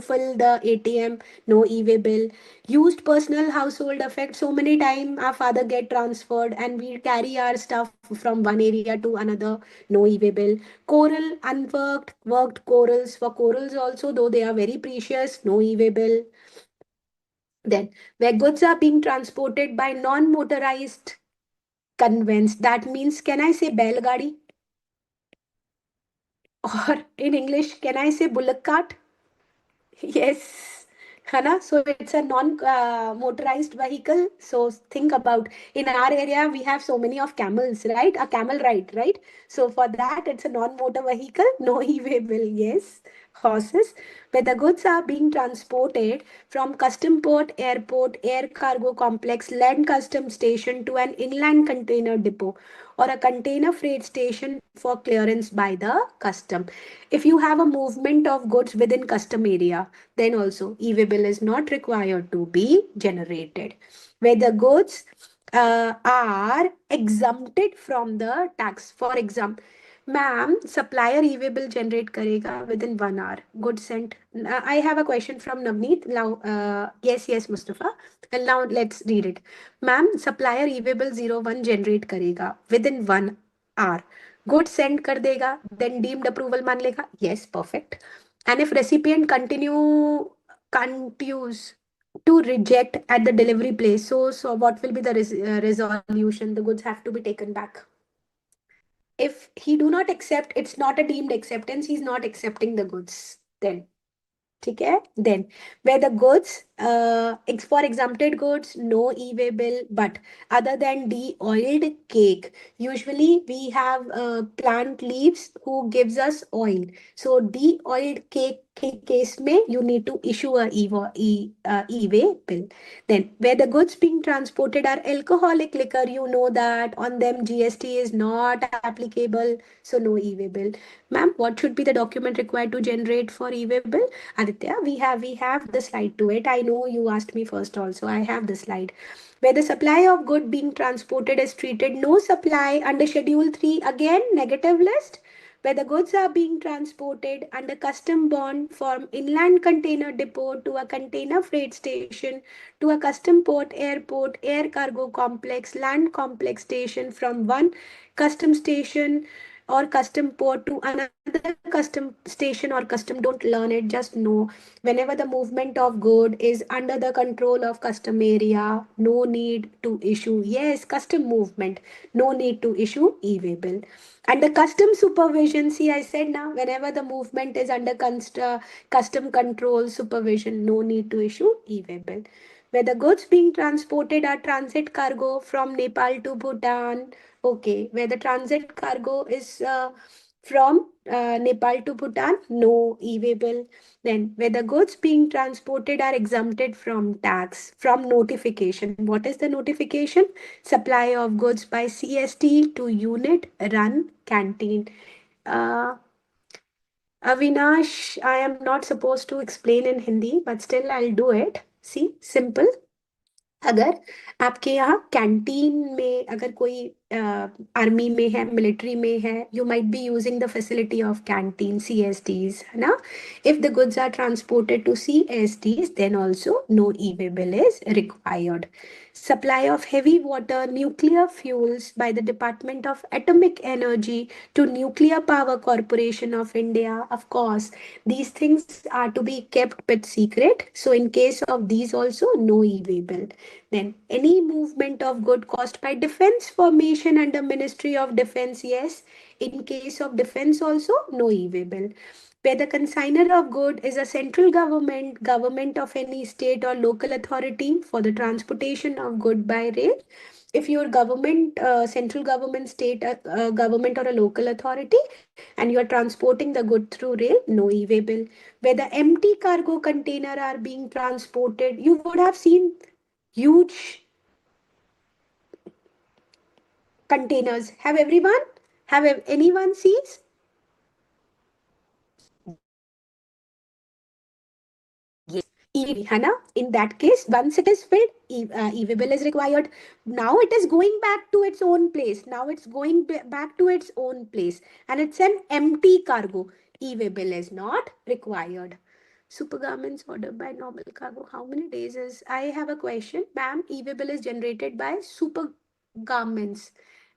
fill the ATM, no e-way bill. Used personal household effect. So many time our father get transferred and we carry our stuff from one area to another, no e-way bill. Coral, unworked, worked corals. For corals also, though they are very precious, no e-way bill. Then, where goods are being transported by non-motorized conveyance, that means, can I say Belgadi? Or in English, can I say bullock cart? Yes. Hana, so it's a non-motorized vehicle. So think about, in our area we have so many of camels, right? A camel ride, right? So for that it's a non-motor vehicle, no e-way bill. Yes. Horses, where the goods are being transported from custom port, airport, air cargo complex, land custom station to an inland container depot or a container freight station for clearance by the custom. If you have a movement of goods within custom area, then also e-way bill is not required to be generated. Where the goods are exempted from the tax. For example, ma'am, supplier e-way bill generate karega within 1 hour. Good sent. I have a question from Navneet. Now, yes, yes, Mustafa. And now let's read it. Ma'am, supplier e-way bill 01 generate karega within 1 hour. Good send कर देगा, then deemed approval मान लेगा. Yes, perfect. And if recipient continues to reject at the delivery place, so what will be the resolution? The goods have to be taken back. If he do not accept, it's not a deemed acceptance. He's not accepting the goods. Then ठीक है? Then where the goods For exempted goods, no e-way bill, but other than de-oiled cake, usually we have plant leaves who gives us oil. So de-oiled cake case में you need to issue a e-way bill. Then where the goods being transported are alcoholic liquor, you know that on them GST is not applicable, so no e-way bill. Ma'am, what should be the document required to generate for e-way bill? Aditya, we have the slide to it. I know you asked me first also. I have the slide. Where the supply of good being transported is treated no supply under Schedule 3, again negative list. Where the goods are being transported under custom bond from inland container depot to a container freight station to a custom port, airport, air cargo complex, land complex station, from one custom station or custom port to another custom station or custom, don't learn it, just know whenever the movement of good is under the control of custom area, no need to issue, yes, custom movement, no need to issue e-way bill. And the custom supervision, see, I said now, whenever the movement is under custom control supervision, no need to issue e-way bill. Where the goods being transported are transit cargo from Nepal to Bhutan. Okay, where the transit cargo is from Nepal to Bhutan, no e-way bill. Then, where the goods being transported are exempted from tax, from notification. What is the notification? Supply of goods by CST to unit run canteen. Uh, Avinash, I am not supposed to explain in Hindi, but still I'll do it. See, simple. अगर आपके यहाँ canteen में अगर कोई army में है military में है you might be using the facility of canteen CSTs है ना if the goods are transported to CSTs then also no e-way bill is required. Supply of heavy water nuclear fuels by the Department of Atomic Energy to Nuclear Power Corporation of India, of course these things are to be kept with secret, so in case of these also no e-way bill. Then any movement of good caused by defense formation under Ministry of Defense, yes. In case of defense also, no e-way bill. Where the consigner of good is a central government, government of any state or local authority for the transportation of good by rail. If your government, central government, state government or a local authority, and you are transporting the good through rail, no e-way bill. Where the empty cargo container are being transported, you would have seen huge containers. Have everyone? Anyone sees? Yes, e-way, Hana. In that case, once it is filled, e-way bill is required. Now it is going back to its own place. Now it's going back to its own place, and it's an empty cargo. E-way bill is not required. Super garments ordered by normal cargo. How many days is? I have a question, ma'am. E-way bill is generated by super garments,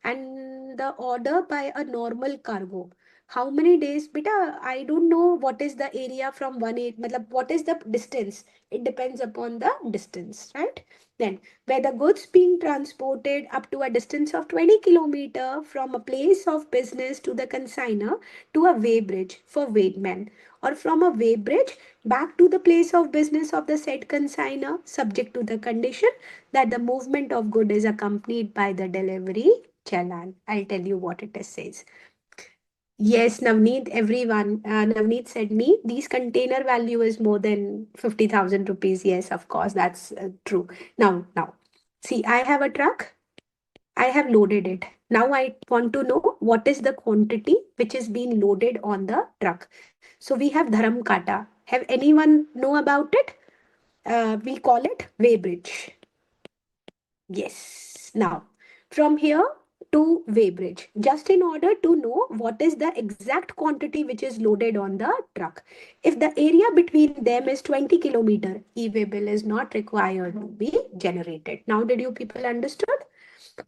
and the order by a normal cargo. How many days? Beta, I don't know what is the area from one age. Matlab, what is the distance? It depends upon the distance, right? Then, where the goods being transported up to a distance of 20 kilometer from a place of business to the consigner to a weighbridge for weightmen, or from a weighbridge back to the place of business of the said consigner, subject to the condition that the movement of good is accompanied by the delivery challan. I'll tell you what it says. Yes, Navneet, everyone. Navneet said me, these container value is more than 50,000 rupees. Yes, of course, that's true. Now, see, I have a truck. I have loaded it. Now I want to know what is the quantity which is being loaded on the truck. So we have dharam kata. Have anyone know about it? We call it weighbridge. Yes. Now, from here to weighbridge, just in order to know what is the exact quantity which is loaded on the truck. If the area between them is 20 kilometer, e-way bill is not required to be generated. Now, did you people understood?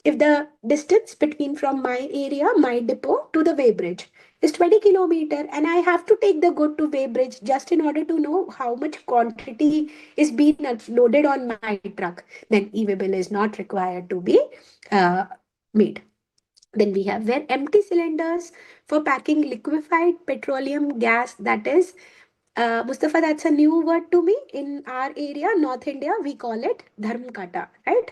If the distance between from my area, my depot to the weighbridge is 20 kilometer and I have to take the good to weighbridge just in order to know how much quantity is being loaded on my truck, then e-way bill is not required to be uh, made. Then we have where empty cylinders for packing liquefied petroleum gas, that is Mustafa, that's a new word to me. In our area, North India, we call it dharm kata, right?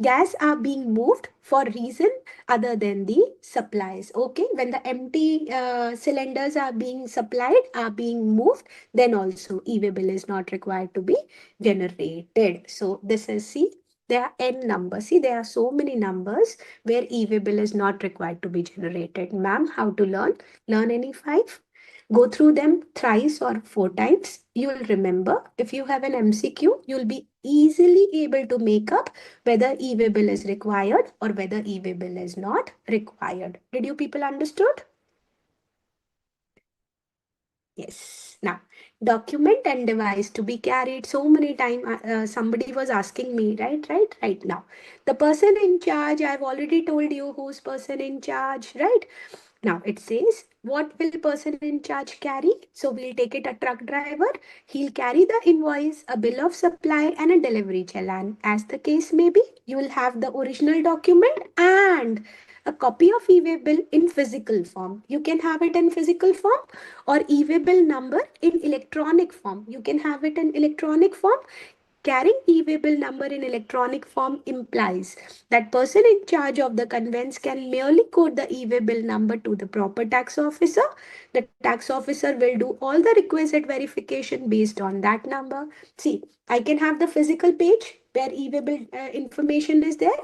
Gas are being moved for reason other than the supplies. Okay, when the empty cylinders are being supplied, are being moved, then also e-way bill is not required to be generated. So this is, see, there are n numbers. See, there are so many numbers where e-way bill is not required to be generated. Ma'am, how to learn? Learn any five? Go through them thrice or four times. You'll remember. If you have an MCQ, you'll be easily able to make up whether e-way bill is required or whether e-way bill is not required. Did you people understood? Yes. Now, document and device to be carried so many times. Somebody was asking me, right now. The person in charge, I've already told you who's person in charge, right? Now it says, what will person in charge carry? So we'll take it a truck driver. He'll carry the invoice, a bill of supply, and a delivery challan. As the case may be, you will have the original document and a copy of e-way bill in physical form. You can have it in physical form or e-way bill number in electronic form. You can have it in electronic form. Carrying e-way bill number in electronic form implies that person in charge of the conveyance can merely quote the e-way bill number to the proper tax officer. The tax officer will do all the requisite verification based on that number. See, I can have the physical page where e-way bill information is there,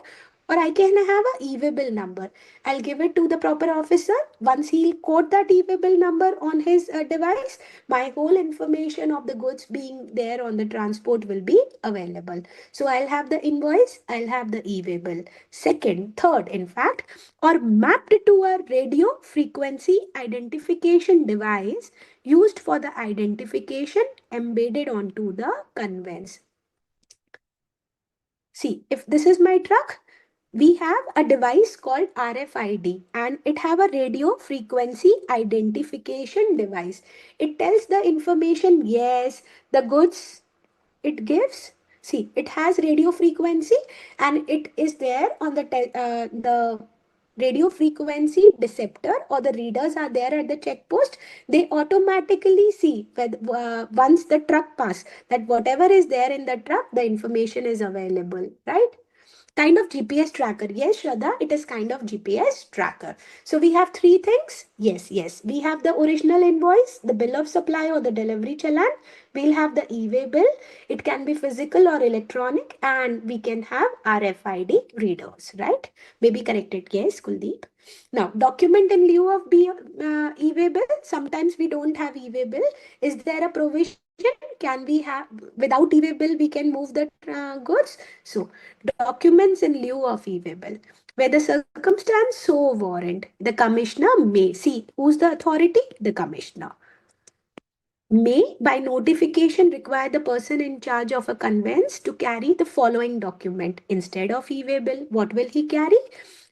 or I can have a e-way bill number. I'll give it to the proper officer. Once he'll quote that e-way bill number on his device, my whole information of the goods being there on the transport will be available. So I'll have the invoice, I'll have the e-way bill. Second, third, in fact, or mapped to a radio frequency identification device used for the identification embedded onto the conveyance. See, if this is my truck, we have a device called RFID and it have a radio frequency identification device. It tells the information, yes, the goods it gives. See, it has radio frequency and it is there on the radio frequency receptor or the readers are there at the check post. They automatically see once the truck pass that whatever is there in the truck, the information is available, right? Kind of GPS tracker. Yes, Shraddha, it is kind of GPS tracker. So we have three things. Yes. We have the original invoice, the bill of supply or the delivery challan. We'll have the e-way bill. It can be physical or electronic, and we can have RFID readers, right? Maybe corrected. Yes, Kuldeep. Now, document in lieu of e-way bill. Sometimes we don't have e-way bill. Is there a provision? Can we have without e-way bill? We can move the goods. So, documents in lieu of e-way bill. Where the circumstance so warrant, the commissioner may see who's the authority? The commissioner may by notification require the person in charge of a conveyance to carry the following document instead of e-way bill. What will he carry?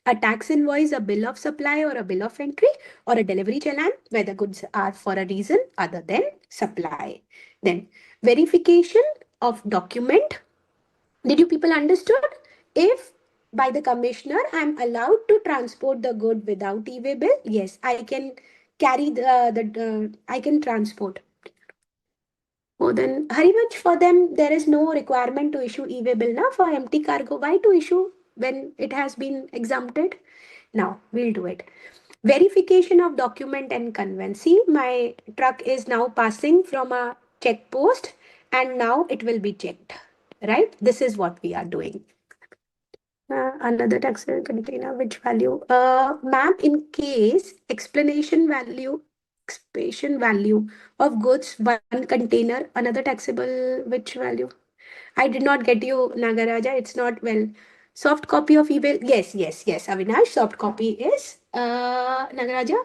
A tax invoice, a bill of supply or a bill of entry, or a delivery challan where the goods are for a reason other than supply. Then verification of document. Did you people understood? If by the commissioner I'm allowed to transport the good without e-way bill, yes, I can carry I can transport. Oh, then Harivansh, for them, there is no requirement to issue e-way bill now for empty cargo. Why to issue when it has been exempted? Now, we'll do it. Verification of document and conveyance. See, my truck is now passing from a check post and now it will be checked, right? This is what we are doing. Another tax container, which value? Ma'am, in case explanation value of goods, one container, another taxable, which value? I did not get you, Nagaraja. It's not well. Soft copy of email. Yes. Avinash, soft copy is Nagaraja.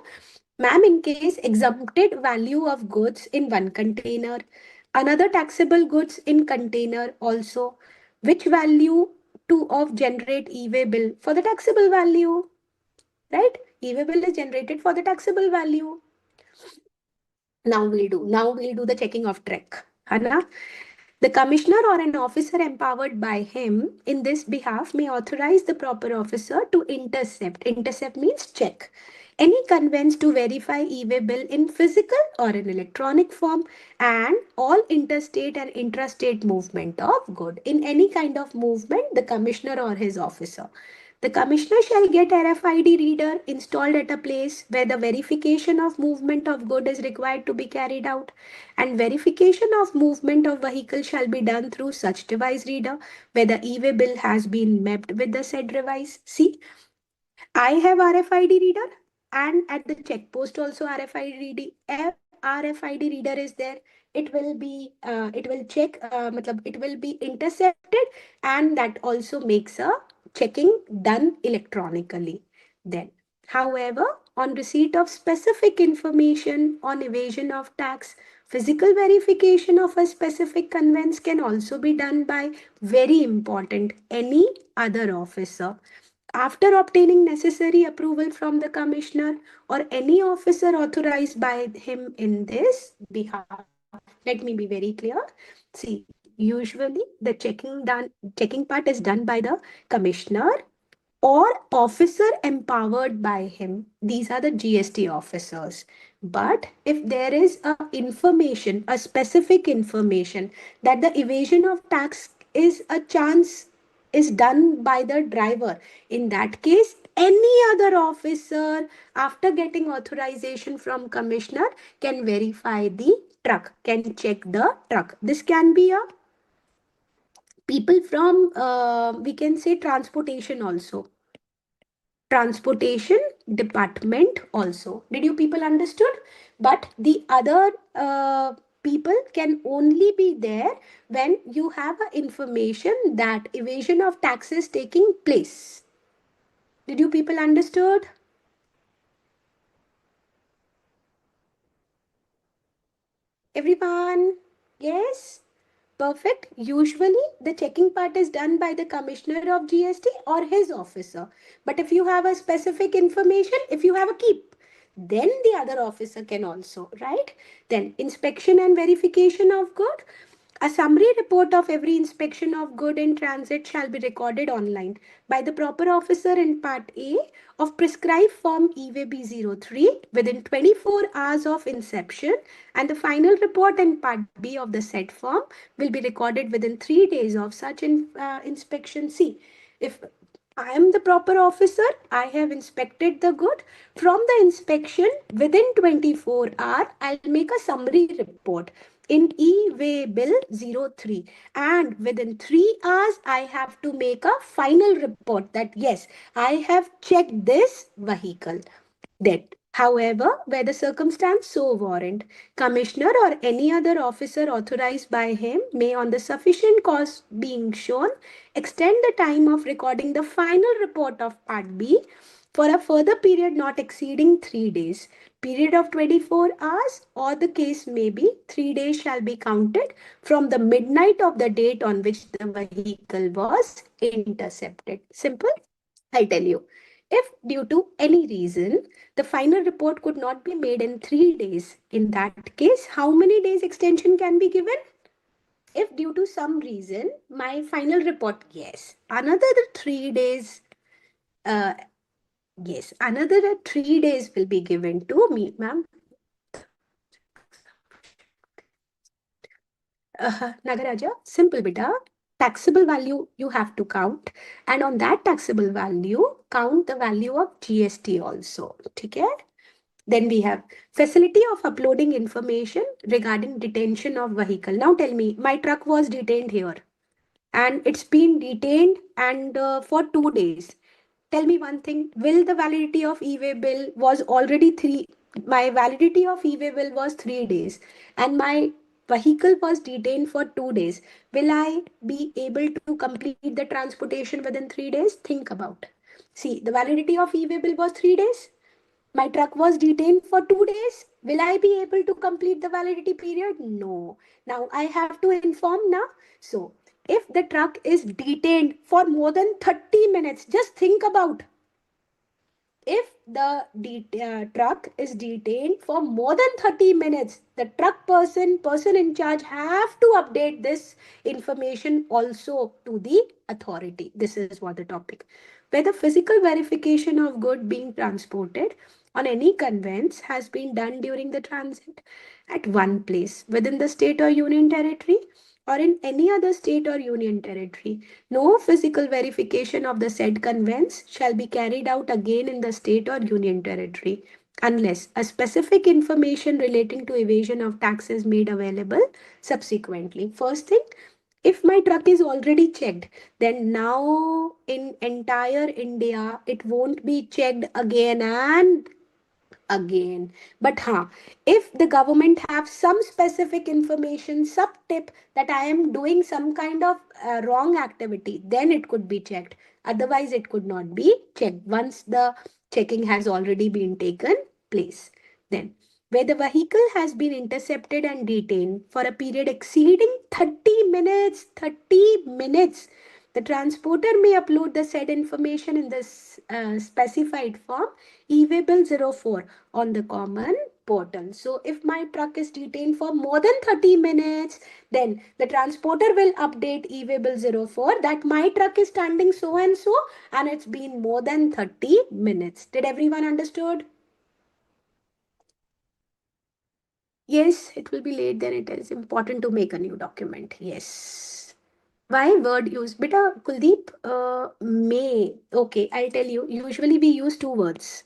Ma'am, in case exempted value of goods in one container, another taxable goods in container also, which value to of generate e-way bill for the taxable value, right? E-way bill is generated for the taxable value. Now we'll do the checking of track. Hana? The commissioner or an officer empowered by him in this behalf may authorize the proper officer to intercept. Intercept means check any conveyance to verify e-way bill in physical or in electronic form, and all interstate and intrastate movement of good. In any kind of movement, the commissioner or his officer. The commissioner shall get RFID reader installed at a place where the verification of movement of good is required to be carried out, and verification of movement of vehicle shall be done through such device reader where the e-way bill has been mapped with the said device. See, I have RFID reader, and at the check post also RFID reader is there. It will check, matlab, it will be intercepted, and that also makes a checking done electronically. Then, however, on receipt of specific information on evasion of tax, physical verification of a specific conveyance can also be done by, very important, any other officer after obtaining necessary approval from the commissioner or any officer authorized by him in this behalf. Let me be very clear. See, usually the checking part is done by the commissioner or officer empowered by him. These are the GST officers. But if there is a information, a specific information that the evasion of tax is a chance is done by the driver, in that case, any other officer after getting authorization from commissioner can verify the truck, can check the truck. This can be a people from we can say transportation department also. Did you people understood? But the other people can only be there when you have a information that evasion of taxes taking place. Did you people understood? Everyone? Yes? Perfect. Usually, the checking part is done by the commissioner of GST or his officer. But if you have a specific information, if you have a keep, then the other officer can also, right? Then inspection and verification of good. A summary report of every inspection of good in transit shall be recorded online by the proper officer in Part A of prescribed form EVB03 within 24 hours of inception, and the final report in Part B of the said form will be recorded within 3 days of such inspection. See, if I am the proper officer, I have inspected the good. From the inspection, within 24 hours, I'll make a summary report in e-way bill 03, and within 3 hours I have to make a final report that yes, I have checked this vehicle. That, however, where the circumstance so warrant, commissioner or any other officer authorized by him may, on the sufficient cause being shown, extend the time of recording the final report of Part B for a further period not exceeding 3 days. Period of 24 hours, or the case may be 3 days, shall be counted from the midnight of the date on which the vehicle was intercepted. Simple? I tell you. If due to any reason the final report could not be made in 3 days, in that case, how many days extension can be given? If due to some reason my final report, yes, another 3 days, uh, yes, another 3 days will be given to me, ma'am. Nagaraja, simple beta. Taxable value you have to count, and on that taxable value, count the value of GST also. Okay? Then we have facility of uploading information regarding detention of vehicle. Now tell me, my truck was detained here and it's been detained and for 2 days. Tell me one thing, will the validity of e-way bill was already my validity of e-way bill was 3 days and my vehicle was detained for 2 days. Will I be able to complete the transportation within 3 days? Think about. See, the validity of e-way bill was 3 days. My truck was detained for 2 days. Will I be able to complete the validity period? No. Now I have to inform now. So if the truck is detained for more than 30 minutes, just think about, if the truck is detained for more than 30 minutes, the truck person in charge have to update this information also to the authority. This is what the topic. Where the physical verification of good being transported on any conveyance has been done during the transit at one place within the state or union territory or in any other state or union territory, no physical verification of the said conveyance shall be carried out again in the state or union territory unless a specific information relating to evasion of tax is made available subsequently. First thing, if my truck is already checked, then now in entire India, it won't be checked again and again. But if the government have some specific information, sub tip that I am doing some kind of wrong activity, then it could be checked. Otherwise, it could not be checked once the checking has already been taken place. Then, where the vehicle has been intercepted and detained for a period exceeding 30 minutes, 30 minutes, the transporter may upload the said information in this specified form e-way bill 04 on the common portal. So if my truck is detained for more than 30 minutes, then the transporter will update e-way bill 04 that my truck is standing so and it's been more than 30 minutes. Did everyone understood? Yes, it will be late, then it is important to make a new document. Yes. Why word use? Beta Kuldeep, may. Okay, I'll tell you. Usually we use two words,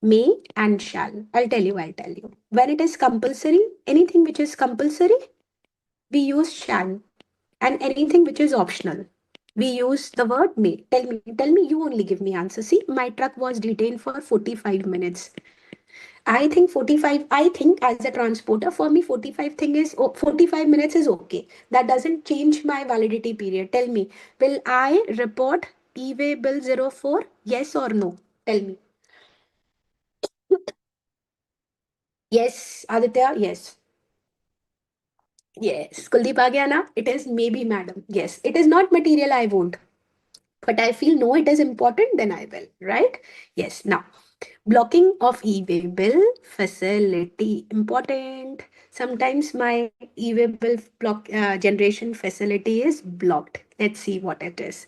may and shall. I'll tell you. When it is compulsory, anything which is compulsory, we use shall. And anything which is optional, we use the word may. Tell me, you only give me answer. See, my truck was detained for 45 minutes. I think 45, I think as a transporter, for me, 45 minutes is okay. That doesn't change my validity period. Tell me, will I report e-way bill 04? Yes or no? Tell me. Yes, Aditya, yes. Yes, Kuldeep aa gaya na? It is maybe, madam. Yes, it is not material, I won't. But I feel no, it is important, then I will, right? Yes, now, blocking of e-way bill facility, important. Sometimes my e-way bill block generation facility is blocked. Let's see what it is.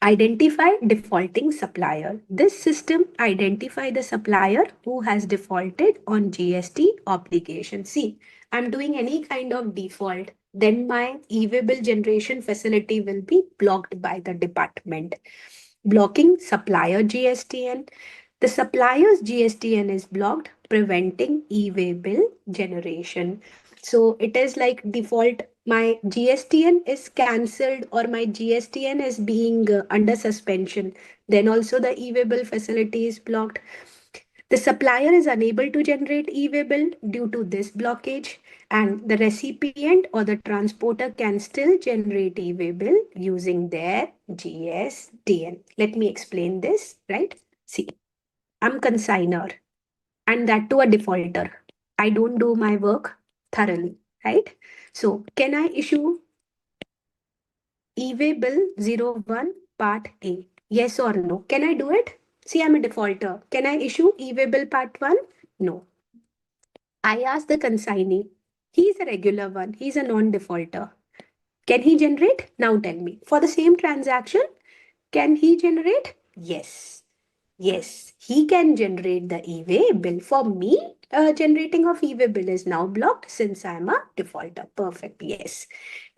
Identify defaulting supplier. This system identify the supplier who has defaulted on GST obligation. See, I'm doing any kind of default, then my e-way bill generation facility will be blocked by the department. Blocking supplier GSTN. The supplier's GSTN is blocked, preventing e-way bill generation. So it is like default, my GSTN is cancelled or my GSTN is being under suspension. Then also the e-way bill facility is blocked. The supplier is unable to generate e-way bill due to this blockage, and the recipient or the transporter can still generate e-way bill using their GSTN. Let me explain this, right? See, I'm consigner and that to a defaulter. I don't do my work thoroughly, right? So, can I issue e-way bill 01 part A? Yes or no? Can I do it? See, I'm a defaulter. Can I issue e-way bill part 1? No. I asked the consignee. He's a regular one. He's a non-defaulter. Can he generate? Now tell me. For the same transaction, can he generate? Yes. Yes, he can generate the e-way bill. For me, generating of e-way bill is now blocked since I am a defaulter. Perfect. Yes.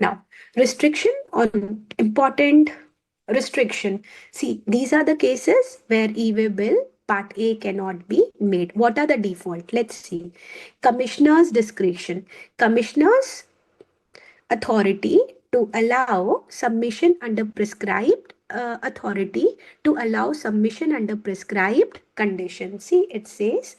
Now, restriction on important restriction. See, these are the cases where e-way bill part A cannot be made. What are the default? Let's see. Commissioner's discretion. Commissioner's authority to allow submission under prescribed authority to allow submission under prescribed conditions. See, it says,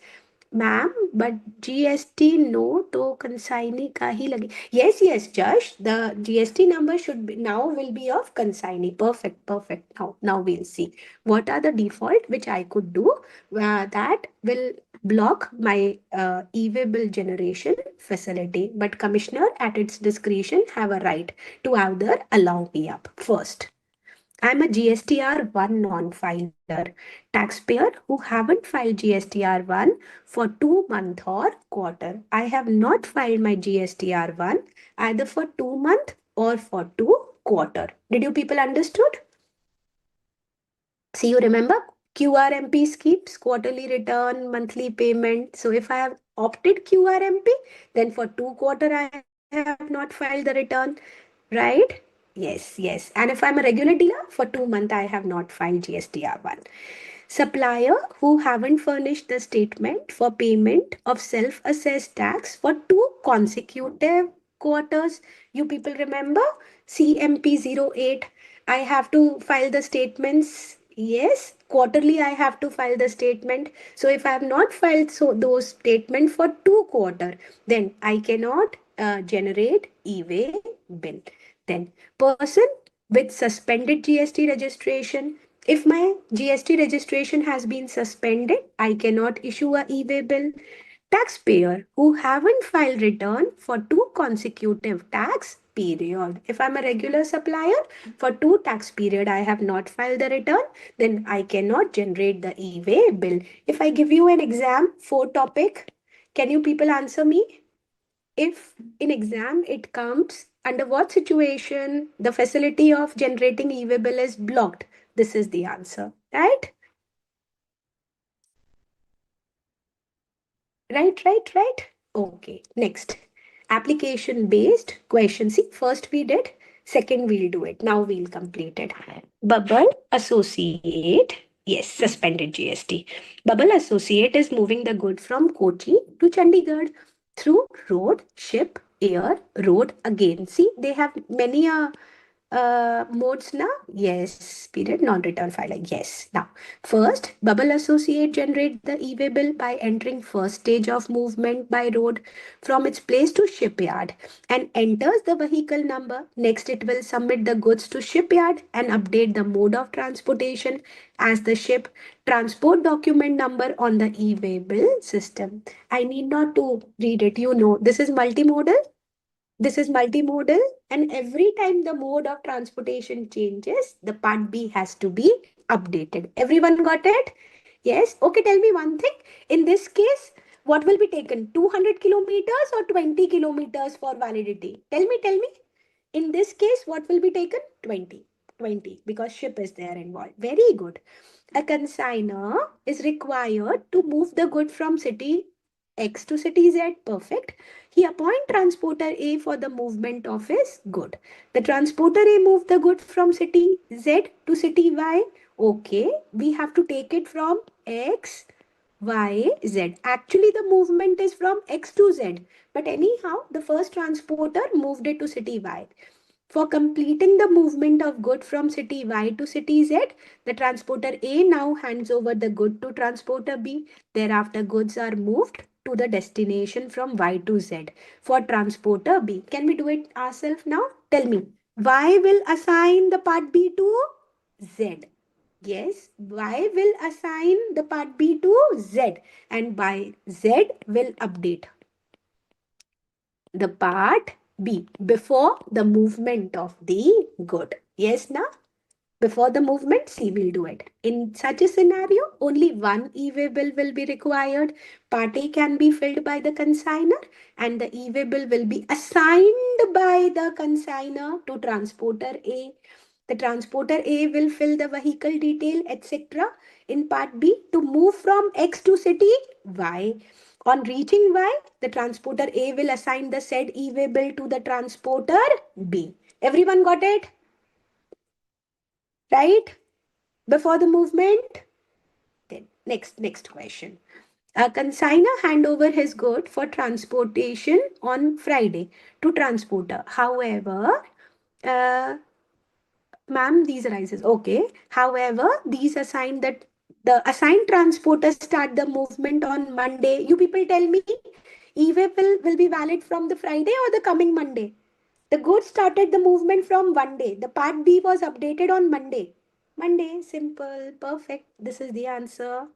ma'am, but GST no to consignee ka hi lage. Yes, yes, Josh, the GST number should be now will be of consignee. Perfect, perfect. Now we'll see what are the default which I could do that will block my e-way bill generation facility, but commissioner at its discretion have a right to either allow me up. First, I'm a GSTR1 non-filer, taxpayer who haven't filed GSTR1 for 2 months or quarter. I have not filed my GSTR1 either for 2 months or for 2 quarter. Did you people understood? See, you remember? QRMP schemes, quarterly return, monthly payment. So if I have opted QRMP, then for 2 quarter I have not filed the return, right? Yes. And if I'm a regular dealer, for 2 months I have not filed GSTR1. Supplier who haven't furnished the statement for payment of self-assessed tax for 2 consecutive quarters. You people remember CMP 08? I have to file the statements. Yes, quarterly I have to file the statement. So if I have not filed those statements for 2 quarter, then I cannot generate e-way bill. Then person with suspended GST registration. If my GST registration has been suspended, I cannot issue a e-way bill. Taxpayer who haven't filed return for 2 consecutive tax period. If I'm a regular supplier, for 2 tax period I have not filed the return, then I cannot generate the e-way bill. If I give you an exam for topic, can you people answer me? If in exam it comes, under what situation the facility of generating e-way bill is blocked? This is the answer, right? Right. Okay, next. Application based question. See, first we did, second we'll do it. Now we'll complete it. Bubble Associate. Yes, suspended GST. Bubble Associate is moving the good from Kochi to Chandigarh through road, ship, air, road again. See, they have many modes now. Yes, period, non-return filer. Yes. Now, first, Bubble Associate generate the e-way bill by entering first stage of movement by road from its place to shipyard and enters the vehicle number. Next, it will submit the goods to shipyard and update the mode of transportation as the ship transport document number on the e-way bill system. I need not to read it. You know, this is multimodal, and every time the mode of transportation changes, the part B has to be updated. Everyone got it? Yes. Okay, tell me one thing. In this case, what will be taken? 200 kilometers or 20 kilometers for validity? Tell me. In this case, what will be taken? 20. 20 because ship is there involved. Very good. A consignor is required to move the good from city X to city Z. Perfect. He appoint transporter A for the movement of his good. The transporter A moved the good from city Z to city Y. Okay, we have to take it from X, Y, Z. Actually, the movement is from X to Z. But anyhow, the first transporter moved it to city Y. For completing the movement of good from city Y to city Z, the transporter A now hands over the good to transporter B. Thereafter, goods are moved to the destination from Y to Z for transporter B. Can we do it ourselves now? Tell me. Y will assign the part B to Z. Yes, Y will assign the part B to Z, and by Z will update the part B before the movement of the good. Yes, now before the movement, C will do it. In such a scenario, only one e-way bill will be required. Part A can be filled by the consigner and the e-way bill will be assigned by the consigner to transporter A. The transporter A will fill the vehicle detail, etc. in part B to move from X to city Y. On reaching Y, the transporter A will assign the said e-way bill to the transporter B. Everyone got it? Right? Before the movement? Then next question. A consigner hand over his good for transportation on Friday to transporter. However, uh, ma'am, these arises. Okay. However, these assigned that the assigned transporter start the movement on Monday. You people tell me, e-way will be valid from the Friday or the coming Monday? The goods started the movement from one day. The part B was updated on Monday. Monday, simple, perfect. This is the answer.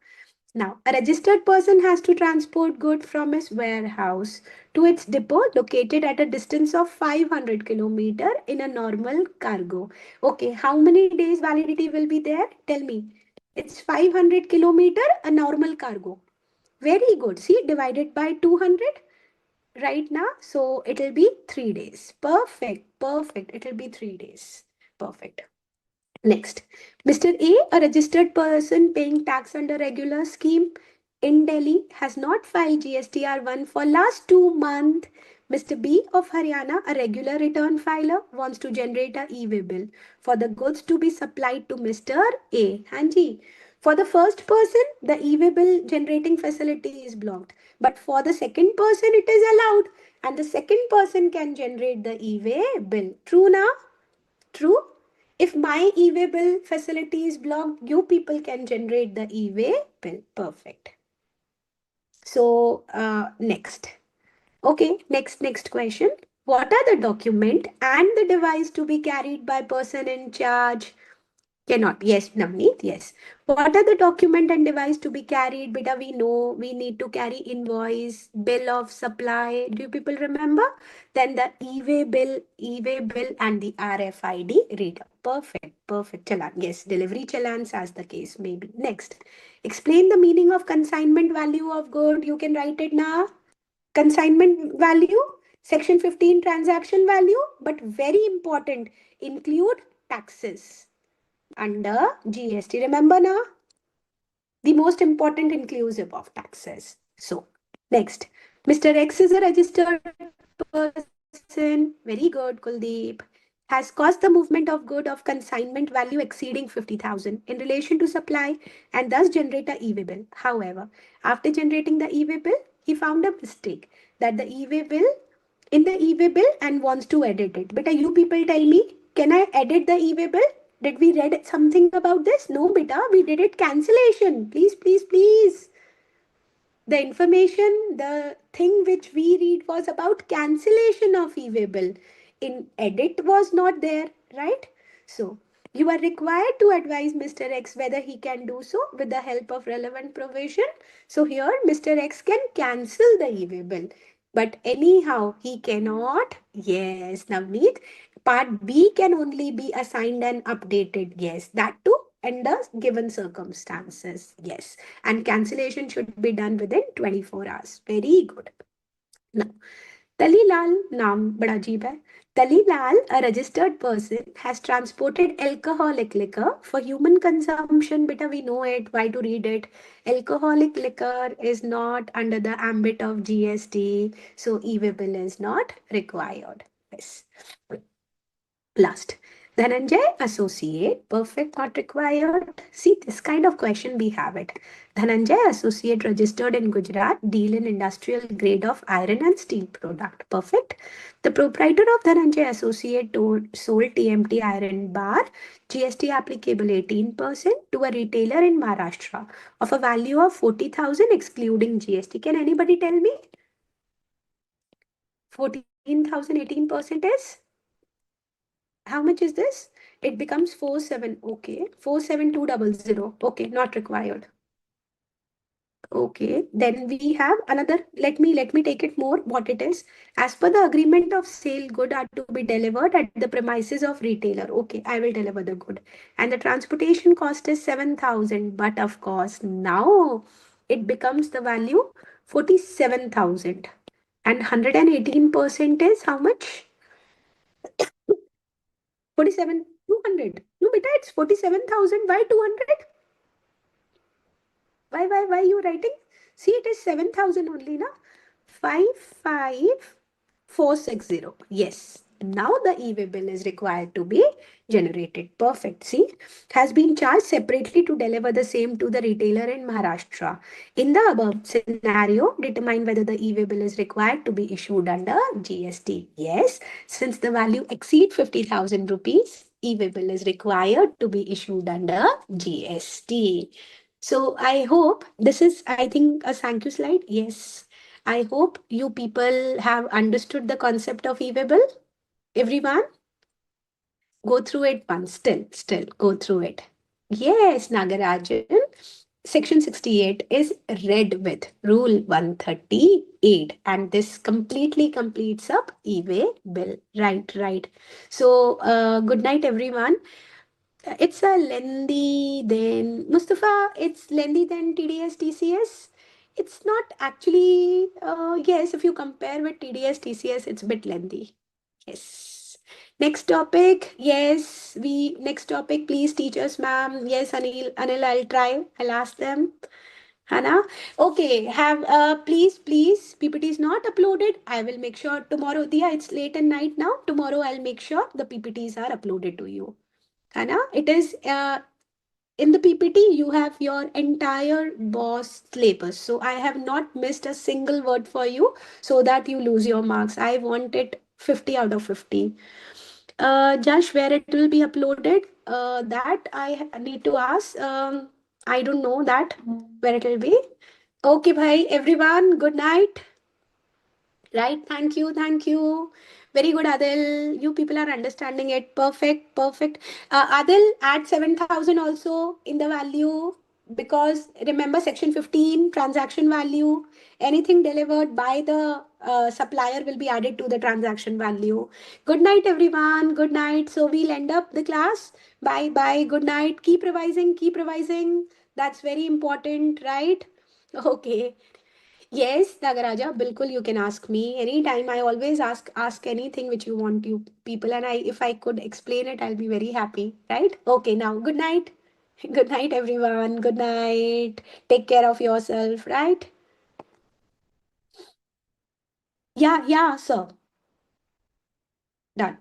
Now, a registered person has to transport goods from his warehouse to its depot located at a distance of 500 kilometer in a normal cargo. Okay, how many days validity will be there? Tell me. It's 500 kilometer, a normal cargo. Very good. See, divided by 200 right now. So it'll be 3 days. Perfect. It'll be 3 days. Perfect. Next, Mr. A, a registered person paying tax under regular scheme in Delhi, has not filed GSTR1 for last 2 months. Mr. B of Haryana, a regular return filer, wants to generate a e-way bill for the goods to be supplied to Mr. A. Hanji. For the first person, the e-way bill generating facility is blocked. But for the second person, it is allowed. And the second person can generate the e-way bill. True now? True. If my e-way bill facility is blocked, you people can generate the e-way bill. Perfect. So next. Okay, next question. What are the document and the device to be carried by person in charge? Cannot. Yes, Navneet. Yes. What are the document and device to be carried? Beta, we know we need to carry invoice, bill of supply. Do you people remember? Then the e-way bill, and the RFID reader. Perfect. Perfect. Challan. Yes, delivery challans as the case may be. Next. Explain the meaning of consignment value of good. You can write it now. Consignment value, section 15 transaction value, but very important, include taxes under GST. Remember now, the most important inclusive of taxes. So, next, Mr. X is a registered person. Very good, Kuldeep. Has caused the movement of good of consignment value exceeding 50,000 in relation to supply and thus generate a e-way bill. However, after generating the e-way bill, he found a mistake that the e-way bill in the e-way bill and wants to edit it. Beta, you people tell me, can I edit the e-way bill? Did we read something about this? No, beta, we did it cancellation. Please, please, please. The information, the thing which we read was about cancellation of e-way bill. In edit was not there, right? So you are required to advise Mr. X whether he can do so with the help of relevant provision. So here Mr. X can cancel the e-way bill. But anyhow, he cannot. Yes, Navneet. Part B can only be assigned and updated. Yes, that too under given circumstances. Yes, and cancellation should be done within 24 hours. Very good. Now, Talilal naam bada ajeeb hai. Talilal, a registered person, has transported alcoholic liquor for human consumption. Beta, we know it. Why to read it? Alcoholic liquor is not under the ambit of GST, so e-way bill is not required. Yes. Last. Dhananjay associate, perfect, not required. See, this kind of question we have it. Dhananjay associate registered in Gujarat, deal in industrial grade of iron and steel product. Perfect. The proprietor of Dhananjay associate sold TMT iron bar, GST applicable 18% to a retailer in Maharashtra of a value of 40,000 excluding GST. Can anybody tell me? 14,000 18% is? How much is this? It becomes 47. Okay. 47200. Okay, not required. Okay. Then we have another. Let me take it more what it is. As per the agreement of sale, good are to be delivered at the premises of retailer. Okay, I will deliver the good. And the transportation cost is 7,000. But of course, now it becomes the value 47,000. And 118% is how much? 47, 200. No, beta, it's 47,000. Why 200? Why you writing? See, it is 7,000 only, na? 55460. Yes. Now the e-way bill is required to be generated. Perfect. See, has been charged separately to deliver the same to the retailer in Maharashtra. In the above scenario, determine whether the e-way bill is required to be issued under GST. Yes, since the value exceeds 50,000 rupees, e-way bill is required to be issued under GST. So I hope this is, I think, a thank you slide. Yes. I hope you people have understood the concept of e-way bill. Everyone, go through it once. Still, go through it. Yes, Nagarajan. Section 68 is read with Rule 138, and this completely completes up e-way bill. Right. So, good night, everyone. It's a lengthy then Mustafa, it's lengthy than TDS TCS. It's not actually yes, if you compare with TDS TCS, it's a bit lengthy. Yes. Next topic. Yes, next topic, please, teachers, ma'am. Yes, Anil, I'll try. I'll ask them. Hannah. Okay, have please, PPT is not uploaded. I will make sure tomorrow. Diya, it's late at night now. Tomorrow I'll make sure the PPTs are uploaded to you. Hannah, it is in the PPT, you have your entire boss syllabus. So I have not missed a single word for you so that you lose your marks. I want it 50 out of 50. Josh, where it will be uploaded, that I need to ask. I don't know that where it will be. Okay, bhai, everyone, good night. Right, thank you, thank you. Very good, Adil. You people are understanding it. Perfect, perfect. Adil, add 7,000 also in the value because remember section 15, transaction value. Anything delivered by the supplier will be added to the transaction value. Good night, everyone. Good night. So we'll end up the class. Bye bye. Good night. Keep revising, keep revising. That's very important, right? Okay. Yes, Nagaraja, bilkul you can ask me anytime. I always ask anything which you want you people and I if I could explain it, I'll be very happy, right? Okay, now good night. Good night everyone. Good night. Take care of yourself, right? Yeah, yeah, sir. Done.